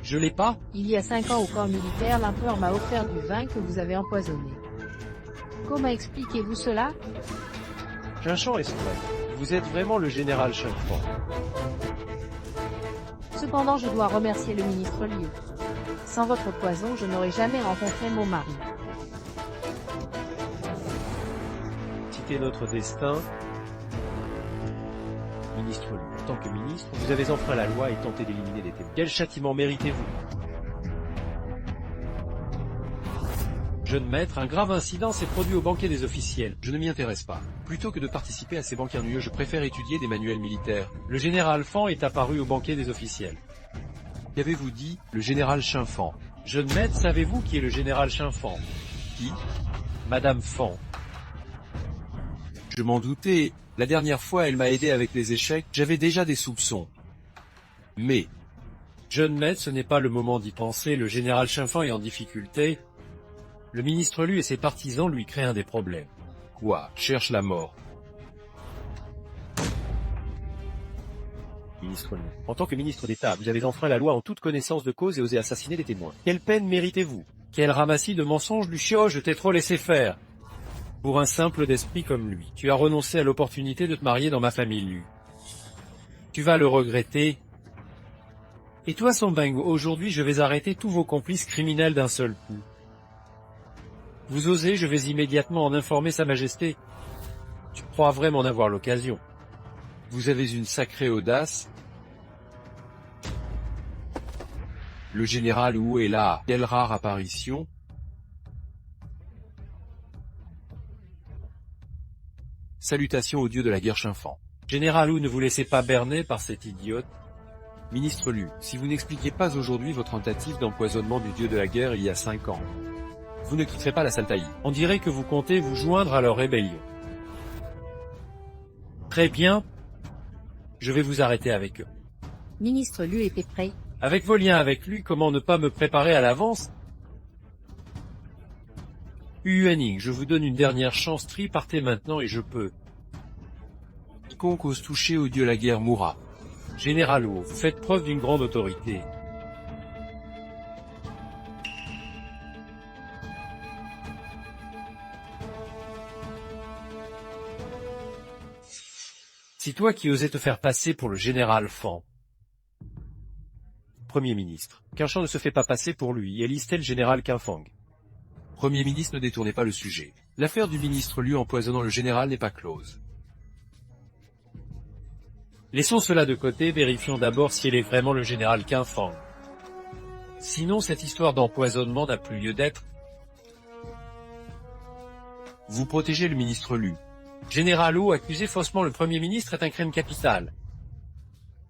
Speaker 3: Je l'ai pas?
Speaker 2: Il y a 5 ans au camp militaire, l'empereur m'a offert du vin que vous avez empoisonné. Comment expliquez-vous cela?
Speaker 6: Jinchan est vrai. Vous êtes vraiment le général Shangfang.
Speaker 2: Cependant je dois remercier le ministre Liu. Sans votre poison je n'aurais jamais rencontré mon mari.
Speaker 6: C'était notre destin. Ministre Liu, en tant que ministre, vous avez enfreint la loi et tenté d'éliminer les témoins. Quel châtiment méritez-vous?
Speaker 3: Jeune maître, un grave incident s'est produit au banquet des officiels.
Speaker 4: Je ne m'y intéresse pas. Plutôt que de participer à ces banquets ennuyeux, je préfère étudier des manuels militaires.
Speaker 3: Le général Fang est apparu au banquet des officiels.
Speaker 4: Qu'avez-vous dit? Le général Chinfang.
Speaker 3: Jeune maître, savez-vous qui est le général Chinfang?
Speaker 4: Qui?
Speaker 3: Madame Fang.
Speaker 4: Je m'en doutais. La dernière fois, elle m'a aidé avec les échecs, j'avais déjà des soupçons. Mais...
Speaker 3: Jeune maître, ce n'est pas le moment d'y penser, le général Chinfang est en difficulté. Le ministre Lu et ses partisans lui créent un des problèmes.
Speaker 4: Quoi? Cherche la mort.
Speaker 6: Ministre Liu, en tant que ministre d'État, vous avez enfreint la loi en toute connaissance de cause et osé assassiner des témoins. Quelle peine méritez-vous?
Speaker 3: Quel ramassis de mensonges, Lucio, je t'ai trop laissé faire. Pour un simple d'esprit comme lui, tu as renoncé à l'opportunité de te marier dans ma famille Lu. Tu vas le regretter. Et toi, Sombango, aujourd'hui je vais arrêter tous vos complices criminels d'un seul coup. Vous osez, je vais immédiatement en informer Sa Majesté. Tu crois vraiment en avoir l'occasion?
Speaker 4: Vous avez une sacrée audace. Le général Wu est là. Quelle rare apparition. Salutations au dieu de la guerre Chinfang.
Speaker 3: Général Wu, ne vous laissez pas berner par cet idiote.
Speaker 4: Ministre Liu, si vous n'expliquez pas aujourd'hui votre tentative d'empoisonnement du dieu de la guerre il y a 5 ans, vous ne quitterez pas la Saltaï.
Speaker 3: On dirait que vous comptez vous joindre à leur rébellion. Très bien. Je vais vous arrêter avec eux.
Speaker 2: Ministre Liu était prêt.
Speaker 3: Avec vos liens avec lui, comment ne pas me préparer à l'avance? Yuaning, je vous donne une dernière chance, partez maintenant et je peux.
Speaker 4: Quiconque ose toucher au dieu de la guerre mourra.
Speaker 3: Général Wu, vous faites preuve d'une grande autorité. C'est toi qui osais te faire passer pour le général Fang.
Speaker 6: Premier ministre. Qinshan ne se fait pas passer pour lui, et listait le général Qinfang.
Speaker 4: Premier ministre, ne détournez pas le sujet. L'affaire du ministre Liu empoisonnant le général n'est pas close.
Speaker 3: Laissons cela de côté, vérifions d'abord si elle est vraiment le général Qinfang. Sinon, cette histoire d'empoisonnement n'a plus lieu d'être.
Speaker 4: Vous protégez le ministre Liu.
Speaker 3: Général Wu accuser faussement le Premier ministre est un crime capital.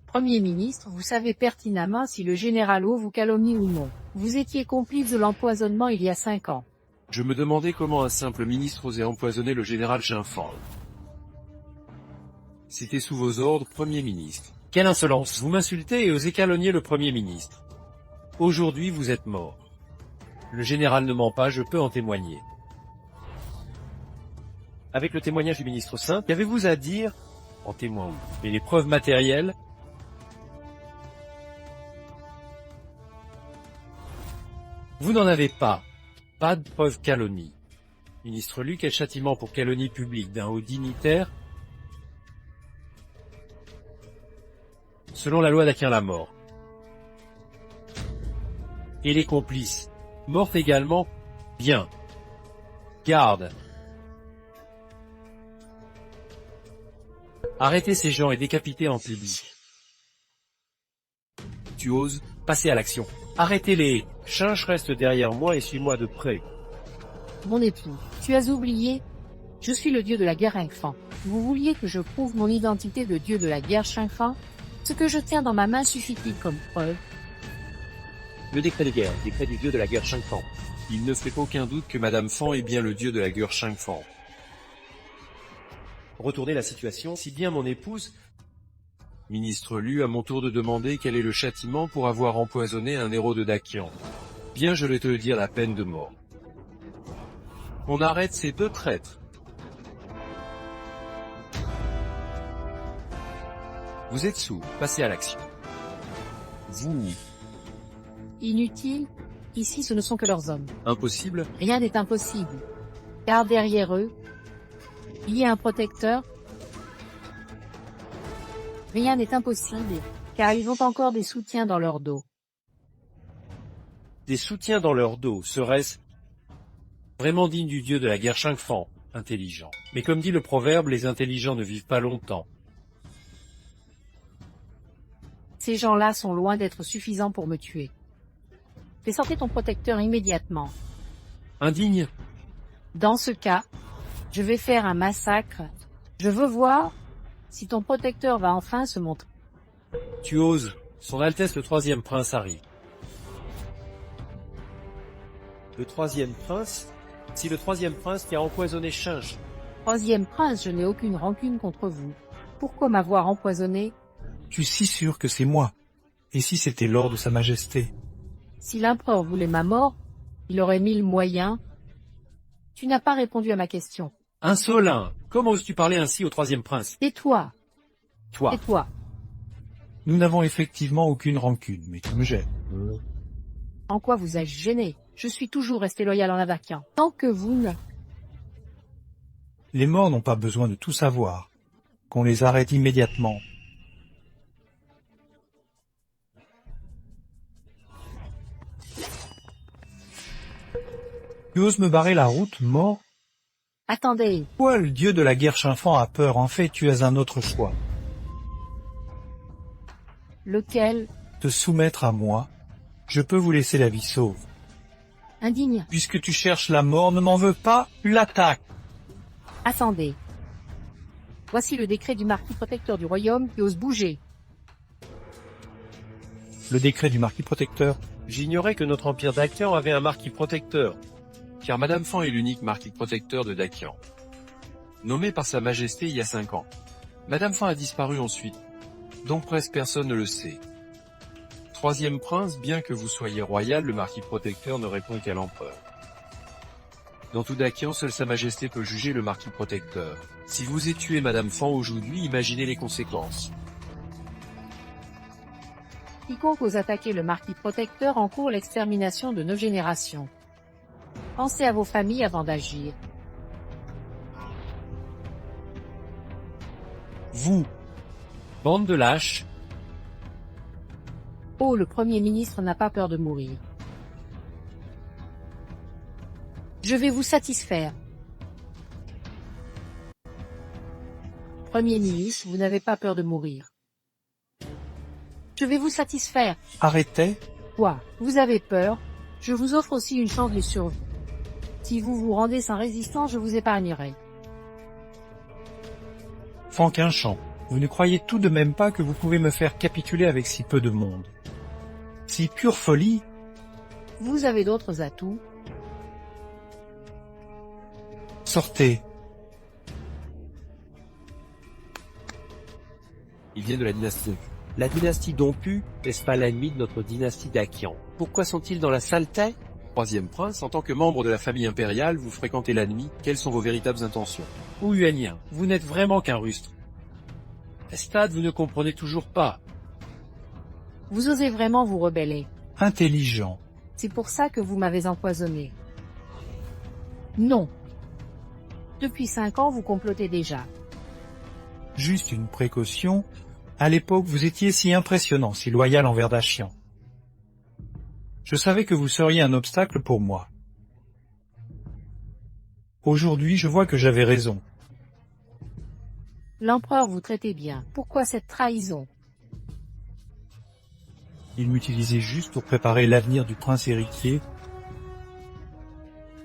Speaker 2: Premier ministre, vous savez pertinemment si le général O vous calomnie ou non. Vous étiez complice de l'empoisonnement il y a 5 ans.
Speaker 4: Je me demandais comment un simple ministre osait empoisonner le général Qinfang. C'était sous vos ordres, Premier ministre.
Speaker 3: Quelle insolence! Vous m'insultez et osez calomnier le Premier ministre. Aujourd'hui, vous êtes mort. Le général ne ment pas, je peux en témoigner.
Speaker 6: Avec le témoignage du ministre Saint, qu'avez-vous à dire?
Speaker 3: En témoin oui. Mais les preuves matérielles? Vous n'en avez pas. Pas de preuves calomnie. Ministre Liu, quel châtiment pour calomnie publique d'un haut dignitaire? Selon la loi d'Aquin la mort. Et les complices, morts également? Bien. Garde. Arrêtez ces gens et décapitez en public.
Speaker 4: Tu oses?
Speaker 3: Passez à l'action. Arrêtez-les.
Speaker 6: Chinche reste derrière moi et suis-moi de près.
Speaker 2: Mon époux, tu as oublié? Je suis le dieu de la guerre Qinfang. Vous vouliez que je prouve mon identité de dieu de la guerre Qinfang? Ce que je tiens dans ma main suffit-il comme preuve?
Speaker 6: Le décret de guerre, décret du dieu de la guerre Qinfang.
Speaker 4: Il ne fait aucun doute que Madame Fan est bien le dieu de la guerre Qinfang.
Speaker 6: Retournez la situation, si bien mon épouse...
Speaker 4: Ministre Liu, à mon tour de demander quel est le châtiment pour avoir empoisonné un héros de Dakian. Bien, je vais te le dire, la peine de mort. On arrête ces 2 traîtres. Vous êtes sourd, passez à l'action. Vous...
Speaker 2: Inutile, ici ce ne sont que leurs hommes.
Speaker 4: Impossible?
Speaker 2: Rien n'est impossible. Car derrière eux, il y a un protecteur. Rien n'est impossible, car ils ont encore des soutiens dans leur dos.
Speaker 6: Des soutiens dans leur dos, serait-ce
Speaker 3: Vraiment digne du dieu de la guerre Qinfang, intelligent. Mais comme dit le proverbe, les intelligents ne vivent pas longtemps.
Speaker 2: Ces gens-là sont loin d'être suffisants pour me tuer. Fais sortir ton protecteur immédiatement.
Speaker 3: Indigne?
Speaker 2: Dans ce cas, je vais faire un massacre. Je veux voir si ton protecteur va enfin se montrer.
Speaker 3: Tu oses. Son Altesse le 3e prince arrive.
Speaker 6: Le 3e prince? Si le 3e prince qui a empoisonné Chinche.
Speaker 2: 3e prince, je n'ai aucune rancune contre vous. Pourquoi m'avoir empoisonné?
Speaker 5: Tu es si sûr que c'est moi? Et si c'était l'ordre de Sa Majesté?
Speaker 2: Si l'empereur voulait ma mort, il aurait 1000 moyens. Tu n'as pas répondu à ma question.
Speaker 3: Insolent! Comment oses-tu parler ainsi au 3e prince?
Speaker 2: Tais-toi.
Speaker 3: Toi.
Speaker 2: Tais-toi.
Speaker 5: Nous n'avons effectivement aucune rancune, mais tu me gênes.
Speaker 2: En quoi vous ai-je gêné? Je suis toujours resté loyal en Avakian. Tant que vous ne...
Speaker 5: Les morts n'ont pas besoin de tout savoir. Qu'on les arrête immédiatement. Tu oses me barrer la route, mort?
Speaker 2: Attendez.
Speaker 5: Pourquoi le dieu de la guerre Qinfang a peur? En fait, tu as un autre choix.
Speaker 2: Lequel?
Speaker 5: Te soumettre à moi. Je peux vous laisser la vie sauve.
Speaker 2: Indigne.
Speaker 5: Puisque tu cherches la mort, ne m'en veux pas, l'attaque.
Speaker 2: Attendez. Voici le décret du marquis protecteur du royaume qui ose bouger.
Speaker 5: Le décret du marquis protecteur.
Speaker 6: J'ignorais que notre empire Dakian avait un marquis protecteur.
Speaker 4: Car Madame Fan est l'unique marquis protecteur de Dakian. Nommée par Sa Majesté il y a 5 ans. Madame Fan a disparu ensuite. Donc presque personne ne le sait. 3e prince, bien que vous soyez royal, le marquis protecteur ne répond qu'à l'empereur. Dans tout Dakian, seule Sa Majesté peut juger le marquis protecteur. Si vous avez tué Madame Fan aujourd'hui, imaginez les conséquences.
Speaker 2: Quiconque ose attaquer le marquis protecteur encourt l'extermination de 9 générations. Pensez à vos familles avant d'agir.
Speaker 3: Vous, bande de lâches,
Speaker 2: Oh, le Premier ministre n'a pas peur de mourir. Je vais vous satisfaire. Premier ministre, vous n'avez pas peur de mourir. Je vais vous satisfaire.
Speaker 5: Arrêtez.
Speaker 2: Quoi? Vous avez peur? Je vous offre aussi une chance de survie. Si vous vous rendez sans résistance, je vous épargnerai.
Speaker 5: Franquinchamp, vous ne croyez tout de même pas que vous pouvez me faire capituler avec si peu de monde? Si pure folie?
Speaker 2: Vous avez d'autres atouts?
Speaker 5: Sortez.
Speaker 3: Ils viennent de la dynastie. La dynastie Dompu, n'est-ce pas l'ennemi de notre dynastie d'Akian? Pourquoi sont-ils dans la saleté?
Speaker 4: Troisième prince, en tant que membre de la famille impériale, vous fréquentez l'ennemi, quelles sont vos véritables intentions?
Speaker 3: Ou Yuanien, vous n'êtes vraiment qu'un rustre. Estad, vous ne comprenez toujours pas.
Speaker 2: Vous osez vraiment vous rebeller.
Speaker 5: Intelligent.
Speaker 2: C'est pour ça que vous m'avez empoisonné. Non. Depuis 5 ans, vous complotez déjà.
Speaker 5: Juste une précaution. À l'époque, vous étiez si impressionnant, si loyal envers Dachian. Je savais que vous seriez un obstacle pour moi. Aujourd'hui, je vois que j'avais raison.
Speaker 2: L'empereur vous traitait bien. Pourquoi cette trahison?
Speaker 5: Il m'utilisait juste pour préparer l'avenir du prince héritier.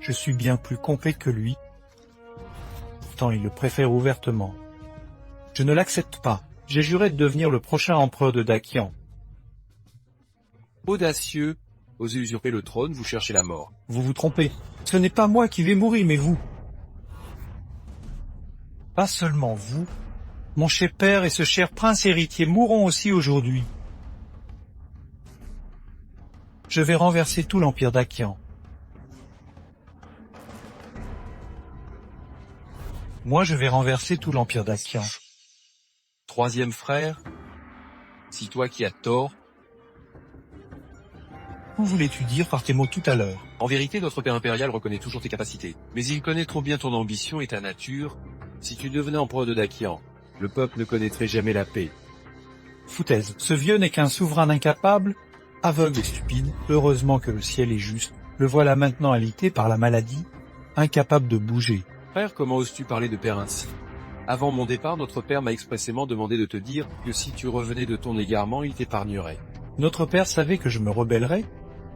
Speaker 5: Je suis bien plus complet que lui. Pourtant, il le préfère ouvertement. Je ne l'accepte pas. J'ai juré de devenir le prochain empereur de Dakian.
Speaker 4: Audacieux, osez usurper le trône, vous cherchez la mort.
Speaker 5: Vous vous trompez. Ce n'est pas moi qui vais mourir, mais vous. Pas seulement vous. Mon cher père et ce cher prince héritier mourront aussi aujourd'hui. Je vais renverser tout l'empire d'Akian. Moi, je vais renverser tout l'empire d'Akian.
Speaker 4: Troisième frère, si toi qui as tort,
Speaker 5: Où voulais-tu dire par tes mots tout à l'heure?
Speaker 4: en vérité notre père impérial reconnaît toujours tes capacités. Mais il connaît trop bien ton ambition et ta nature. Si tu devenais empereur de Dakian, le peuple ne connaîtrait jamais la paix.
Speaker 5: Foutaise, ce vieux n'est qu'un souverain incapable, aveugle et stupide. Heureusement que le ciel est juste. Le voilà maintenant alité par la maladie, incapable de bouger.
Speaker 4: Frère, comment oses-tu parler de père ainsi? Avant mon départ, notre père m'a expressément demandé de te dire que si tu revenais de ton égarement, il t'épargnerait.
Speaker 5: Notre père savait que je me rebellerais.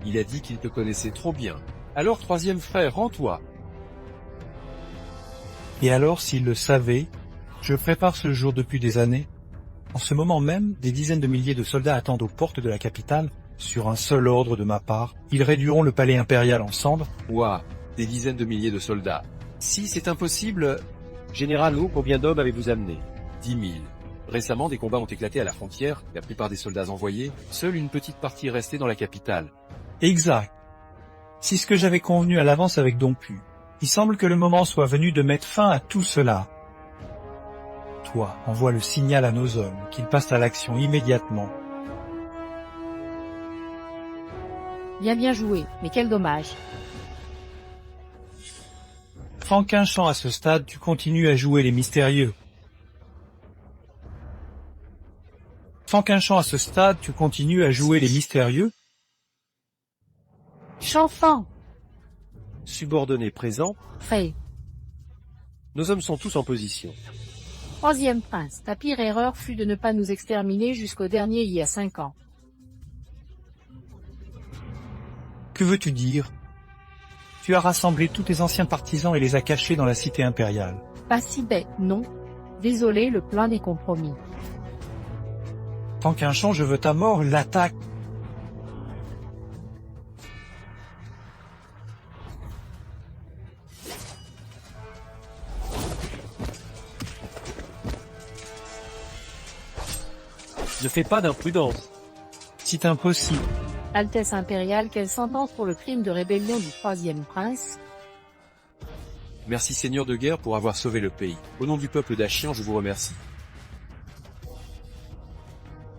Speaker 4: Il a dit qu'il te connaissait trop bien. Alors, troisième frère, rends-toi.
Speaker 5: Et alors, s'il le savait, je prépare ce jour depuis des années. En ce moment même, des dizaines de milliers de soldats attendent aux portes de la capitale. Sur un seul ordre de ma part, ils réduiront le palais impérial en cendres.
Speaker 4: Ouah, des dizaines de milliers de soldats. Si c'est impossible,
Speaker 6: Général Wu, combien d'hommes avez-vous amené?
Speaker 4: 10 000. Récemment, des combats ont éclaté à la frontière, la plupart des soldats envoyés, seule une petite partie est restée dans la capitale.
Speaker 5: Exact. C'est ce que j'avais convenu à l'avance avec Dompu. Il semble que le moment soit venu de mettre fin à tout cela. Toi, envoie le signal à nos hommes, qu'ils passent à l'action immédiatement.
Speaker 2: Bien joué, mais quel dommage.
Speaker 5: Franquinchamp, à ce stade, tu continues à jouer les mystérieux. Franquinchamp, à ce stade, tu continues à jouer les mystérieux.
Speaker 2: Chanfant,
Speaker 6: Subordonné présent,
Speaker 2: Frey.
Speaker 6: nos hommes sont tous en position.
Speaker 2: Troisième prince, ta pire erreur fut de ne pas nous exterminer jusqu'au dernier il y a 5 ans.
Speaker 5: Que veux-tu dire? Tu as rassemblé tous tes anciens partisans et les as cachés dans la cité impériale.
Speaker 2: Pas si bête, non. Désolé, le plan est compromis.
Speaker 5: Franquinchamp, je veux ta mort, l'attaque.
Speaker 3: Ne fais pas d'imprudence.
Speaker 5: C'est impossible.
Speaker 2: Altesse impériale, quelle sentence pour le crime de rébellion du troisième prince?
Speaker 4: Merci Seigneur de guerre pour avoir sauvé le pays. Au nom du peuple d'Achian, je vous remercie.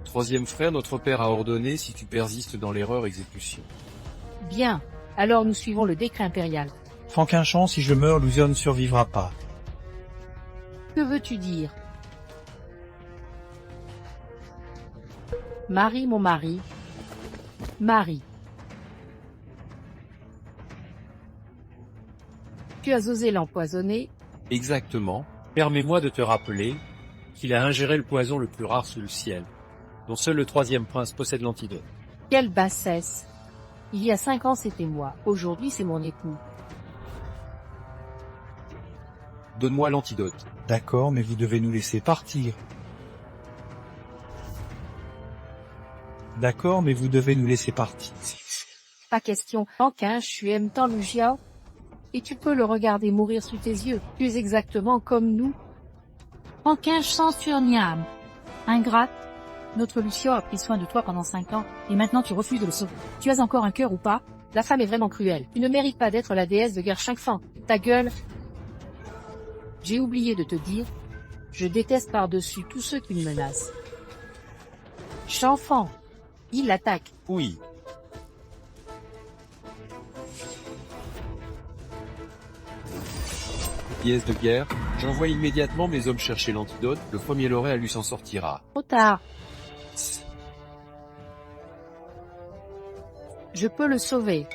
Speaker 4: Troisième frère, notre père a ordonné, si tu persistes dans l'erreur, exécution.
Speaker 2: Bien, alors nous suivons le décret impérial.
Speaker 5: Franquinchamp, si je meurs, Lusion ne survivra pas.
Speaker 2: Que veux-tu dire? Marie, mon mari, Marie. Tu as osé l'empoisonner,
Speaker 3: Exactement. Permets-moi de te rappeler qu'il a ingéré le poison le plus rare sous le ciel, dont seul le troisième prince possède l'antidote.
Speaker 2: quelle bassesse. Il y a 5 ans c'était moi, aujourd'hui c'est mon époux.
Speaker 3: Donne-moi l'antidote.
Speaker 5: D'accord, mais vous devez nous laisser partir. D'accord, mais vous devez nous laisser partir.
Speaker 2: Pas question, Panquin, je aime tant Lu Jiao. Et tu peux le regarder mourir sous tes yeux, tu es exactement comme nous.
Speaker 1: Panquin sans surniam. Ingrate. Notre Lucio a pris soin de toi pendant 5 ans, et maintenant tu refuses de le sauver. Tu as encore un cœur ou pas?
Speaker 2: La femme est vraiment cruelle, tu ne mérites pas d'être la déesse de guerre Fan. Ta gueule. J'ai oublié de te dire, je déteste par-dessus tous ceux qui me menacent. Chanfan. Il l'attaque.
Speaker 3: Oui.
Speaker 4: Pièce de guerre, j'envoie immédiatement mes hommes chercher l'antidote, le premier lauréat lui s'en sortira.
Speaker 2: Trop tard. Je peux le sauver.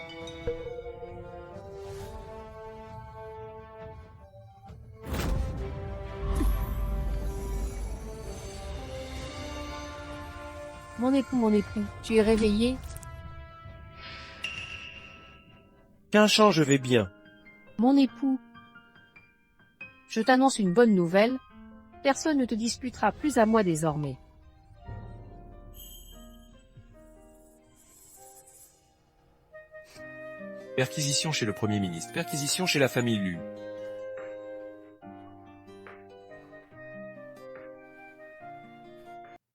Speaker 2: Mon époux, tu es réveillé?
Speaker 3: Quinchant, je vais bien.
Speaker 2: Mon époux. Je t'annonce une bonne nouvelle. Personne ne te disputera plus à moi désormais.
Speaker 4: Perquisition chez le Premier ministre, perquisition chez la famille Lu.